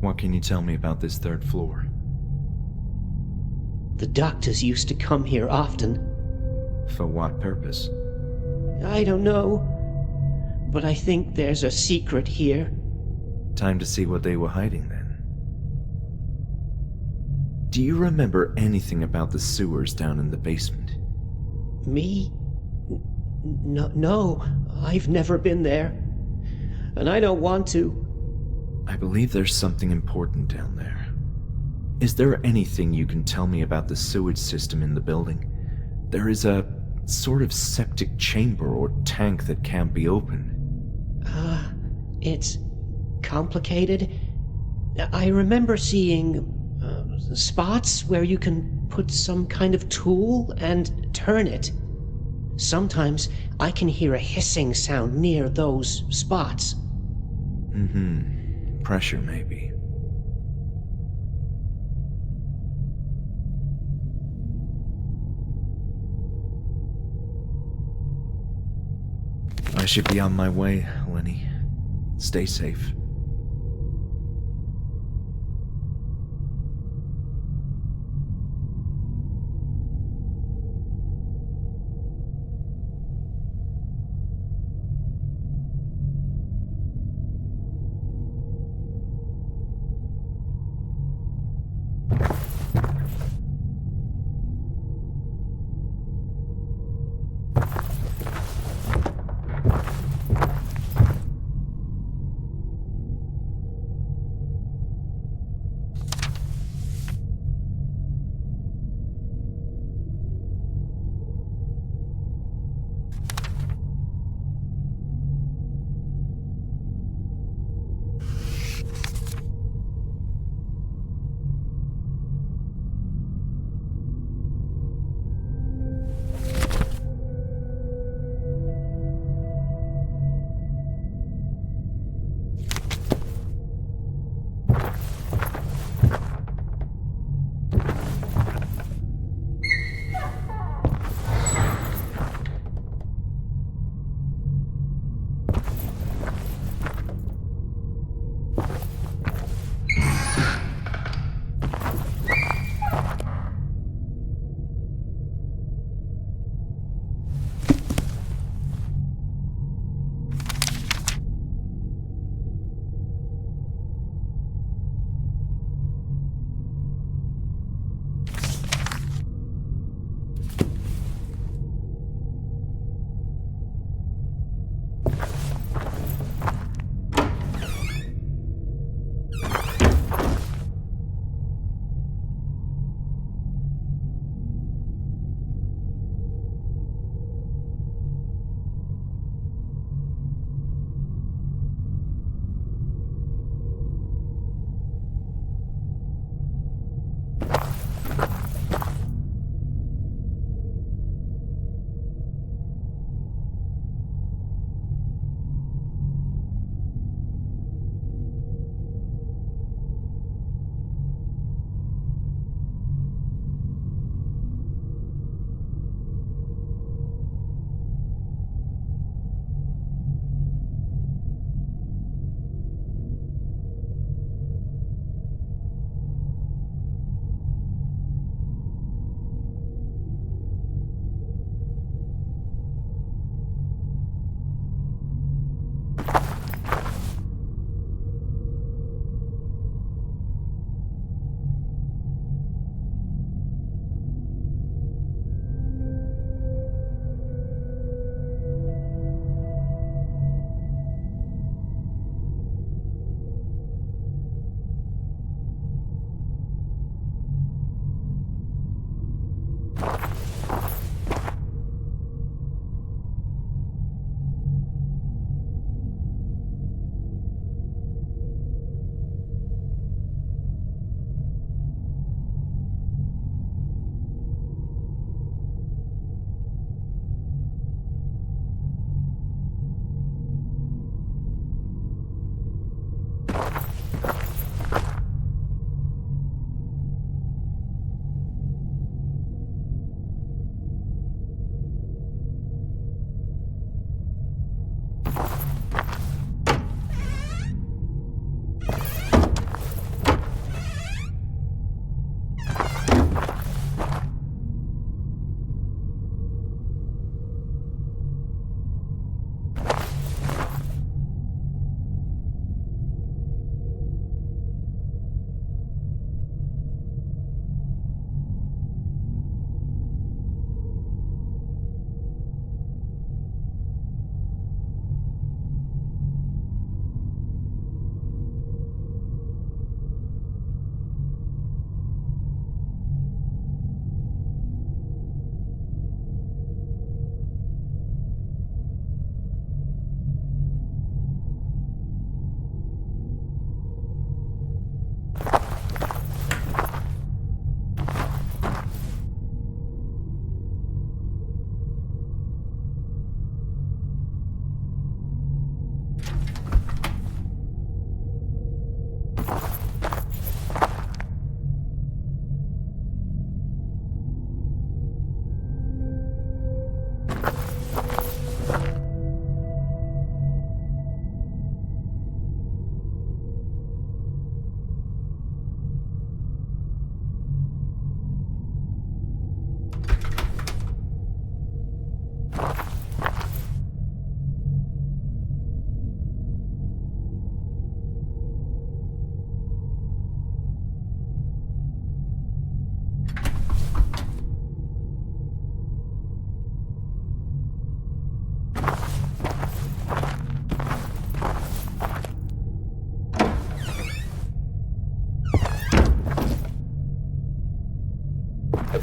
What can you tell me about this third floor? The doctors used to come here often. For what purpose? I don't know, but I think there's a secret here. Time to see what they were hiding then. Do you remember anything about the sewers down in the basement? Me? No, I've never been there. And I don't want to. I believe there's something important down there. Is there anything you can tell me about the sewage system in the building? There is a sort of septic chamber or tank that can't be opened. It's complicated. I remember seeing spots where you can put some kind of tool and turn it. Sometimes I can hear a hissing sound near those spots. Pressure, maybe. I should be on my way, Lenny. Stay safe.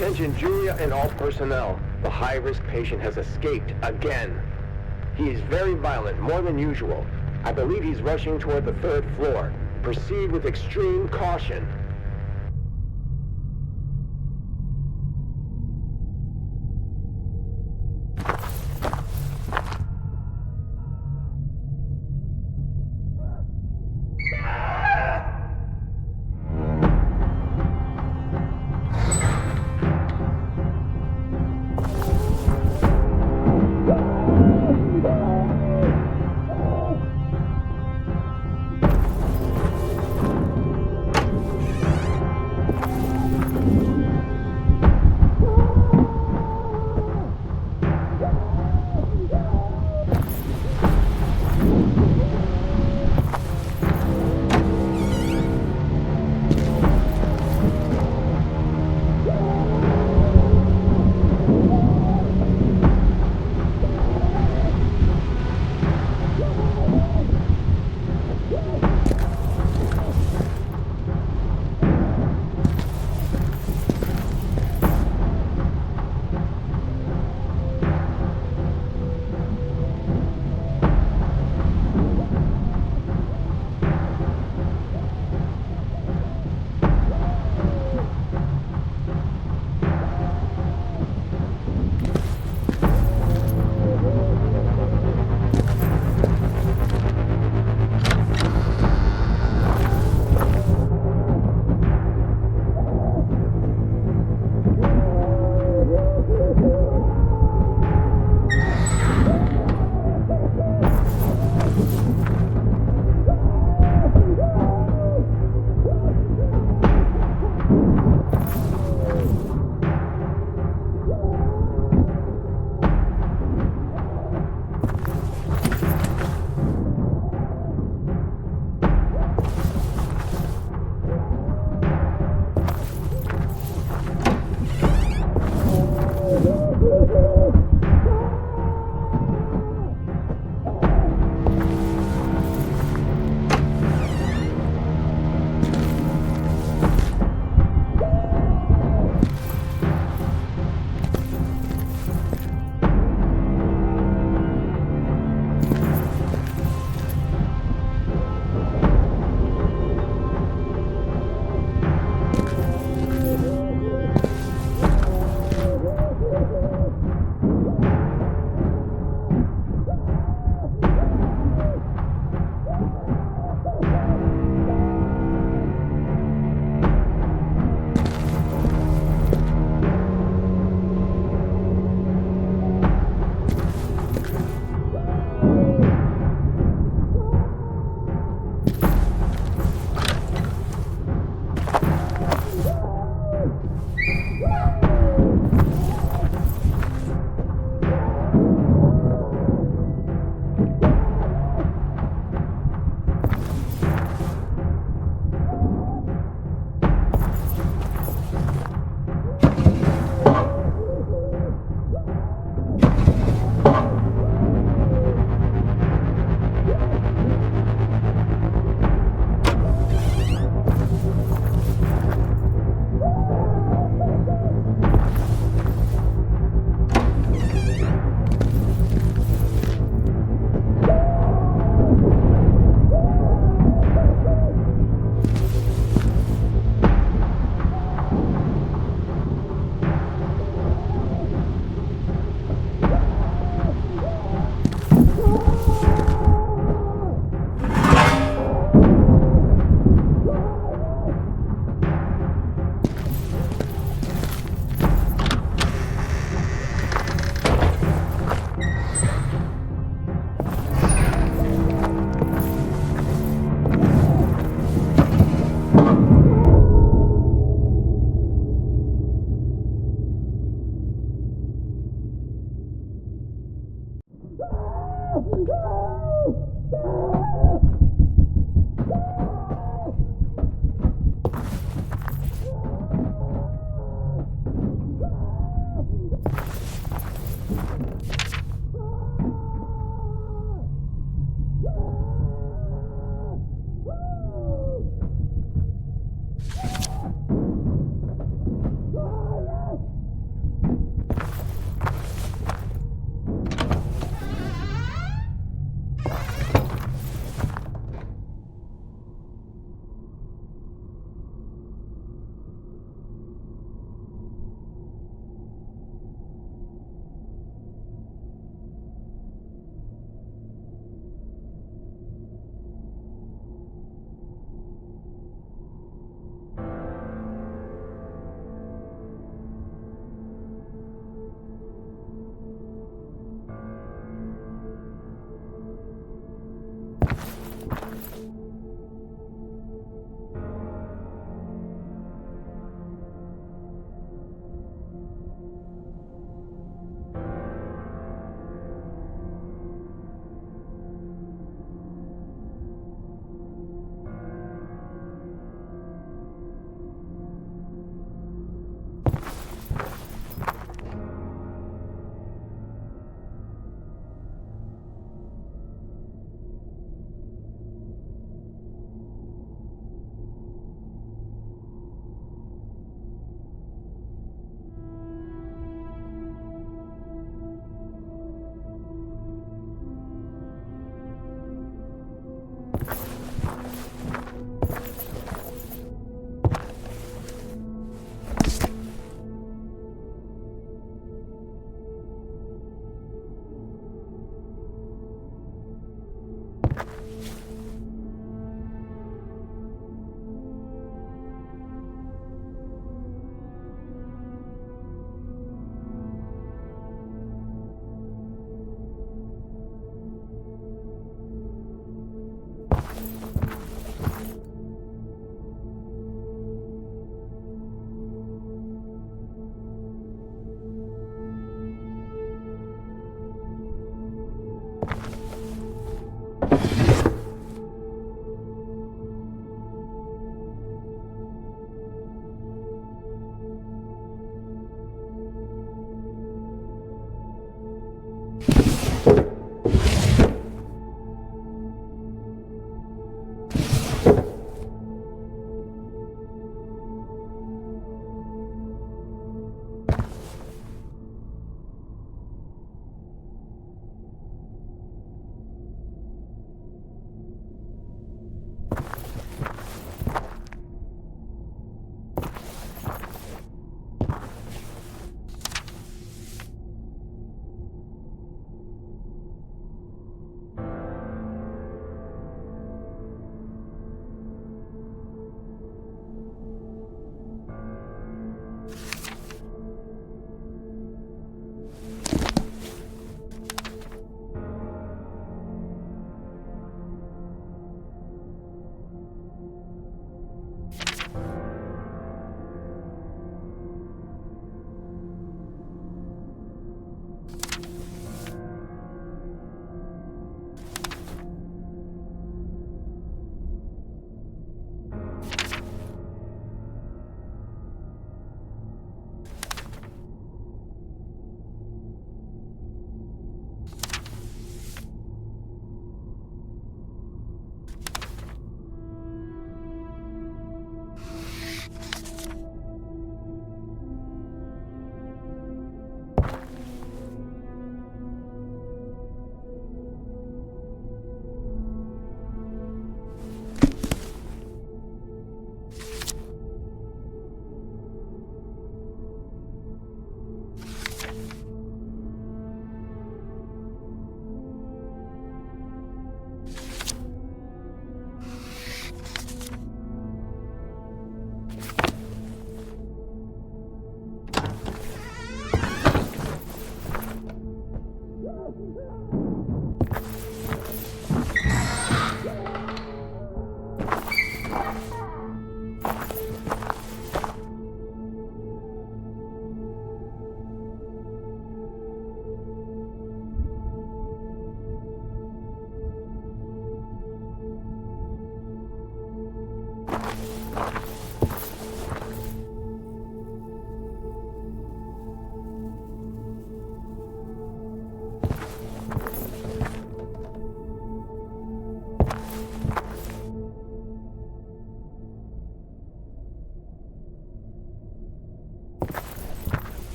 Attention Julia and all personnel. The high-risk patient has escaped again. He is very violent, more than usual. I believe he's rushing toward the 3rd floor. Proceed with extreme caution.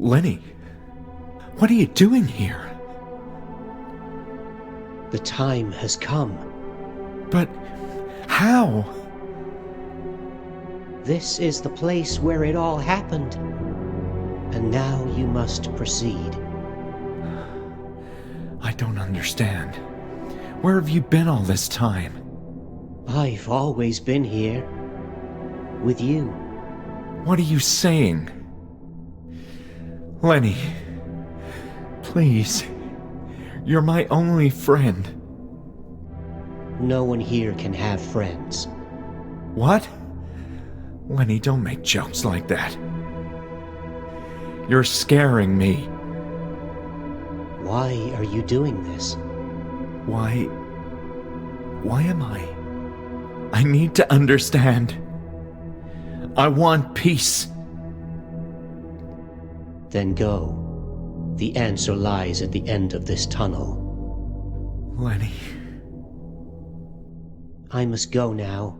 Lenny, what are you doing here? The time has come. But how? This is the place where it all happened. And now you must proceed. I don't understand. Where have you been all this time? I've always been here. With you. What are you saying? Lenny, please. You're my only friend. No one here can have friends. What? Lenny, don't make jokes like that. You're scaring me. Why are you doing this? Why am I? I need to understand. I want peace. Then go. The answer lies at the end of this tunnel. Lenny. I must go now.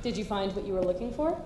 Did you find what you were looking for?